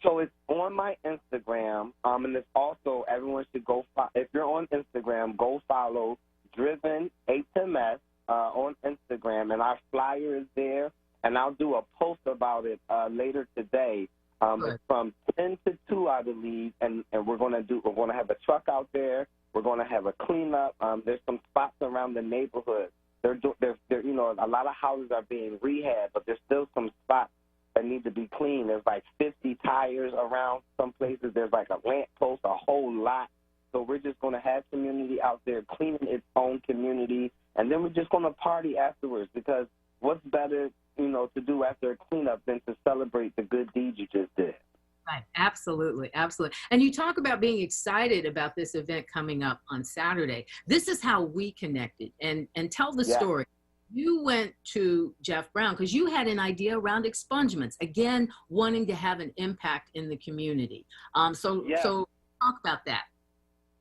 So it's on my Instagram, and it's also, everyone should go if you're on Instagram, go follow Driven HMS on Instagram, and our flyer is there. And I'll do a post about it later today. It's from 10 to 2, I believe, and we're gonna have a truck out there. We're gonna have a cleanup. There's some spots around the neighborhood. There's you know, a lot of houses are being rehabbed, but there's still some spots that need to be cleaned. There's like 50 tires around some places. There's like a lamp post, a whole lot. So we're just gonna have community out there cleaning its own community, and then we're just gonna party afterwards, because what's better, you know, to do after a cleanup than to celebrate the good deeds you just did. Right. Absolutely. Absolutely. And you talk about being excited about this event coming up on Saturday. This is how we connected. And tell the story. You went to Jeff Brown because you had an idea around expungements, again, wanting to have an impact in the community. So talk about that.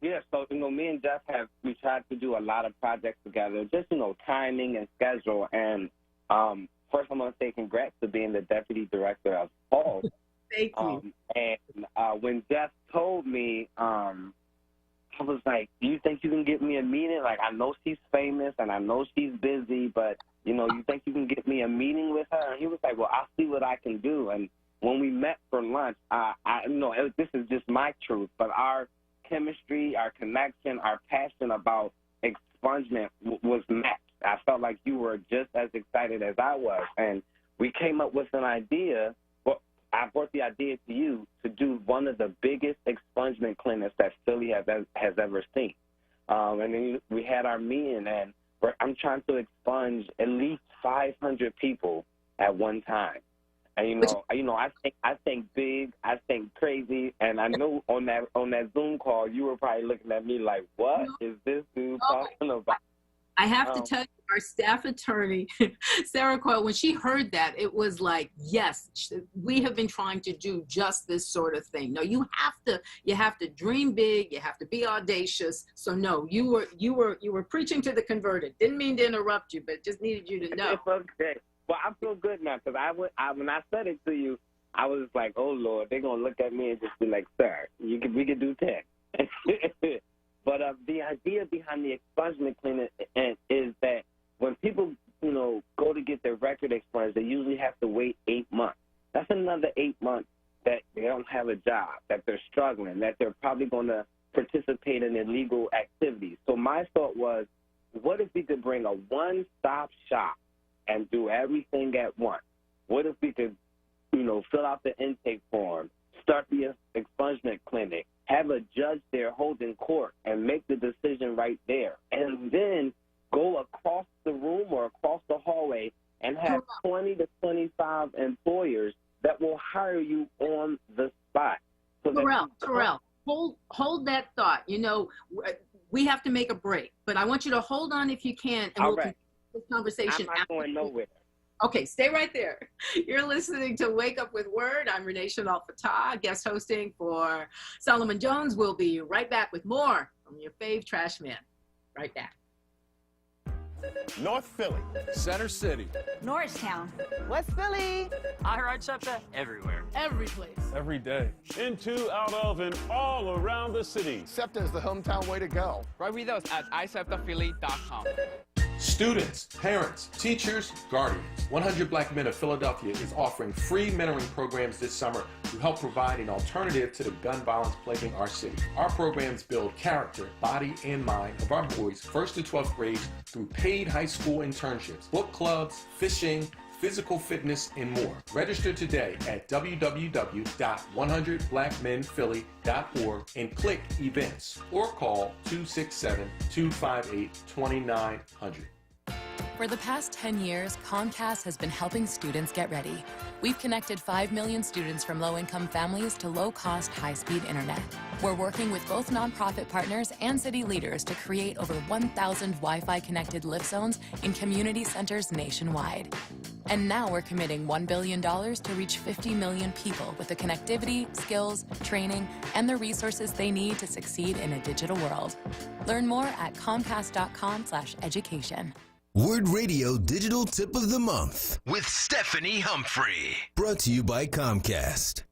Yeah, so, you know, me and Jeff we tried to do a lot of projects together, just, you know, timing and schedule. And first, I'm going to say congrats to being the deputy director of Paul. Thank you. And when Jeff told me, I was like, do you think you can get me a meeting? Like, I know she's famous and I know she's busy, but, you know, you think you can get me a meeting with her? And he was like, well, I'll see what I can do. And when we met for lunch, this is just my truth, but our chemistry, our connection, our passion about expungement was matched. I felt like you were just as excited as I was. And we came up with an idea. Well, I brought the idea to you to do one of the biggest expungement clinics that Philly has ever seen. And then we had our meeting, and I'm trying to expunge at least 500 people at one time. And I think big, I think crazy, and I know on that Zoom call you were probably looking at me like, what is this dude talking about? I have to tell you, our staff attorney, Sarah Coyle, when she heard that, it was like, yes, we have been trying to do just this sort of thing. No, you have to dream big, you have to be audacious. So no, you were preaching to the converted. Didn't mean to interrupt you, but just needed you to know. It's okay. Well, I feel good now, because when I said it to you, I was like, oh Lord, they're gonna look at me and just be like, sir, we could do 10. But the idea behind the expungement clinic is that when people, you know, go to get their record expunged, they usually have to wait 8 months. That's another 8 months that they don't have a job, that they're struggling, that they're probably going to participate in illegal activities. So my thought was, what if we could bring a one-stop shop and do everything at once? What if we could, you know, fill out the intake form, start the expungement clinic, have a judge there holding court and make the decision right there, and then go across the room or across the hallway and have 20 to 25 employers that will hire you on the spot. So Terrell, hold that thought. You know, we have to make a break, but I want you to hold on if you can, and we'll continue this conversation. I'm not going nowhere. Okay, stay right there. You're listening to Wake Up with Word. I'm Renee Chanel-Fatah, guest hosting for Solomon Jones. We'll be right back with more from your fave trash man. Right back. North Philly, Center City, Norristown, West Philly, I SEPTA, everywhere. Every place. Every day. Into, out of, and all around the city. SEPTA is the hometown way to go. Write with us at iseptaphilly.com. Students, parents, teachers, guardians. 100 Black Men of Philadelphia is offering free mentoring programs this summer to help provide an alternative to the gun violence plaguing our city. Our programs build character, body, and mind of our boys 1st to 12th grades through paid high school internships, book clubs, fishing, physical fitness, and more. Register today at www.100blackmenphilly.org and click events or call 267-258-2900. For the past 10 years, Comcast has been helping students get ready. We've connected 5 million students from low-income families to low-cost, high-speed internet. We're working with both nonprofit partners and city leaders to create over 1,000 Wi-Fi connected lift zones in community centers nationwide. And now we're committing $1 billion to reach 50 million people with the connectivity, skills, training, and the resources they need to succeed in a digital world. Learn more at comcast.com/education. WURD Radio Digital Tip of the Month with Stephanie Humphrey. Brought to you by Comcast.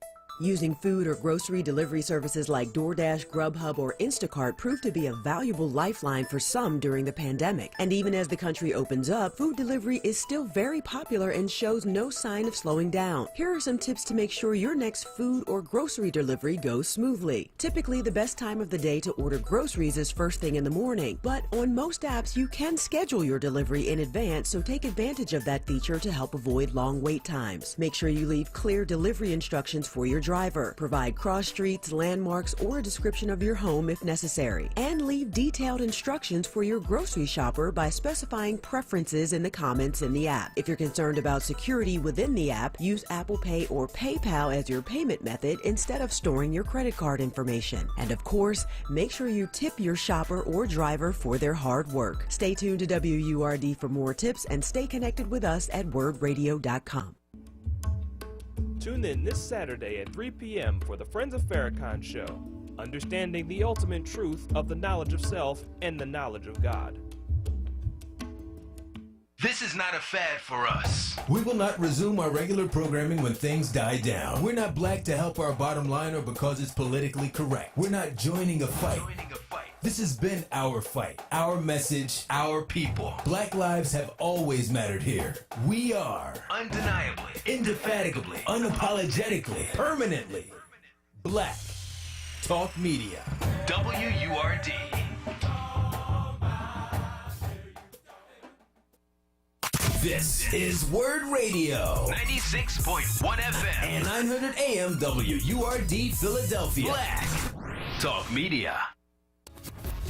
Using food or grocery delivery services like DoorDash, Grubhub, or Instacart proved to be a valuable lifeline for some during the pandemic. And even as the country opens up, food delivery is still very popular and shows no sign of slowing down. Here are some tips to make sure your next food or grocery delivery goes smoothly. Typically, the best time of the day to order groceries is first thing in the morning, but on most apps, you can schedule your delivery in advance, so take advantage of that feature to help avoid long wait times. Make sure you leave clear delivery instructions for your driver. Provide cross streets, landmarks, or a description of your home if necessary. And leave detailed instructions for your grocery shopper by specifying preferences in the comments in the app. If you're concerned about security within the app, use Apple Pay or PayPal as your payment method instead of storing your credit card information. And of course, make sure you tip your shopper or driver for their hard work. Stay tuned to WURD for more tips and stay connected with us at wordradio.com. Tune in this Saturday at 3 p.m. for the Friends of Farrakhan show, understanding the ultimate truth of the knowledge of self and the knowledge of God. This is not a fad for us. We will not resume our regular programming when things die down. We're not black to help our bottom line or because it's politically correct. We're not joining a fight. This has been our fight, our message, our people. Black lives have always mattered here. We are Undeniably, indefatigably, unapologetically, permanently Black Talk Media. WURD. This is WURD Radio. 96.1 FM. And 900 AM WURD Philadelphia. Black Talk Media.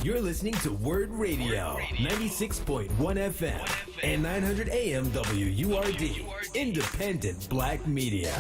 You're listening to WURD Radio, 96.1 FM and 900 AM WURD, independent black media.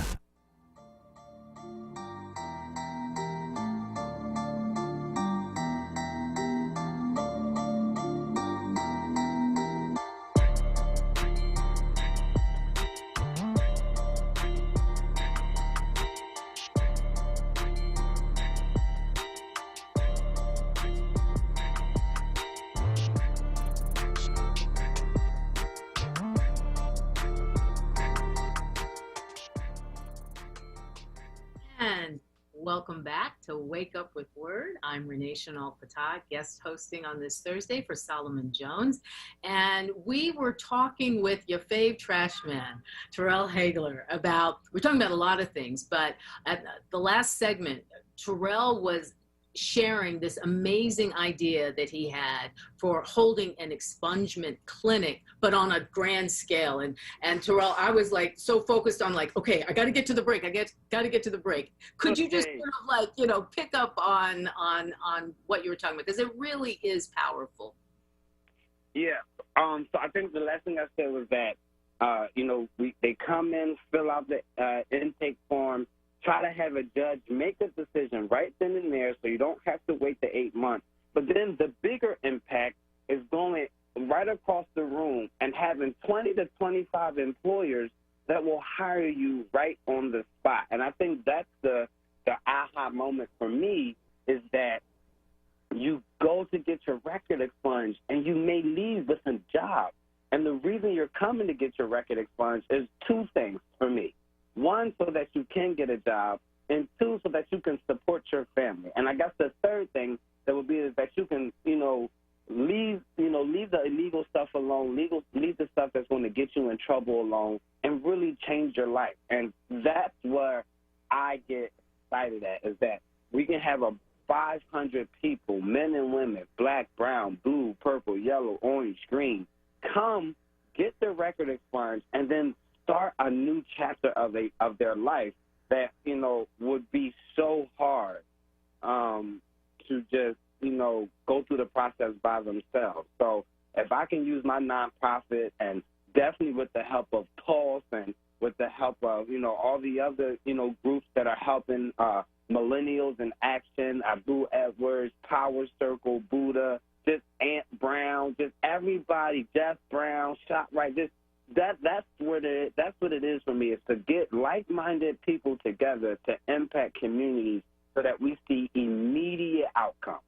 Welcome back to Wake Up with Word. I'm Renee Chanel Patag, guest hosting on this Thursday for Solomon Jones. And we were talking with your fave trash man, Terrell Hagler, we're talking about a lot of things, but at the last segment, Terrell was sharing this amazing idea that he had for holding an expungement clinic, but on a grand scale. And Terrell, I was like so focused on like, okay, I got to get to the break. Got to get to the break. Could you just sort of like, pick up on what you were talking about? Because it really is powerful. Yeah. So I think the last thing I said was that, they come in, fill out the intake form, try to have a judge make a decision right then and there so you don't have to wait the 8 months. But then the bigger impact is going right across the room and having 20 to 25 employers that will hire you right on the spot. And I think that's the aha moment for me, is that you go to get your record expunged and you may leave with a job. And the reason you're coming to get your record expunged is two things for me. One, so that you can get a job, and two, so that you can support your family. And I guess the third thing that would be is that you can, leave the illegal stuff alone, leave the stuff that's going to get you in trouble alone, and really change your life. And that's where I get excited at, is that we can have 500 people, men and women, black, brown, blue, purple, yellow, orange, green, come get their record expunged, and then start a new chapter of their life that, would be so hard to just, go through the process by themselves. So if I can use my nonprofit, and definitely with the help of Pulse and with the help of, all the other, groups that are helping Millennials in Action, Abu Edwards, Power Circle, Buddha, just Aunt Brown, just everybody, Jeff Brown, ShopRite, just that's what it is for me, is to get like-minded people together to impact communities so that we see immediate outcome.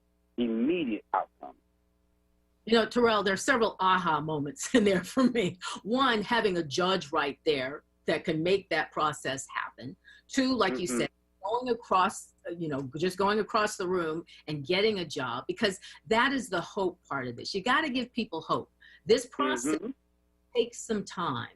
Terrell, there are several aha moments in there for me. One, having a judge right there that can make that process happen. Two, like you said, going across, just going across the room and getting a job, because that is the hope part of this. You got to give people hope. This process takes some time.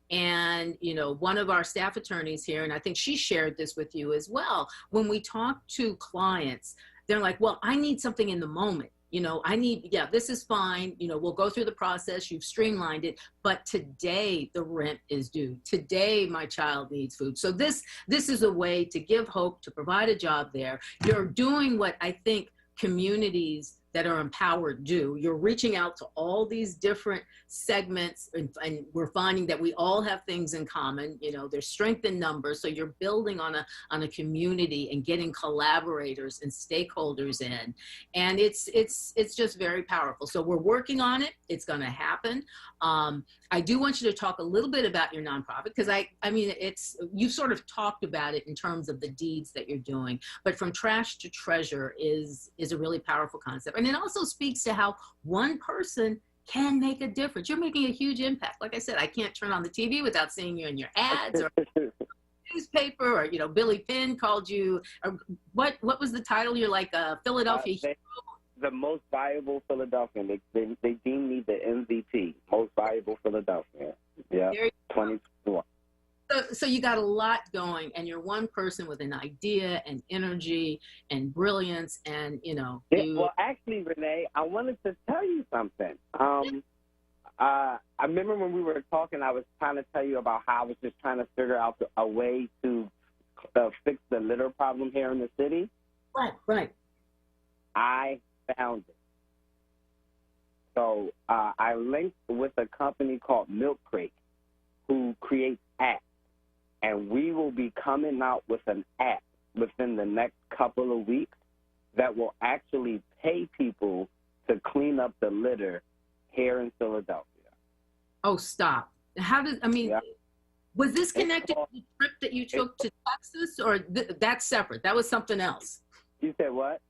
And, one of our staff attorneys here, and I think she shared this with you as well, when we talk to clients, they're like, well, I need something in the moment. This is fine. We'll go through the process. You've streamlined it. But today the rent is due. Today my child needs food. So this is a way to give hope, to provide a job there. You're doing what I think communities that are empowered do. You're reaching out to all these different segments, and we're finding that we all have things in common. There's strength in numbers, so you're building on a community and getting collaborators and stakeholders in, and it's just very powerful. So we're working on it. It's going to happen. I do want you to talk a little bit about your nonprofit, because you sort of talked about it in terms of the deeds that you're doing, but from trash to treasure is a really powerful concept. And it also speaks to how one person can make a difference. You're making a huge impact. Like I said, I can't turn on the TV without seeing you in your ads or newspaper, or, Billy Penn called you, or what was the title? You're like a Philadelphia hero. The most valuable Philadelphian. They deem me the MVP, most valuable Philadelphian. Yeah, 2021. So you got a lot going, and you're one person with an idea and energy and brilliance, and Well, actually, Renee, I wanted to tell you something. I remember when we were talking, I was trying to tell you about how I was just trying to figure out a way to fix the litter problem here in the city. Right. I found it. So I linked with a company called Milk Crate, who creates apps. And we will be coming out with an app within the next couple of weeks that will actually pay people to clean up the litter here in Philadelphia. Oh, stop. Was this connected to the trip that you took to Texas, or that's separate? That was something else. You said what?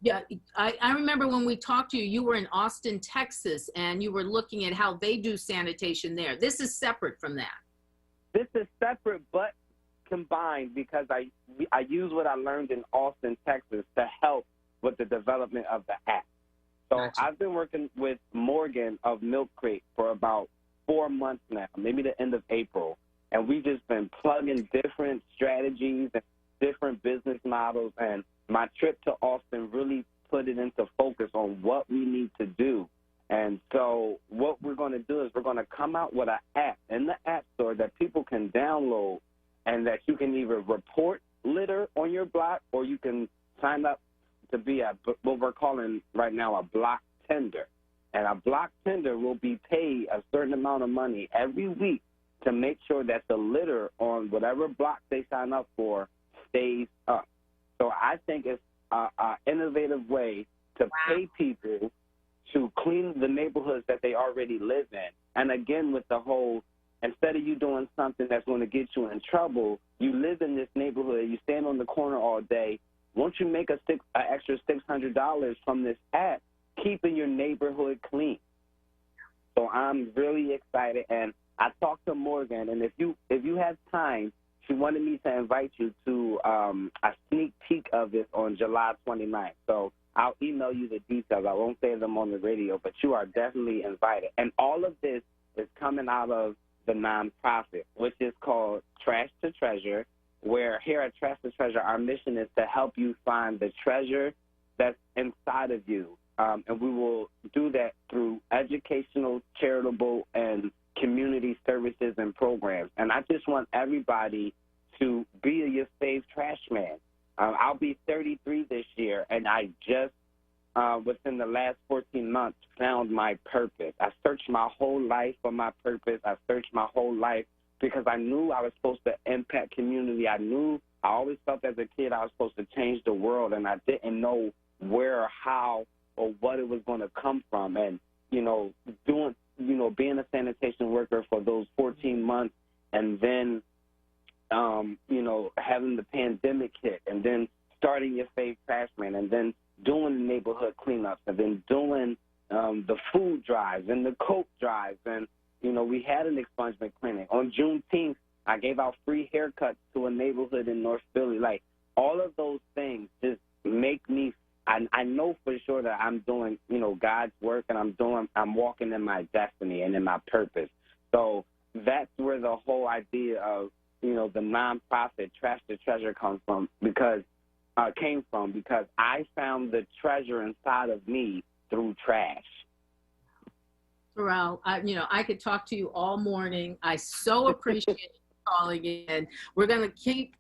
Yeah, I remember when we talked to you, you were in Austin, Texas, and you were looking at how they do sanitation there. This is separate from that. This is separate but combined, because I use what I learned in Austin, Texas to help with the development of the app. So I've been working with Morgan of Milk Crate for about 4 months now, maybe the end of April. And we've just been plugging different strategies and different business models. And my trip to Austin really put it into focus on what we need to do. And so what we're going to do is we're going to come out with an app in the App Store that people can download, and that you can either report litter on your block, or you can sign up to be what we're calling right now a block tender. And a block tender will be paid a certain amount of money every week to make sure that the litter on whatever block they sign up for stays up. So I think it's an innovative way to pay people to clean the neighborhoods that they already live in. And again, with the whole, instead of you doing something that's going to get you in trouble, you live in this neighborhood, you stand on the corner all day, won't you make an extra $600 from this app, keeping your neighborhood clean? So I'm really excited, and I talked to Morgan, and if you have time, she wanted me to invite you to a sneak peek of it on July 29th. So I'll email you the details. I won't say them on the radio, but you are definitely invited. And all of this is coming out of the nonprofit, which is called Trash to Treasure, where here at Trash to Treasure, our mission is to help you find the treasure that's inside of you. And we will do that through educational, charitable, and community services and programs. And I just want everybody to be your safe trash man. I'll be 33 this year, and I just, within the last 14 months, found my purpose. I searched my whole life for my purpose. I searched my whole life because I knew I was supposed to impact community. I always felt as a kid I was supposed to change the world, and I didn't know where or how or what it was going to come from. And, being a sanitation worker for those 14 months, and then having the pandemic hit, and then starting your Safe Trash Man, and then doing the neighborhood cleanups, and then doing the food drives and the Coke drives. And, we had an expungement clinic. On Juneteenth, I gave out free haircuts to a neighborhood in North Philly. Like, all of those things just make me, I know for sure that I'm doing, you know, God's work, and I'm walking in my destiny and in my purpose. So that's where the whole idea of, you know, the nonprofit Trash to Treasure came from, because I found the treasure inside of me through trash. Terrell, I could talk to you all morning. I so appreciate you calling in. We're going to keep,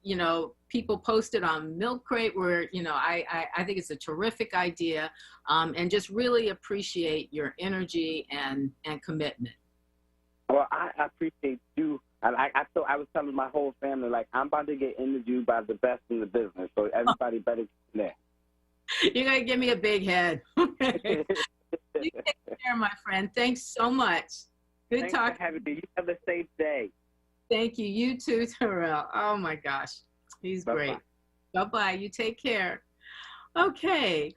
people posted on Milk Crate, where, I think it's a terrific idea, and just really appreciate your energy and commitment. Well, I appreciate you. I was telling my whole family, like, I'm about to get interviewed by the best in the business, so everybody better get in there. You're going to give me a big head. Okay. You take care, my friend. Thanks so much. Good talking. For having me. You have a safe day. Thank you. You too, Terrell. Oh, my gosh. He's great. Bye-bye. You take care. Okay.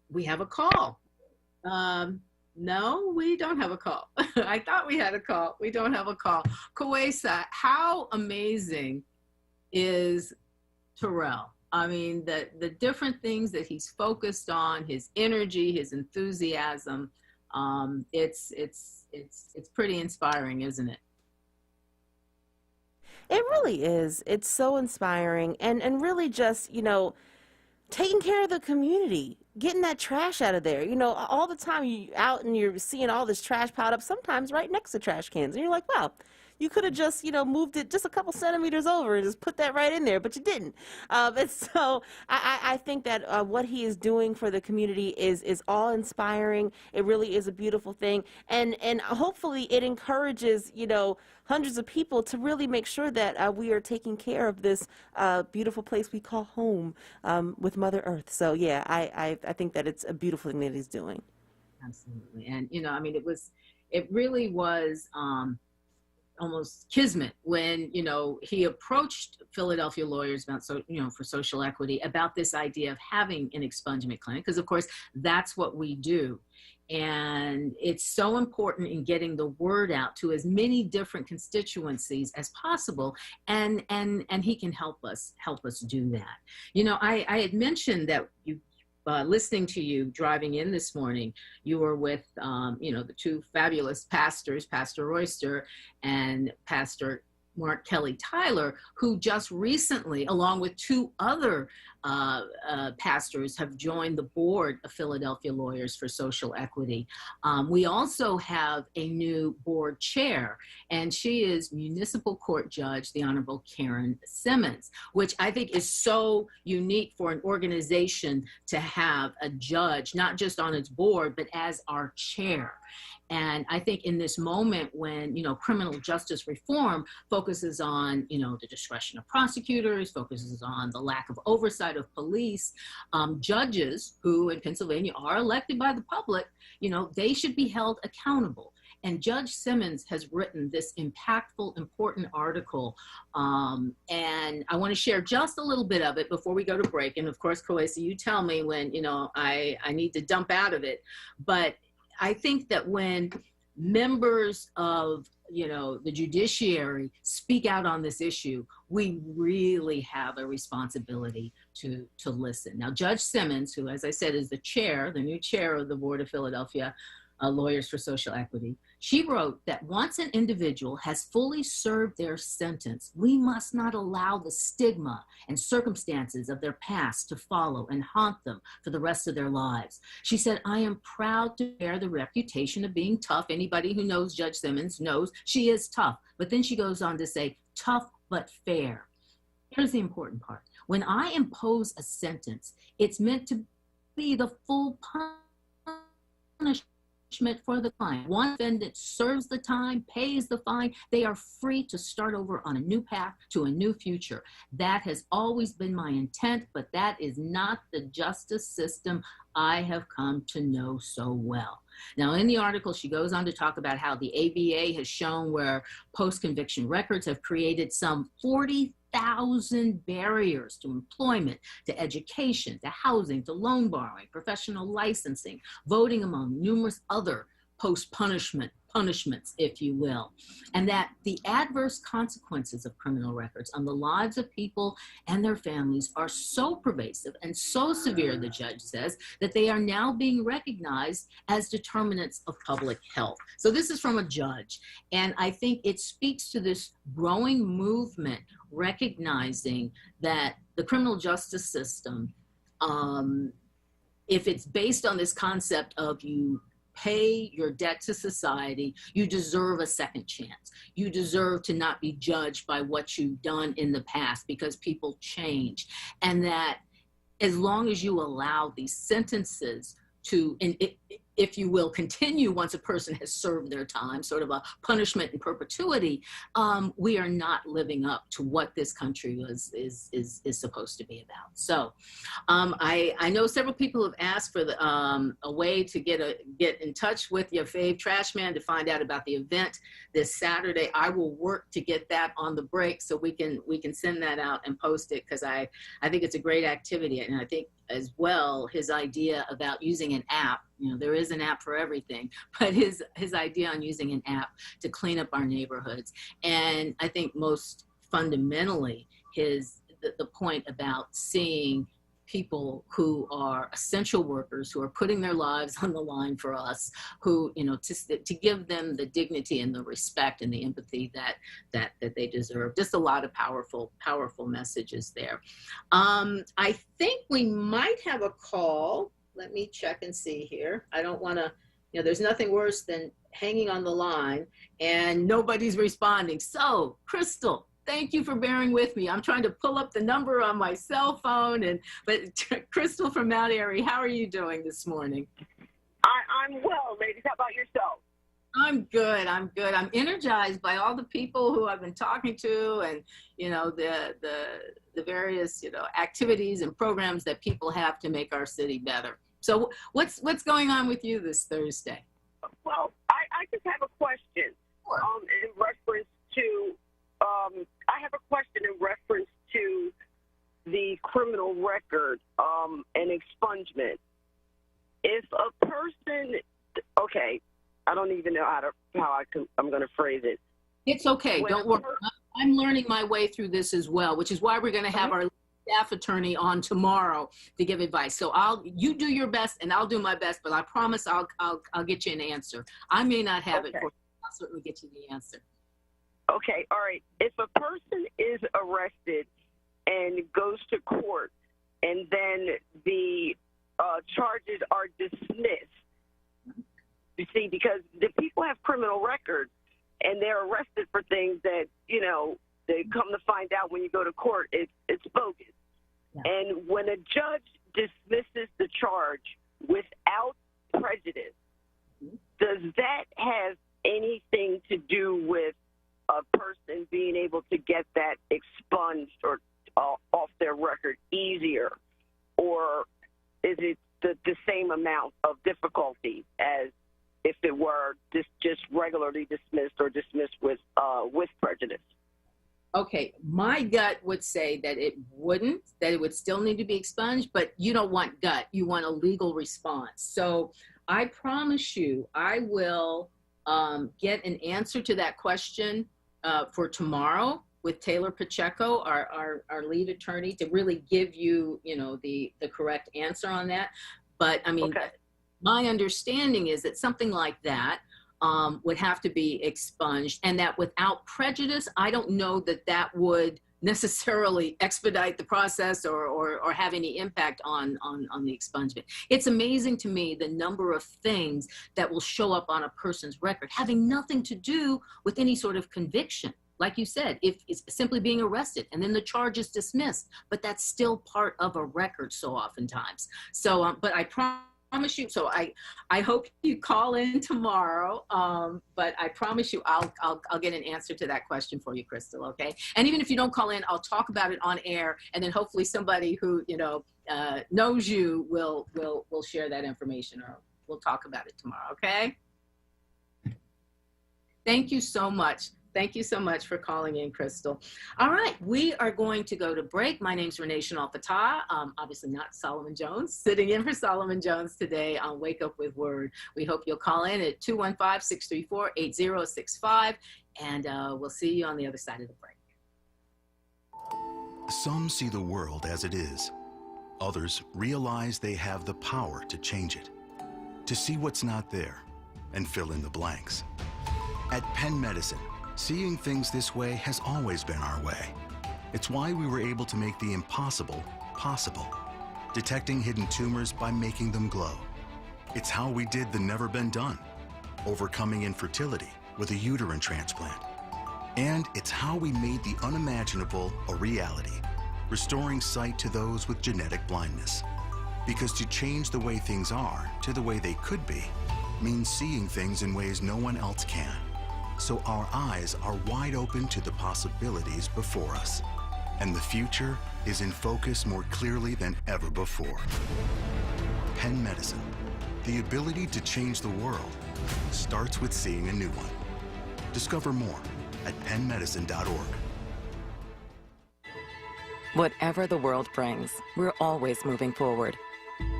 We have a call. No, we don't have a call. I thought we had a call. We don't have a call. Kwesa, how amazing is Terrell? I mean, the different things that he's focused on, his energy, his enthusiasm, it's pretty inspiring, isn't it? It really is. It's so inspiring, and really just, taking care of the community, getting that trash out of there. All the time you're out and you're seeing all this trash piled up, sometimes right next to trash cans. And you're like, wow, you could have just, moved it just a couple centimeters over and just put that right in there, but you didn't. And so I think that what he is doing for the community is awe-inspiring. It really is a beautiful thing. And hopefully it encourages, hundreds of people to really make sure that we are taking care of this beautiful place we call home with Mother Earth. So, yeah, I think that it's a beautiful thing that he's doing. Absolutely. And, it really was almost kismet when, he approached Philadelphia lawyers about, for social equity, about this idea of having an expungement clinic, because of course that's what we do. And it's so important in getting the word out to as many different constituencies as possible. And he can help us do that. I had mentioned that listening to you driving in this morning, you were with, the two fabulous pastors, Pastor Royster and Pastor Mark Kelly Tyler, who just recently, along with two other pastors, have joined the board of Philadelphia Lawyers for Social Equity. We also have a new board chair, and she is Municipal Court Judge, the Honorable Karen Simmons, which I think is so unique for an organization to have a judge, not just on its board, but as our chair. And I think in this moment when, criminal justice reform focuses on, the discretion of prosecutors, focuses on the lack of oversight of police, judges who in Pennsylvania are elected by the public, they should be held accountable. And Judge Simmons has written this impactful, important article. And I want to share just a little bit of it before we go to break. And of course, Kwesa, you tell me when, I need to dump out of it. But I think that when members of, the judiciary speak out on this issue, we really have a responsibility to listen. Now, Judge Simmons, who, as I said, is the new chair of the Board of Philadelphia Lawyers for Social Equity, she wrote that once an individual has fully served their sentence, we must not allow the stigma and circumstances of their past to follow and haunt them for the rest of their lives. She said, I am proud to bear the reputation of being tough. Anybody who knows Judge Simmons knows she is tough. But then she goes on to say, tough but fair. Here's the important part. When I impose a sentence, it's meant to be the full punishment for the client. One defendant serves the time, pays the fine, they are free to start over on a new path to a new future. That has always been my intent, but that is not the justice system I have come to know so well. Now, in the article, she goes on to talk about how the ABA has shown where post-conviction records have created some 40,000 barriers to employment, to education, to housing, to loan borrowing, professional licensing, voting, among numerous other punishments, if you will, and that the adverse consequences of criminal records on the lives of people and their families are so pervasive and so severe, the judge says, that they are now being recognized as determinants of public health. So this is from a judge, and I think it speaks to this growing movement recognizing that the criminal justice system, if it's based on this concept of you pay your debt to society, you deserve a second chance. You deserve to not be judged by what you've done in the past because people change. And that as long as you allow these sentences to, if you will, continue once a person has served their time, sort of a punishment in perpetuity, we are not living up to what this country is supposed to be about. So I know several people have asked for a way to get in touch with your fave trash man to find out about the event this Saturday. I will work to get that on the break so we can send that out and post it, because I think it's a great activity. And I think as well, his idea about using an app, there is an app for everything, but his idea on using an app to clean up our neighborhoods. And I think most fundamentally, the point about seeing people who are essential workers, who are putting their lives on the line for us, who, to give them the dignity and the respect and the empathy that they deserve. Just a lot of powerful messages there. I think we might have a call. Let me check and see here. I don't want to, there's nothing worse than hanging on the line and nobody's responding. So, Crystal, thank you for bearing with me. I'm trying to pull up the number on my cell phone, but Crystal from Mount Airy, how are you doing this morning? I'm well, ladies. How about yourself? I'm good. I'm energized by all the people who I've been talking to, and the various activities and programs that people have to make our city better. So what's going on with you this Thursday? Well, I just have a question. Sure. In reference to I have a question in reference to the criminal record and expungement. If a person, okay, I don't even know I'm going to phrase it. It's okay. Don't worry. I'm learning my way through this as well, which is why we're going to have our staff attorney on tomorrow to give advice. So you do your best and I'll do my best, but I promise I'll get you an answer. I may not have it for you. I'll certainly get you the answer. Okay, all right. If a person is arrested and goes to court and then the charges are dismissed, you see, because the people have criminal records and they're arrested for things that, they come to find out when you go to court, it's bogus. Yeah. And when a judge dismisses the charge without prejudice, does that have anything to do with a person being able to get that expunged or off their record easier? Or is it the same amount of difficulty as if it were just regularly dismissed or dismissed with prejudice? Okay, my gut would say that it wouldn't, that it would still need to be expunged, but you don't want gut, you want a legal response. So I promise you, I will get an answer to that question for tomorrow with Taylor Pacheco, our lead attorney, to really give you, the correct answer on that. But I mean, my understanding is that something like that would have to be expunged, and that without prejudice, I don't know that would necessarily expedite the process or have any impact on the expungement. It's amazing to me the number of things that will show up on a person's record having nothing to do with any sort of conviction. Like you said, if it's simply being arrested and then the charge is dismissed, but that's still part of a record so oftentimes. So, but I promise you, so I hope you call in tomorrow, but I promise you I'll get an answer to that question for you, Crystal, okay? And even if you don't call in, I'll talk about it on air, and then hopefully somebody who, knows you will share that information, or we'll talk about it tomorrow, okay? Thank you so much. Thank you so much for calling in, Crystal. All right, we are going to go to break. My name's Renee Chanel-Fatah, obviously not Solomon Jones, sitting in for Solomon Jones today on Wake Up with Word. We hope you'll call in at 215-634-8065, and we'll see you on the other side of the break. Some see the world as it is. Others realize they have the power to change it, to see what's not there and fill in the blanks. At Penn Medicine, seeing things this way has always been our way. It's why we were able to make the impossible possible, detecting hidden tumors by making them glow. It's how we did the never been done, overcoming infertility with a uterine transplant. And it's how we made the unimaginable a reality, restoring sight to those with genetic blindness. Because to change the way things are to the way they could be means seeing things in ways no one else can. So our eyes are wide open to the possibilities before us. And the future is in focus more clearly than ever before. Penn Medicine, the ability to change the world, starts with seeing a new one. Discover more at pennmedicine.org. Whatever the world brings, we're always moving forward.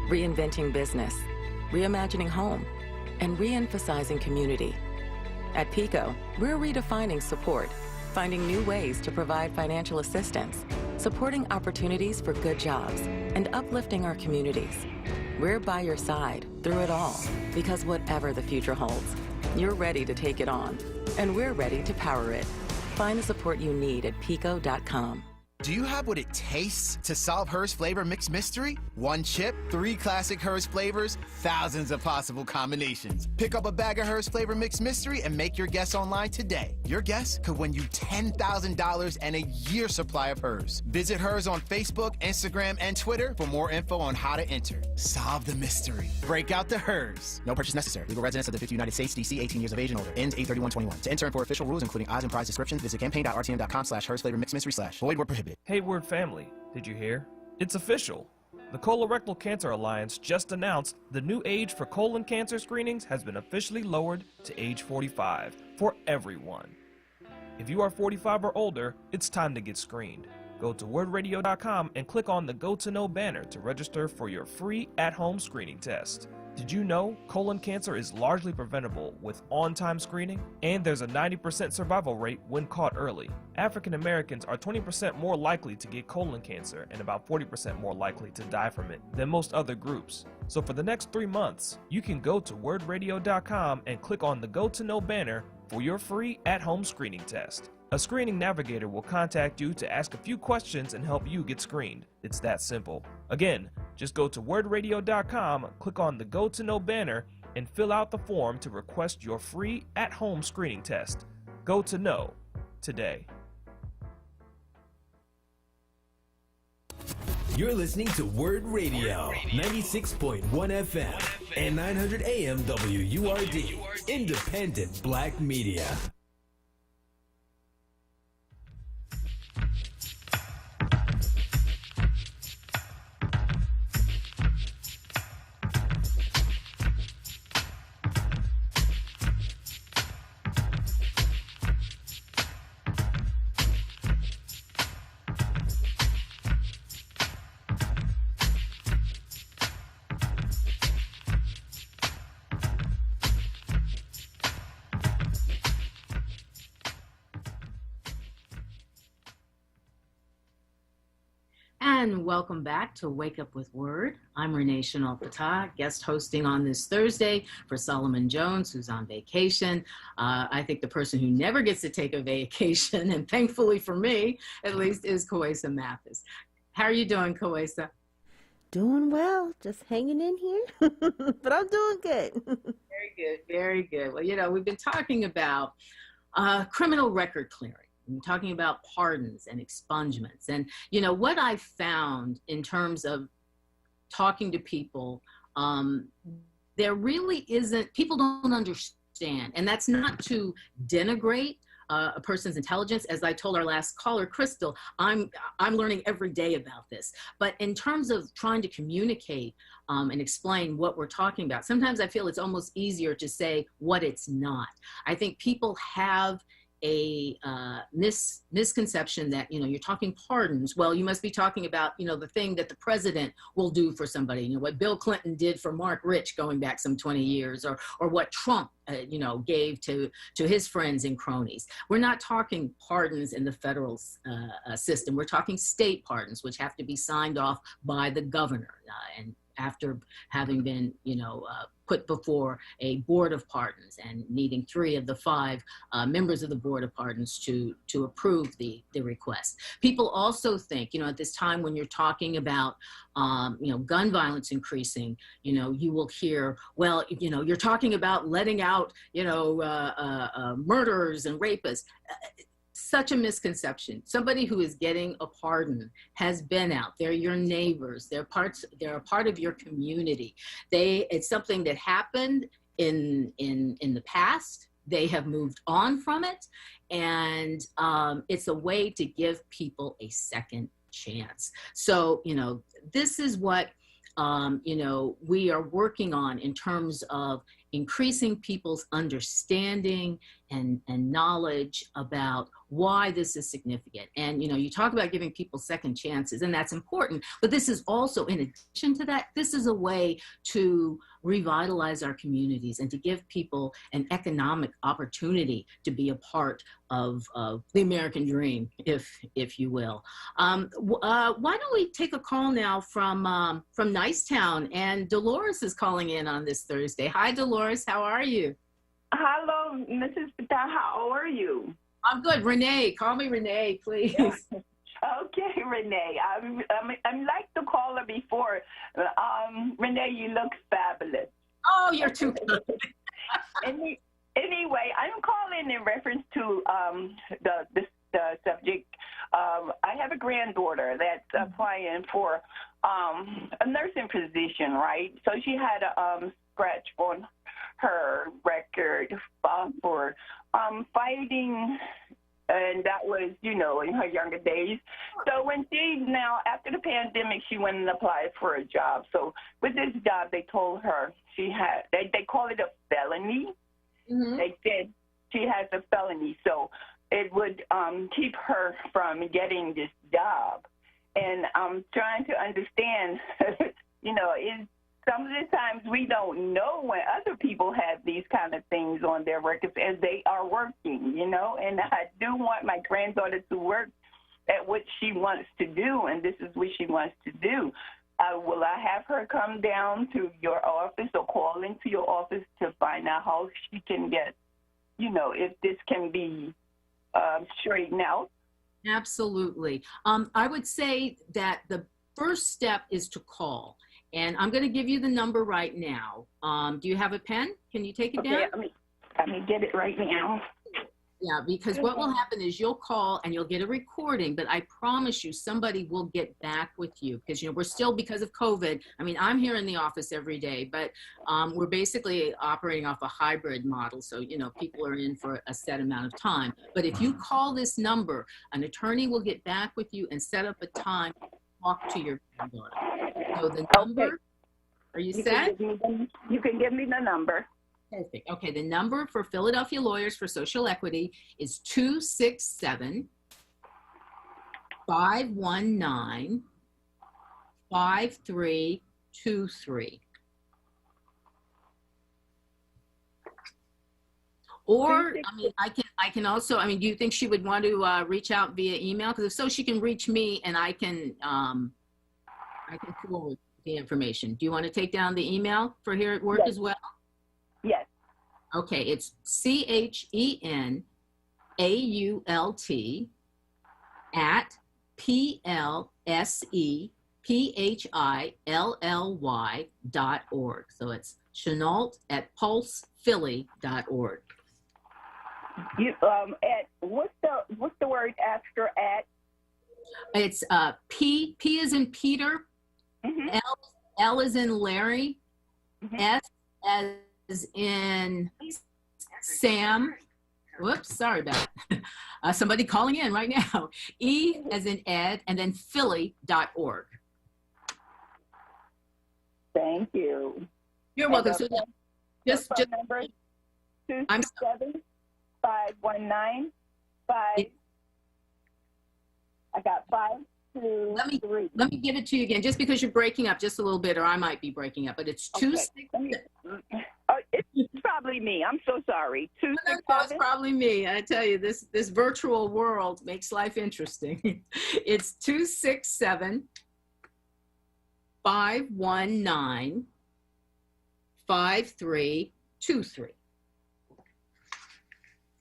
Reinventing business, reimagining home, and re-emphasizing community. At PICO, we're redefining support, finding new ways to provide financial assistance, supporting opportunities for good jobs, and uplifting our communities. We're by your side through it all, because whatever the future holds, you're ready to take it on, and we're ready to power it. Find the support you need at pico.com. Do you have what it tastes to solve Hers Flavor Mix Mystery? One chip, 3 classic Hers flavors, thousands of possible combinations. Pick up a bag of Hers Flavor Mix Mystery and make your guess online today. Your guess could win you $10,000 and a year's supply of Hers. Visit Hers on Facebook, Instagram, and Twitter for more info on how to enter. Solve the mystery. Break out the Hers. No purchase necessary. Legal residents of the 50 United States, DC, 18 years of age and older. Ends 8/31/21. To enter and for official rules, including odds and prize descriptions, visit campaign.rtm.com/Hers Flavor Mix Mystery / void where prohibited. Hey WURD family, did you hear? It's official. The Colorectal Cancer Alliance just announced the new age for colon cancer screenings has been officially lowered to age 45 for everyone. If you are 45 or older, it's time to get screened. Go to WURDradio.com and click on the Go to Know banner to register for your free at-home screening test. Did you know colon cancer is largely preventable with on-time screening? And there's a 90% survival rate when caught early. African Americans are 20% more likely to get colon cancer and about 40% more likely to die from it than most other groups. So for the next 3 months, you can go to WURDradio.com and click on the Go to Know banner for your free at-home screening test. A screening navigator will contact you to ask a few questions and help you get screened. It's that simple. Again, just go to WURDradio.com, click on the Go to Know banner, and fill out the form to request your free at-home screening test. Go to Know today. You're listening to WURD Radio, 96.1 FM and 900 AM WURD, independent black media. And welcome back to Wake Up with Word. I'm Renee Chanel-Fatah, guest hosting on this Thursday for Solomon Jones, who's on vacation. I think the person who never gets to take a vacation, and thankfully for me, at least, is Kawesa Mathis. How are you doing, Kawesa? Doing well, just hanging in here, but I'm doing good. Very good, very good. Well, you know, we've been talking about criminal record clearing. I'm talking about pardons and expungements. And, you know, what I found in terms of talking to people, there really isn't, people don't understand. And that's not to denigrate a person's intelligence. As I told our last caller, Crystal, I'm learning every day about this. But in terms of trying to communicate and explain what we're talking about, sometimes I feel it's almost easier to say what it's not. I think people have a misconception that, you're talking pardons. Well, you must be talking about, the thing that the president will do for somebody, what Bill Clinton did for Mark Rich going back some 20 years, or what Trump, gave to his friends and cronies. We're not talking pardons in the federal system. We're talking state pardons, which have to be signed off by the governor. And after having been, put before a board of pardons and needing 3 of the 5 members of the board of pardons to approve the request. People also think, at this time when you're talking about, gun violence increasing, you will hear, well, you're talking about letting out, murderers and rapists. Such a misconception. Somebody who is getting a pardon has been out. They're your neighbors. They're a part of your community. It's something that happened in the past. They have moved on from it, and it's a way to give people a second chance. So, this is what we are working on in terms of increasing people's understanding and knowledge about why this is significant. And, you talk about giving people second chances, and that's important, but this is also, in addition to that, this is a way to revitalize our communities and to give people an economic opportunity to be a part of the American dream, if you will. Why don't we take a call now from Nicetown, and Dolores is calling in on this Thursday. Hi, Dolores, how are you? Hello, Mrs. Pata, how are you? I'm good. Renee, call me Renee, please. Okay, Renee. I'm like the caller before. Renee, you look fabulous. Oh, you're too good. Anyway, I'm calling in reference to the subject. I have a granddaughter that's applying for a nursing position, right? So she had a scratch on her record for fighting, and that was, in her younger days. So when after the pandemic, she went and applied for a job. So with this job, they told her they call it a felony. Mm-hmm. They said she has a felony, so it would keep her from getting this job. And I'm trying to understand, some of the times we don't know when other people have these kind of things on their records as they are working, and I do want my granddaughter to work at what she wants to do, and this is what she wants to do. Will I have her come down to your office or call into your office to find out how she can get, if this can be straightened out? Absolutely. I would say that the first step is to call. And I'm going to give you the number right now. Do you have a pen? Can you take it down? Let me get it right now. Yeah, because what will happen is you'll call and you'll get a recording, but I promise you somebody will get back with you because, we're still, because of COVID, I'm here in the office every day, but we're basically operating off a hybrid model. So, people are in for a set amount of time. But if you call this number, an attorney will get back with you and set up a time to talk to your granddaughter. So the number, okay. Are you set? You can give me the number. Perfect. Okay, the number for Philadelphia Lawyers for Social Equity is 267-519-5323. Or, I can also, do you think she would want to reach out via email? Because if so, she can reach me and I can forward the information. Do you want to take down the email for here at work as well? Yes. Okay, it's CHENAULT@PLSEPHILLY.org. So it's Chenault@pulsephilly.org. At what's the word after at? It's P is in Peter, mm-hmm. L is in Larry, mm-hmm. S as in Sam. Whoops, sorry about that. Somebody calling in right now. E as in Ed, and then Philly.org. Thank you. You're welcome. So just number 267-519-5323. 5. I got 5, 2, 3. Let me give it to you again, just because you're breaking up just a little bit, or I might be breaking up. But it's 2 6. It's probably me. I'm so sorry. 2 6 No, it's probably me. I tell you, this virtual world makes life interesting. It's 267 519 5323.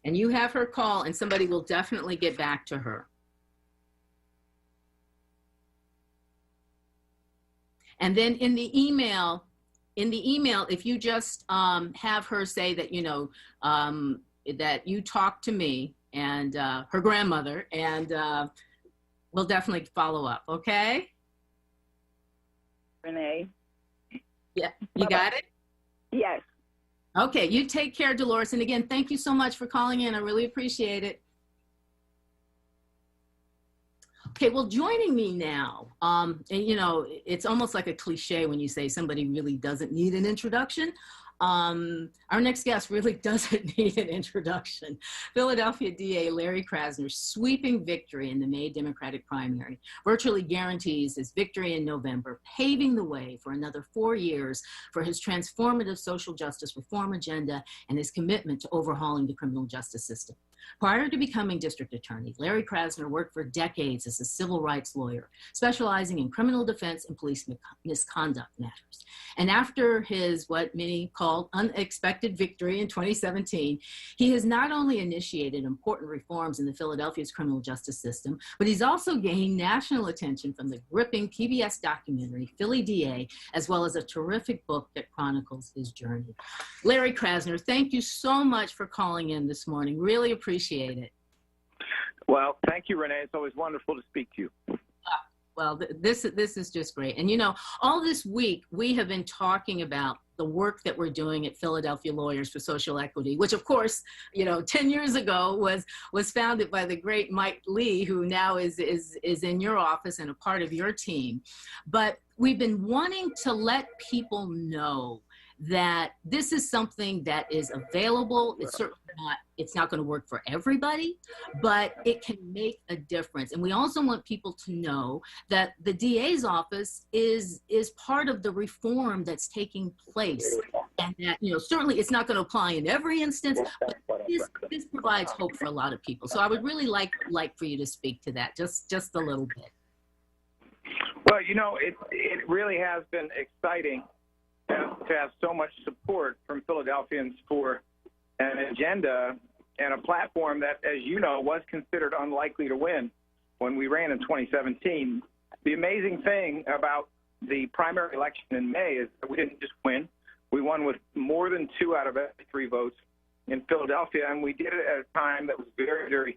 And you have her call, and somebody will definitely get back to her. And then in the email, if you just have her say that, you know, that you talked to me and her grandmother, and we'll definitely follow up, okay? Renee. Yeah, you got it? Yes. Okay, you take care, Dolores. And again, thank you so much for calling in. I really appreciate it. Okay, well, joining me now, and you know, it's almost like a cliche when you say somebody really doesn't need an introduction. Our next guest really doesn't need an introduction. Philadelphia DA Larry Krasner's sweeping victory in the May Democratic primary virtually guarantees his victory in November, paving the way for another 4 years for his transformative social justice reform agenda and his commitment to overhauling the criminal justice system. Prior to becoming district attorney, Larry Krasner worked for decades as a civil rights lawyer, specializing in criminal defense and police misconduct matters. And after his, what many called unexpected victory in 2017, he has not only initiated important reforms in the Philadelphia's criminal justice system, but he's also gained national attention from the gripping PBS documentary, Philly DA, as well as a terrific book that chronicles his journey. Larry Krasner, thank you so much for calling in this morning. Really appreciate it. Well, thank you, Renee. It's always wonderful to speak to you. Well, this is just great. And, you know, all this week, we have been talking about the work that we're doing at Philadelphia Lawyers for Social Equity, which, of course, you know, 10 years ago was founded by the great Mike Lee, who now is in your office and a part of your team. But we've been wanting to let people know that this is something that is available. It's certainly not going to work for everybody, but it can make a difference. And we also want people to know that the DA's office is part of the reform that's taking place. And that, you know, certainly it's not going to apply in every instance, but this provides hope for a lot of people. So I would really like for you to speak to that just a little bit. Well, you know, it really has been exciting to have so much support from Philadelphians for an agenda and a platform that, as you know, was considered unlikely to win when we ran in 2017. The amazing thing about the primary election in May is that we didn't just win. We won with more than 2 out of every 3 votes in Philadelphia, and we did it at a time that was very, very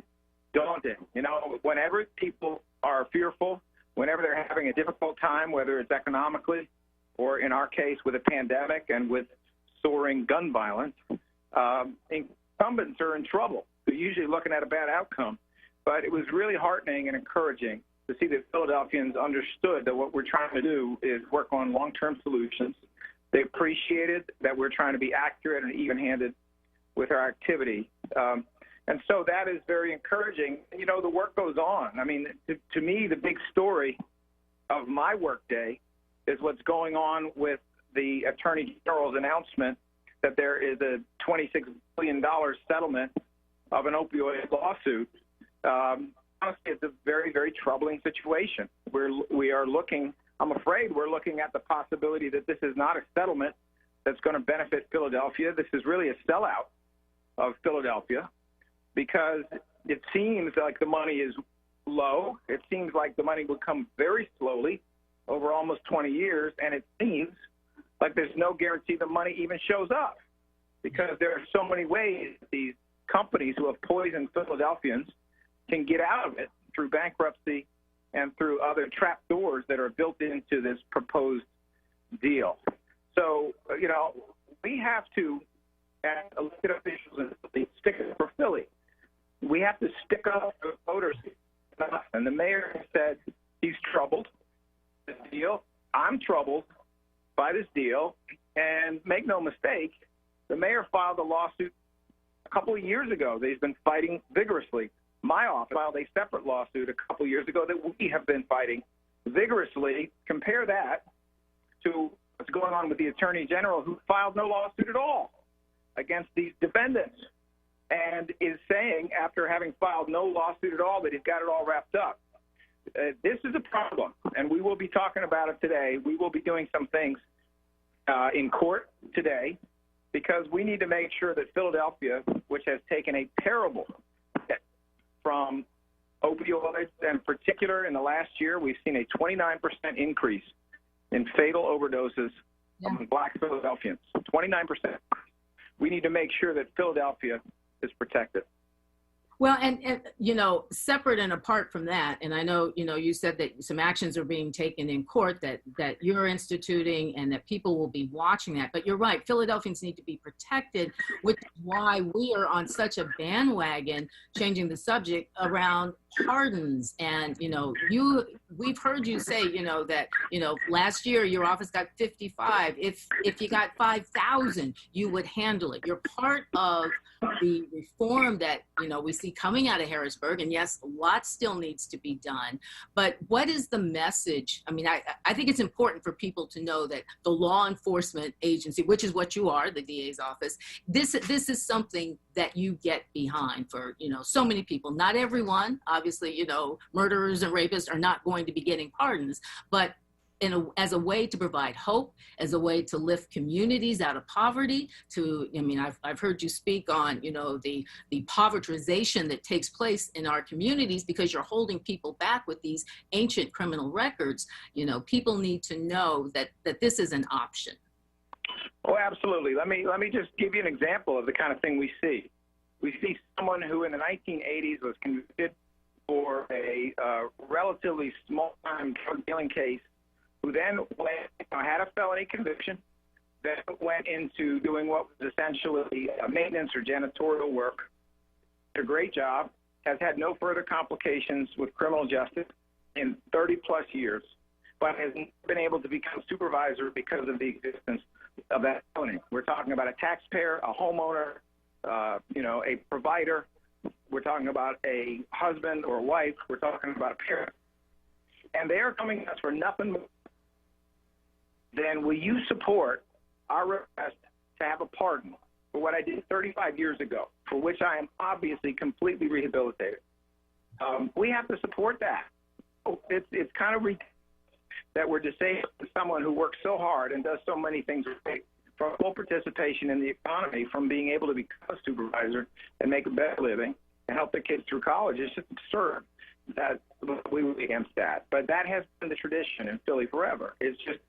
daunting. You know, whenever people are fearful, whenever they're having a difficult time, whether it's economically or in our case with a pandemic and with soaring gun violence, incumbents are in trouble. They're usually looking at a bad outcome. But it was really heartening and encouraging to see that Philadelphians understood that what we're trying to do is work on long-term solutions. They appreciated that we're trying to be accurate and even-handed with our activity. And so that is very encouraging. You know, the work goes on. I mean, to me, the big story of my workday is what's going on with the Attorney General's announcement that there is a $26 billion settlement of an opioid lawsuit. Honestly, it's a very, very troubling situation. We are looking, I'm afraid we're looking at the possibility that this is not a settlement that's going to benefit Philadelphia. This is really a sellout of Philadelphia because it seems like the money is low. It seems like the money will come very slowly over almost 20 years, and it seems like there's no guarantee the money even shows up because there are so many ways these companies who have poisoned Philadelphians can get out of it through bankruptcy and through other trap doors that are built into this proposed deal. So, you know, we have to, as elected officials, stick up for Philly. We have to stick up for voters. And the mayor said he's troubled by this deal. I'm troubled by this deal. And make no mistake, the mayor filed a lawsuit a couple of years ago that he's been fighting vigorously My office filed a separate lawsuit a couple years ago that we have been fighting vigorously. Compare that to what's going on with the Attorney General, who filed no lawsuit at all against these defendants and is saying, after having filed no lawsuit at all, that he's got it all wrapped up. This is a problem, and we will be talking about it today. We will be doing some things in court today because we need to make sure that Philadelphia, which has taken a terrible hit from opioids, and in particular in the last year, we've seen a 29% increase in fatal overdoses among Black Philadelphians. 29%. We need to make sure that Philadelphia is protected. Well, and you know, separate and apart from that, and I know, you know, you said that some actions are being taken in court that you're instituting and that people will be watching that. But you're right, Philadelphians need to be protected, which is why we are on such a bandwagon changing the subject around pardons. And, you know, we've heard you say, you know, that, you know, last year your office got 55. If you got 5,000, you would handle it. You're part of the reform that, you know, we see coming out of Harrisburg. And yes, a lot still needs to be done. But what is the message? I mean, I think it's important for people to know that the law enforcement agency, which is what you are, the DA's office, this is something that you get behind for, you know, so many people. Not everyone, obviously, you know, murderers and rapists are not going to be getting pardons, but as a way to provide hope, as a way to lift communities out of poverty, I mean, I've heard you speak on, you know, the povertization that takes place in our communities because you're holding people back with these ancient criminal records. You know, people need to know that this is an option. Oh, absolutely. Let me just give you an example of the kind of thing we see. We see someone who in the 1980s was convicted for a relatively small-time drug dealing case, who then had a felony conviction, then went into doing what was essentially maintenance or janitorial work. Did a great job, has had no further complications with criminal justice in 30-plus years, but has been able to become supervisor because of the existence of that felony. We're talking about a taxpayer, a homeowner, you know, a provider. We're talking about a husband or wife. We're talking about a parent. And they are coming to us for nothing more than, will you support our request to have a pardon for what I did 35 years ago, for which I am obviously completely rehabilitated. We have to support that. It's kind of that we're disabling someone who works so hard and does so many things from full participation in the economy, from being able to become a supervisor and make a better living and help their kids through college. It's just absurd that we would be against that. But that has been the tradition in Philly forever. It's just,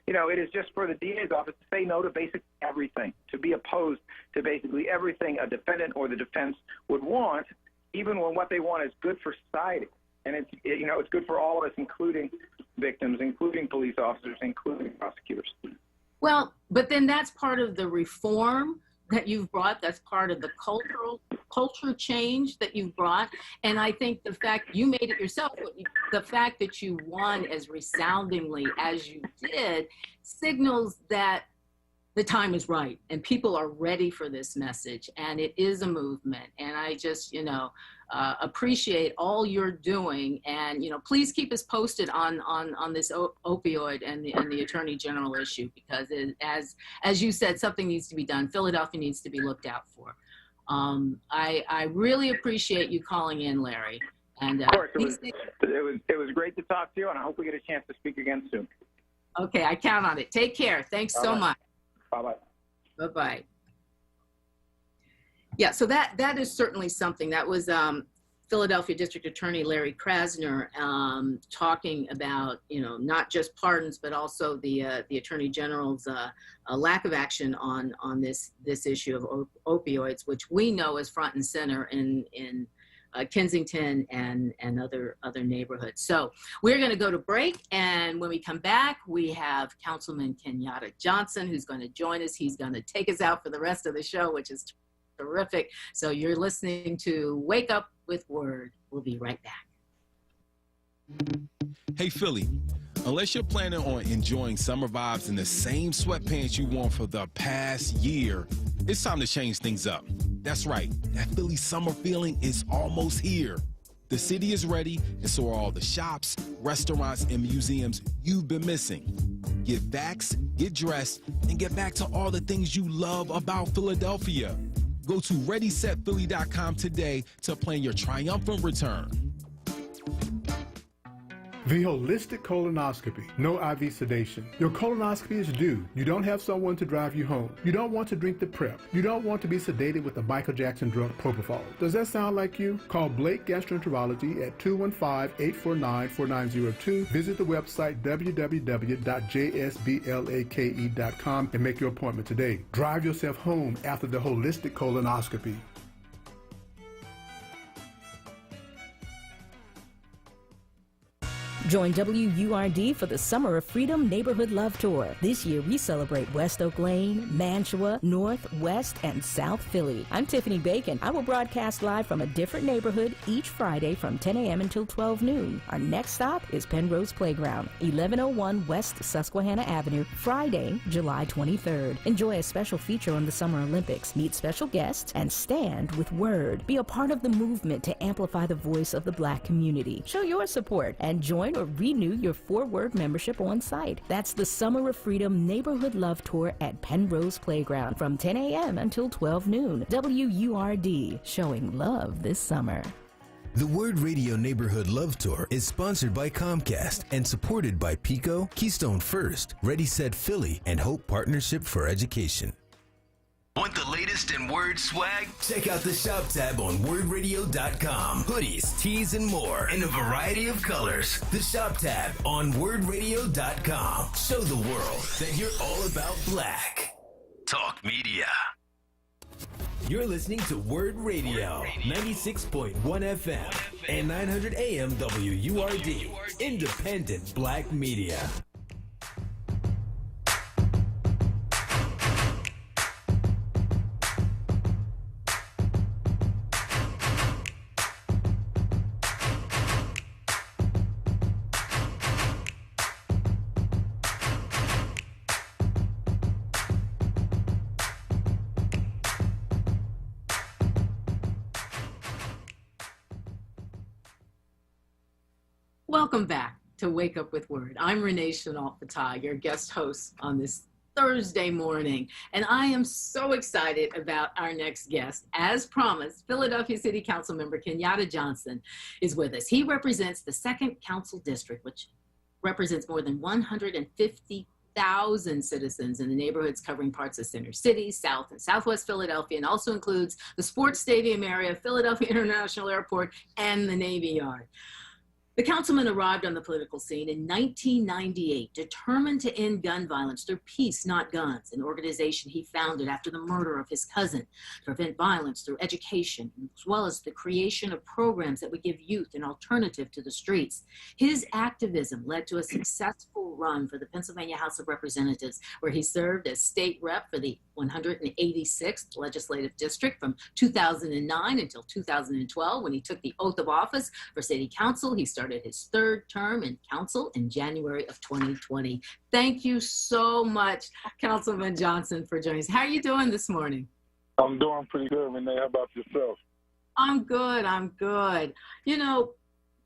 you know, it is just for the DA's office to say no to basically everything, to be opposed to basically everything a defendant or the defense would want, even when what they want is good for society. And it's, you know, it's good for all of us, including victims, including police officers, including prosecutors. Well, but then that's part of the reform that you've brought. That's part of the culture change that you've brought. And I think the fact you made it yourself, the fact that you won as resoundingly as you did, signals that the time is right and people are ready for this message, and it is a movement. And I just, you know, appreciate all you're doing, and, you know, please keep us posted on this opioid and the Attorney General issue, because as you said, something needs to be done. Philadelphia needs to be looked out for. I really appreciate you calling in, Larry. And of course, it was great to talk to you, and I hope we get a chance to speak again soon. Okay, I count on it. Take care. Thanks so much. Bye-bye. Bye-bye. Yeah, so that is certainly something. That was Philadelphia District Attorney Larry Krasner talking about, you know, not just pardons, but also the Attorney General's lack of action on this issue of opioids, which we know is front and center in Kensington and other neighborhoods. So we're going to go to break, and when we come back, we have Councilman Kenyatta Johnson, who's going to join us. He's going to take us out for the rest of the show, which is terrific. So you're listening to Wake Up with WURD. We'll be right back. Hey, Philly, unless you're planning on enjoying summer vibes in the same sweatpants you wore for the past year, it's time to change things up. That's right, that Philly summer feeling is almost here. The city is ready, and so are all the shops, restaurants, and museums you've been missing. Get vaxxed, get dressed, and get back to all the things you love about Philadelphia. Go to ReadySetPhilly.com today to plan your triumphant return. The holistic colonoscopy, no IV sedation. Your colonoscopy is due. You don't have someone to drive you home. You don't want to drink the prep. You don't want to be sedated with the Michael Jackson drug propofol. Does that sound like you? Call Blake Gastroenterology at 215-849-4902. Visit the website www.jsblake.com and make your appointment today. Drive yourself home after the holistic colonoscopy. Join WURD for the Summer of Freedom Neighborhood Love Tour. This year, we celebrate West Oak Lane, Mantua, North, West, and South Philly. I'm Tiffany Bacon. I will broadcast live from a different neighborhood each Friday from 10 a.m. until 12 noon. Our next stop is Penrose Playground, 1101 West Susquehanna Avenue, Friday, July 23rd. Enjoy a special feature on the Summer Olympics, meet special guests, and stand with WURD. Be a part of the movement to amplify the voice of the Black community. Show your support and join or renew your 4WURD membership on site. That's the Summer of Freedom Neighborhood Love Tour at Penrose Playground from 10 a.m. until 12 noon. WURD, showing love this summer. The WURD Radio Neighborhood Love Tour is sponsored by Comcast and supported by Pico, Keystone First, Ready Set Philly, and Hope Partnership for Education. Want the latest in WURD swag? Check out the shop tab on WURDradio.com. Hoodies, tees, and more in a variety of colors. The shop tab on WURDradio.com. Show the world that you're all about Black. Talk Media. You're listening to WURD Radio, 96.1 FM and 900 AM WURD. Independent Black Media. Welcome back to Wake Up with WURD. I'm Renee Chenault-Fatah, your guest host on this Thursday morning, and I am so excited about our next guest. As promised, Philadelphia City Council member Kenyatta Johnson is with us. He represents the 2nd Council District, which represents more than 150,000 citizens in the neighborhoods covering parts of Center City, South and Southwest Philadelphia, and also includes the sports stadium area, Philadelphia International Airport, and the Navy Yard. The councilman arrived on the political scene in 1998, determined to end gun violence through peace, not guns, an organization he founded after the murder of his cousin, to prevent violence through education, as well as the creation of programs that would give youth an alternative to the streets. His activism led to a successful run for the Pennsylvania House of Representatives, where he served as state rep for the 186th Legislative District from 2009 until 2012, when he took the oath of office for city council. He started his 3rd term in council in January of 2020. Thank you so much, Councilman Johnson, for joining us. How are you doing this morning? I'm doing pretty good, Renee. How about yourself? I'm good. I'm good. You know,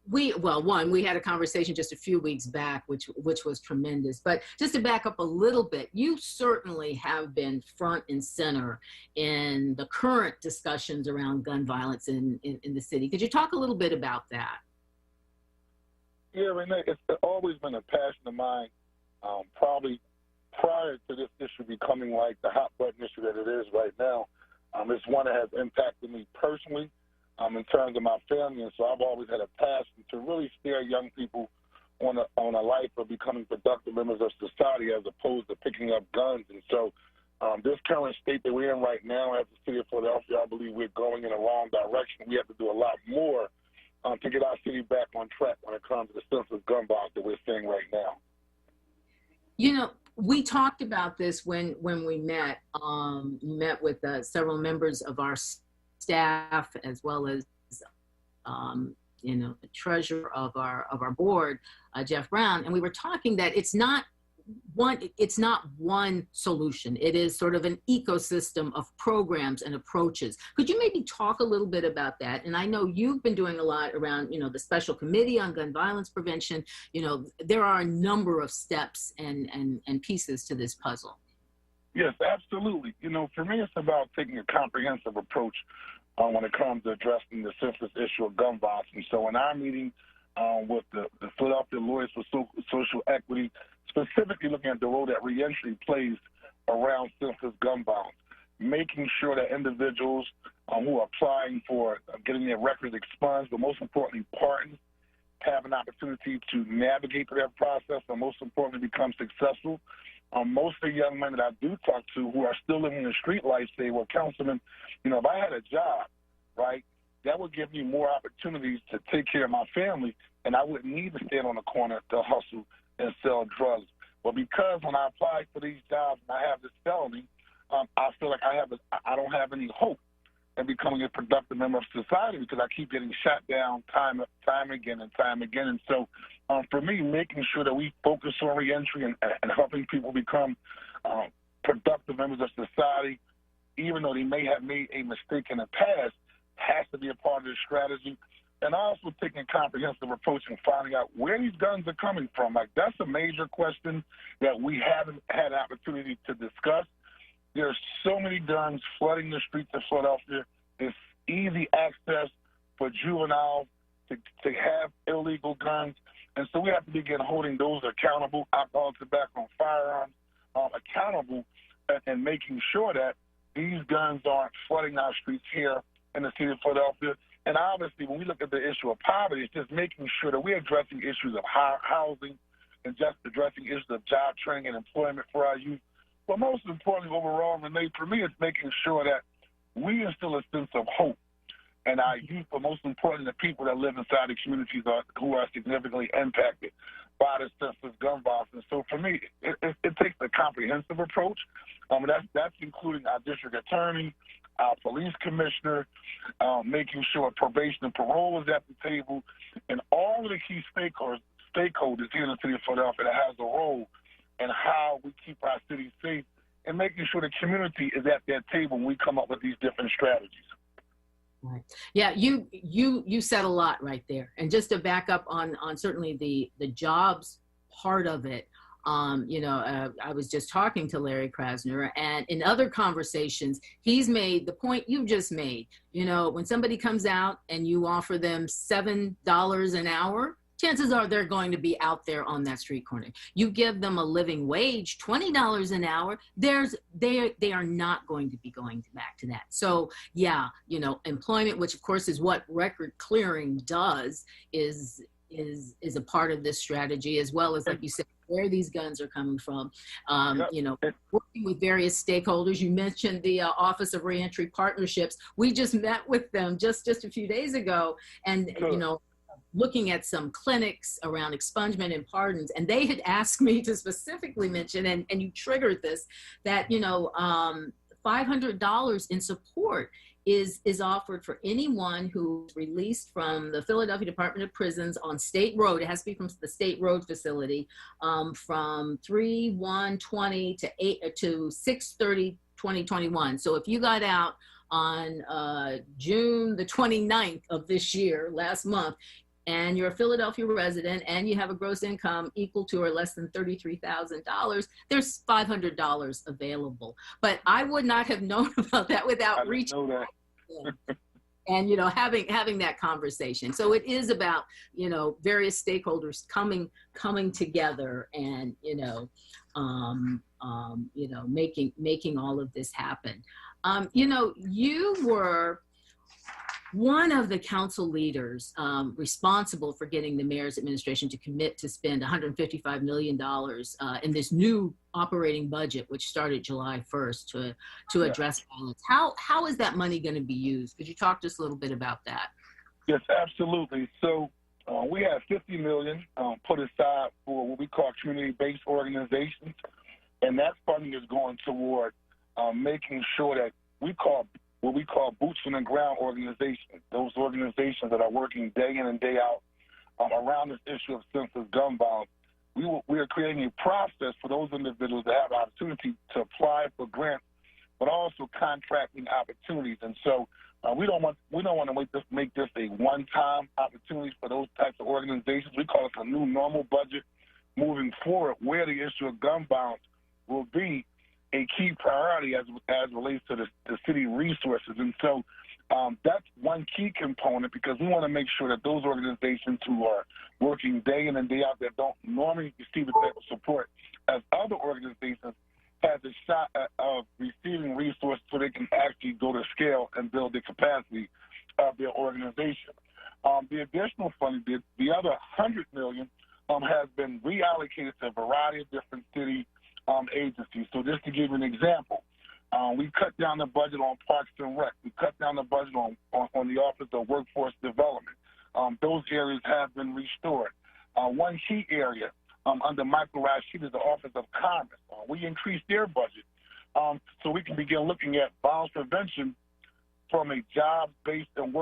we had a conversation just a few weeks back, which was tremendous. But just to back up a little bit, you certainly have been front and center in the current discussions around gun violence in the city. Could you talk a little bit about that? Yeah, Renee, it's always been a passion of mine, probably prior to this issue becoming like the hot button issue that it is right now. It's one that has impacted me personally in terms of my family, and so I've always had a passion to really steer young people on a life of becoming productive members of society as opposed to picking up guns. And so this current state that we're in right now as the city of Philadelphia, I believe we're going in the wrong direction. We have to do a lot more to get our city back on track when it comes to the senseless gun violence that we're seeing right now. You know, we talked about this when we met. Met with several members of our staff, as well as the treasurer of our board, Jeff Brown, and we were talking that it's not it's not one solution. It is sort of an ecosystem of programs and approaches. Could you maybe talk a little bit about that? And I know you've been doing a lot around, the Special Committee on Gun Violence Prevention. There are a number of steps and pieces to this puzzle. Yes, absolutely. For me, it's about taking a comprehensive approach when it comes to addressing the senseless issue of gun violence. And so in our meeting with the Philadelphia Lawyers for Social Equity, specifically looking at the role that reentry plays around senseless gun violence, making sure that individuals who are applying for getting their records expunged, but most importantly, pardons, have an opportunity to navigate through that process, and most importantly, become successful. Most of the young men that I do talk to who are still living the street life say, well, Councilman, if I had a job, right, that would give me more opportunities to take care of my family, and I wouldn't need to stand on the corner to hustle and sell drugs. But because when I apply for these jobs and I have this felony, I feel like I don't have any hope in becoming a productive member of society because I keep getting shot down time again and time again. And so for me, making sure that we focus on reentry and helping people become productive members of society, even though they may have made a mistake in the past, has to be a part of the strategy. And also taking a comprehensive approach and finding out where these guns are coming from. Like, that's a major question that we haven't had an opportunity to discuss. There's so many guns flooding the streets of Philadelphia. It's easy access for juveniles to have illegal guns. And so we have to begin holding those accountable, alcohol, tobacco, and firearms accountable, and making sure that these guns aren't flooding our streets here in the city of Philadelphia. And obviously, when we look at the issue of poverty, it's just making sure that we're addressing issues of housing and just addressing issues of job training and employment for our youth. But most importantly, overall, Renee, for me, it's making sure that we instill a sense of hope in our youth, but most importantly, the people that live inside the communities who are significantly impacted by the senseless gun violence. And so for me, it takes a comprehensive approach. That's including our district attorney, our police commissioner, making sure probation and parole is at the table, and all of the key stakeholders here in the city of Philadelphia that has a role in how we keep our city safe and making sure the community is at that table when we come up with these different strategies. Right. Yeah, you said a lot right there. And just to back up on certainly the jobs part of it, I was just talking to Larry Krasner, and in other conversations, he's made the point you just made. When somebody comes out and you offer them $7 an hour, chances are they're going to be out there on that street corner. You give them a living wage, $20 an hour, they are not going to be going back to that. So yeah, employment, which of course is what record clearing does, is a part of this strategy, as well as, like you said, where these guns are coming from. Working with various stakeholders. You mentioned the Office of Reentry Partnerships. We just met with them just a few days ago, and looking at some clinics around expungement and pardons, and they had asked me to specifically mention, and you triggered this, that $500 in support is offered for anyone who's released from the Philadelphia Department of Prisons on State Road. It has to be from the State Road facility from 3/1/20 to 6/30/2021. So if you got out on June the 29th of this year, last month, and you're a Philadelphia resident and you have a gross income equal to or less than $33,000, there's $500 available. But I would not have known about that without reaching out and having that conversation. So it is about various stakeholders coming together and making all of this happen. You were one of the council leaders responsible for getting the mayor's administration to commit to spend $155 million in this new operating budget, which started July 1st to address violence. How is that money going to be used? Could you talk to us a little bit about that? Yes, absolutely. So we have $50 million put aside for what we call community-based organizations, and that funding is going toward making sure that what we call boots on the ground organizations, those organizations that are working day in and day out around this issue of senseless gun violence, we are creating a process for those individuals to have the opportunity to apply for grants, but also contracting opportunities. And so we don't want to make this a one-time opportunity for those types of organizations. We call it a new normal budget moving forward, where the issue of gun violence will be a key priority as relates to the city resources. And so that's one key component, because we want to make sure that those organizations who are working day in and day out that don't normally receive the type of support as other organizations have the shot of receiving resources so they can actually go to scale and build the capacity of their organization. The additional funding, the other $100 million, has been reallocated to a variety of different city agencies. So just to give you an example, we cut down the budget on Parks and Rec. We cut down the budget on the Office of Workforce Development. Those areas have been restored. One key area under Michael Rashid is the Office of Commerce. We increased their budget so we can begin looking at violence prevention from a job-based and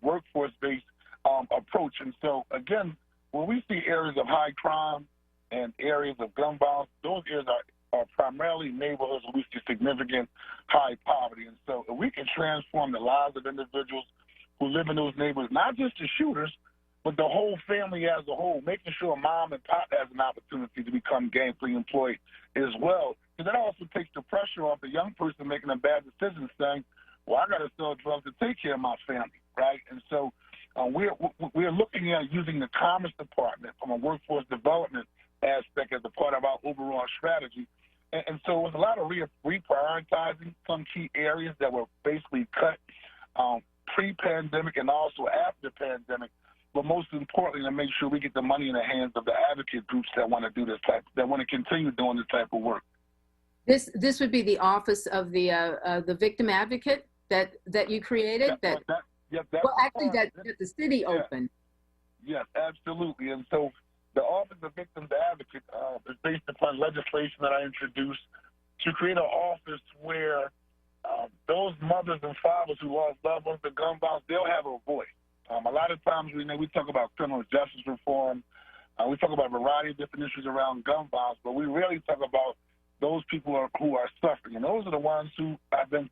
workforce-based approach. And so, again, when we see areas of high crime and areas of gun violence, those areas are primarily neighborhoods where we see significant high poverty. And so if we can transform the lives of individuals who live in those neighborhoods, not just the shooters, but the whole family as a whole, making sure mom and pop has an opportunity to become gainfully employed as well. Because that also takes the pressure off the young person making a bad decision, saying, well, I got to sell drugs to take care of my family, right? And so we're looking at using the Commerce Department from a workforce development aspect as a part of our overall strategy. And so it was a lot of reprioritizing some key areas that were basically cut pre-pandemic and also after the pandemic, but most importantly, to make sure we get the money in the hands of the advocate groups that want to do this type, that want to continue doing this type of work. This would be the office of the victim advocate that you created. That the city opened. Yes, absolutely. And so the Office of Victims Advocate is based upon legislation that I introduced to create an office where those mothers and fathers who lost loved ones to gun violence, they'll have a voice. A lot of times we talk about criminal justice reform, we talk about a variety of different issues around gun violence, but we rarely talk about those people who are suffering. And those are the ones who have been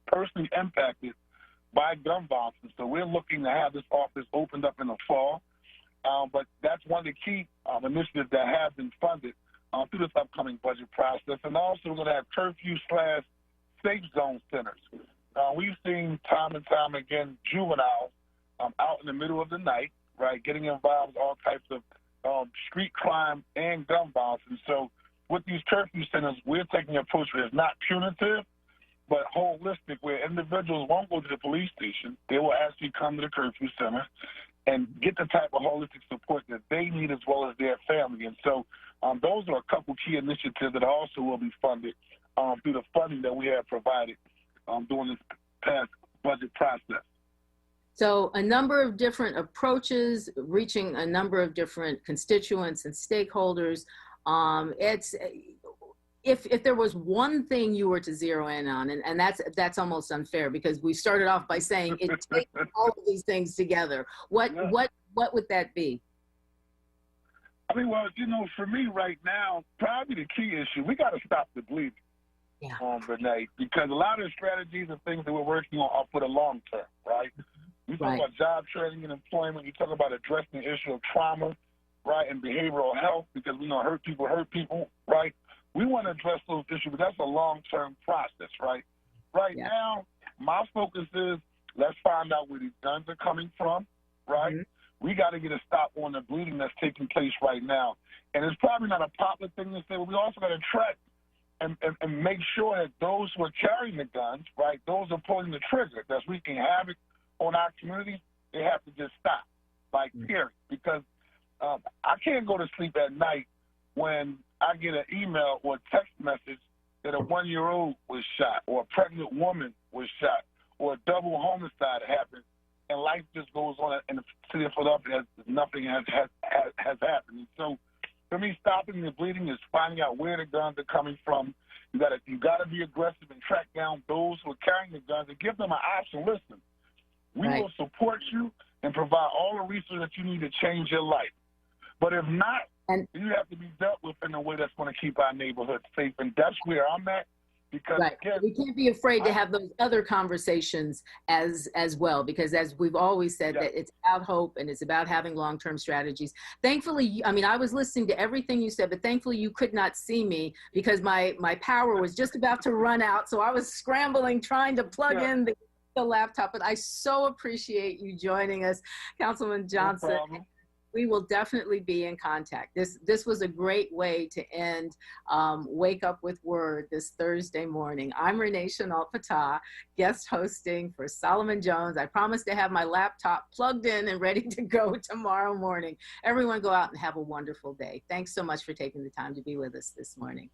personally impacted by gun violence. And so we're looking to have this office opened up in the fall. But that's one of the key initiatives that have been funded through this upcoming budget process. And also we're going to have curfew/safe zone centers. We've seen time and time again juveniles out in the middle of the night, right, getting involved in all types of street crime and gun violence. And so with these curfew centers, we're taking an approach that is not punitive, but holistic, where individuals won't go to the police station. They will actually come to the curfew center and get the type of holistic support that they need as well as their family. And so those are a couple key initiatives that also will be funded through the funding that we have provided during this past budget process. So a number of different approaches, reaching a number of different constituents and stakeholders. If there was one thing you were to zero in on, and that's almost unfair because we started off by saying it takes all of these things together. What would that be? I mean, well, for me right now, probably the key issue, we got to stop the bleeding, Renee, because a lot of the strategies and things that we're working on are for the long term, right? You talk about job training and employment. You talk about addressing the issue of trauma, right, and behavioral health, because we know hurt people, right? We want to address those issues, but that's a long-term process, right? Right now, my focus is let's find out where these guns are coming from, right? Mm-hmm. We got to get a stop on the bleeding that's taking place right now. And it's probably not a popular thing to say, but we also got to track and make sure that those who are carrying the guns, right, those who are pulling the trigger, that's wreaking havoc on our community, they have to just stop, like, period. Because I can't go to sleep at night when I get an email or a text message that a 1-year-old was shot or a pregnant woman was shot or a double homicide happened, and life just goes on in the city of Philadelphia as nothing has happened. And so for me, stopping the bleeding is finding out where the guns are coming from. You gotta be aggressive and track down those who are carrying the guns and give them an option. Listen, we will support you and provide all the resources that you need to change your life. But if not, And you have to be dealt with in a way that's going to keep our neighborhood safe. And that's where I'm at. Because right. again, We can't be afraid to have those other conversations as well, because as we've always said, that it's about hope and it's about having long-term strategies. Thankfully, I mean, I was listening to everything you said, but thankfully you could not see me because my power was just about to run out. So I was scrambling, trying to plug in the laptop, but I so appreciate you joining us, Councilman Johnson. No, we will definitely be in contact. This was a great way to end Wake Up with Word this Thursday morning. I'm Renee Chenault-Patah, guest hosting for Solomon Jones. I promise to have my laptop plugged in and ready to go tomorrow morning. Everyone go out and have a wonderful day. Thanks so much for taking the time to be with us this morning.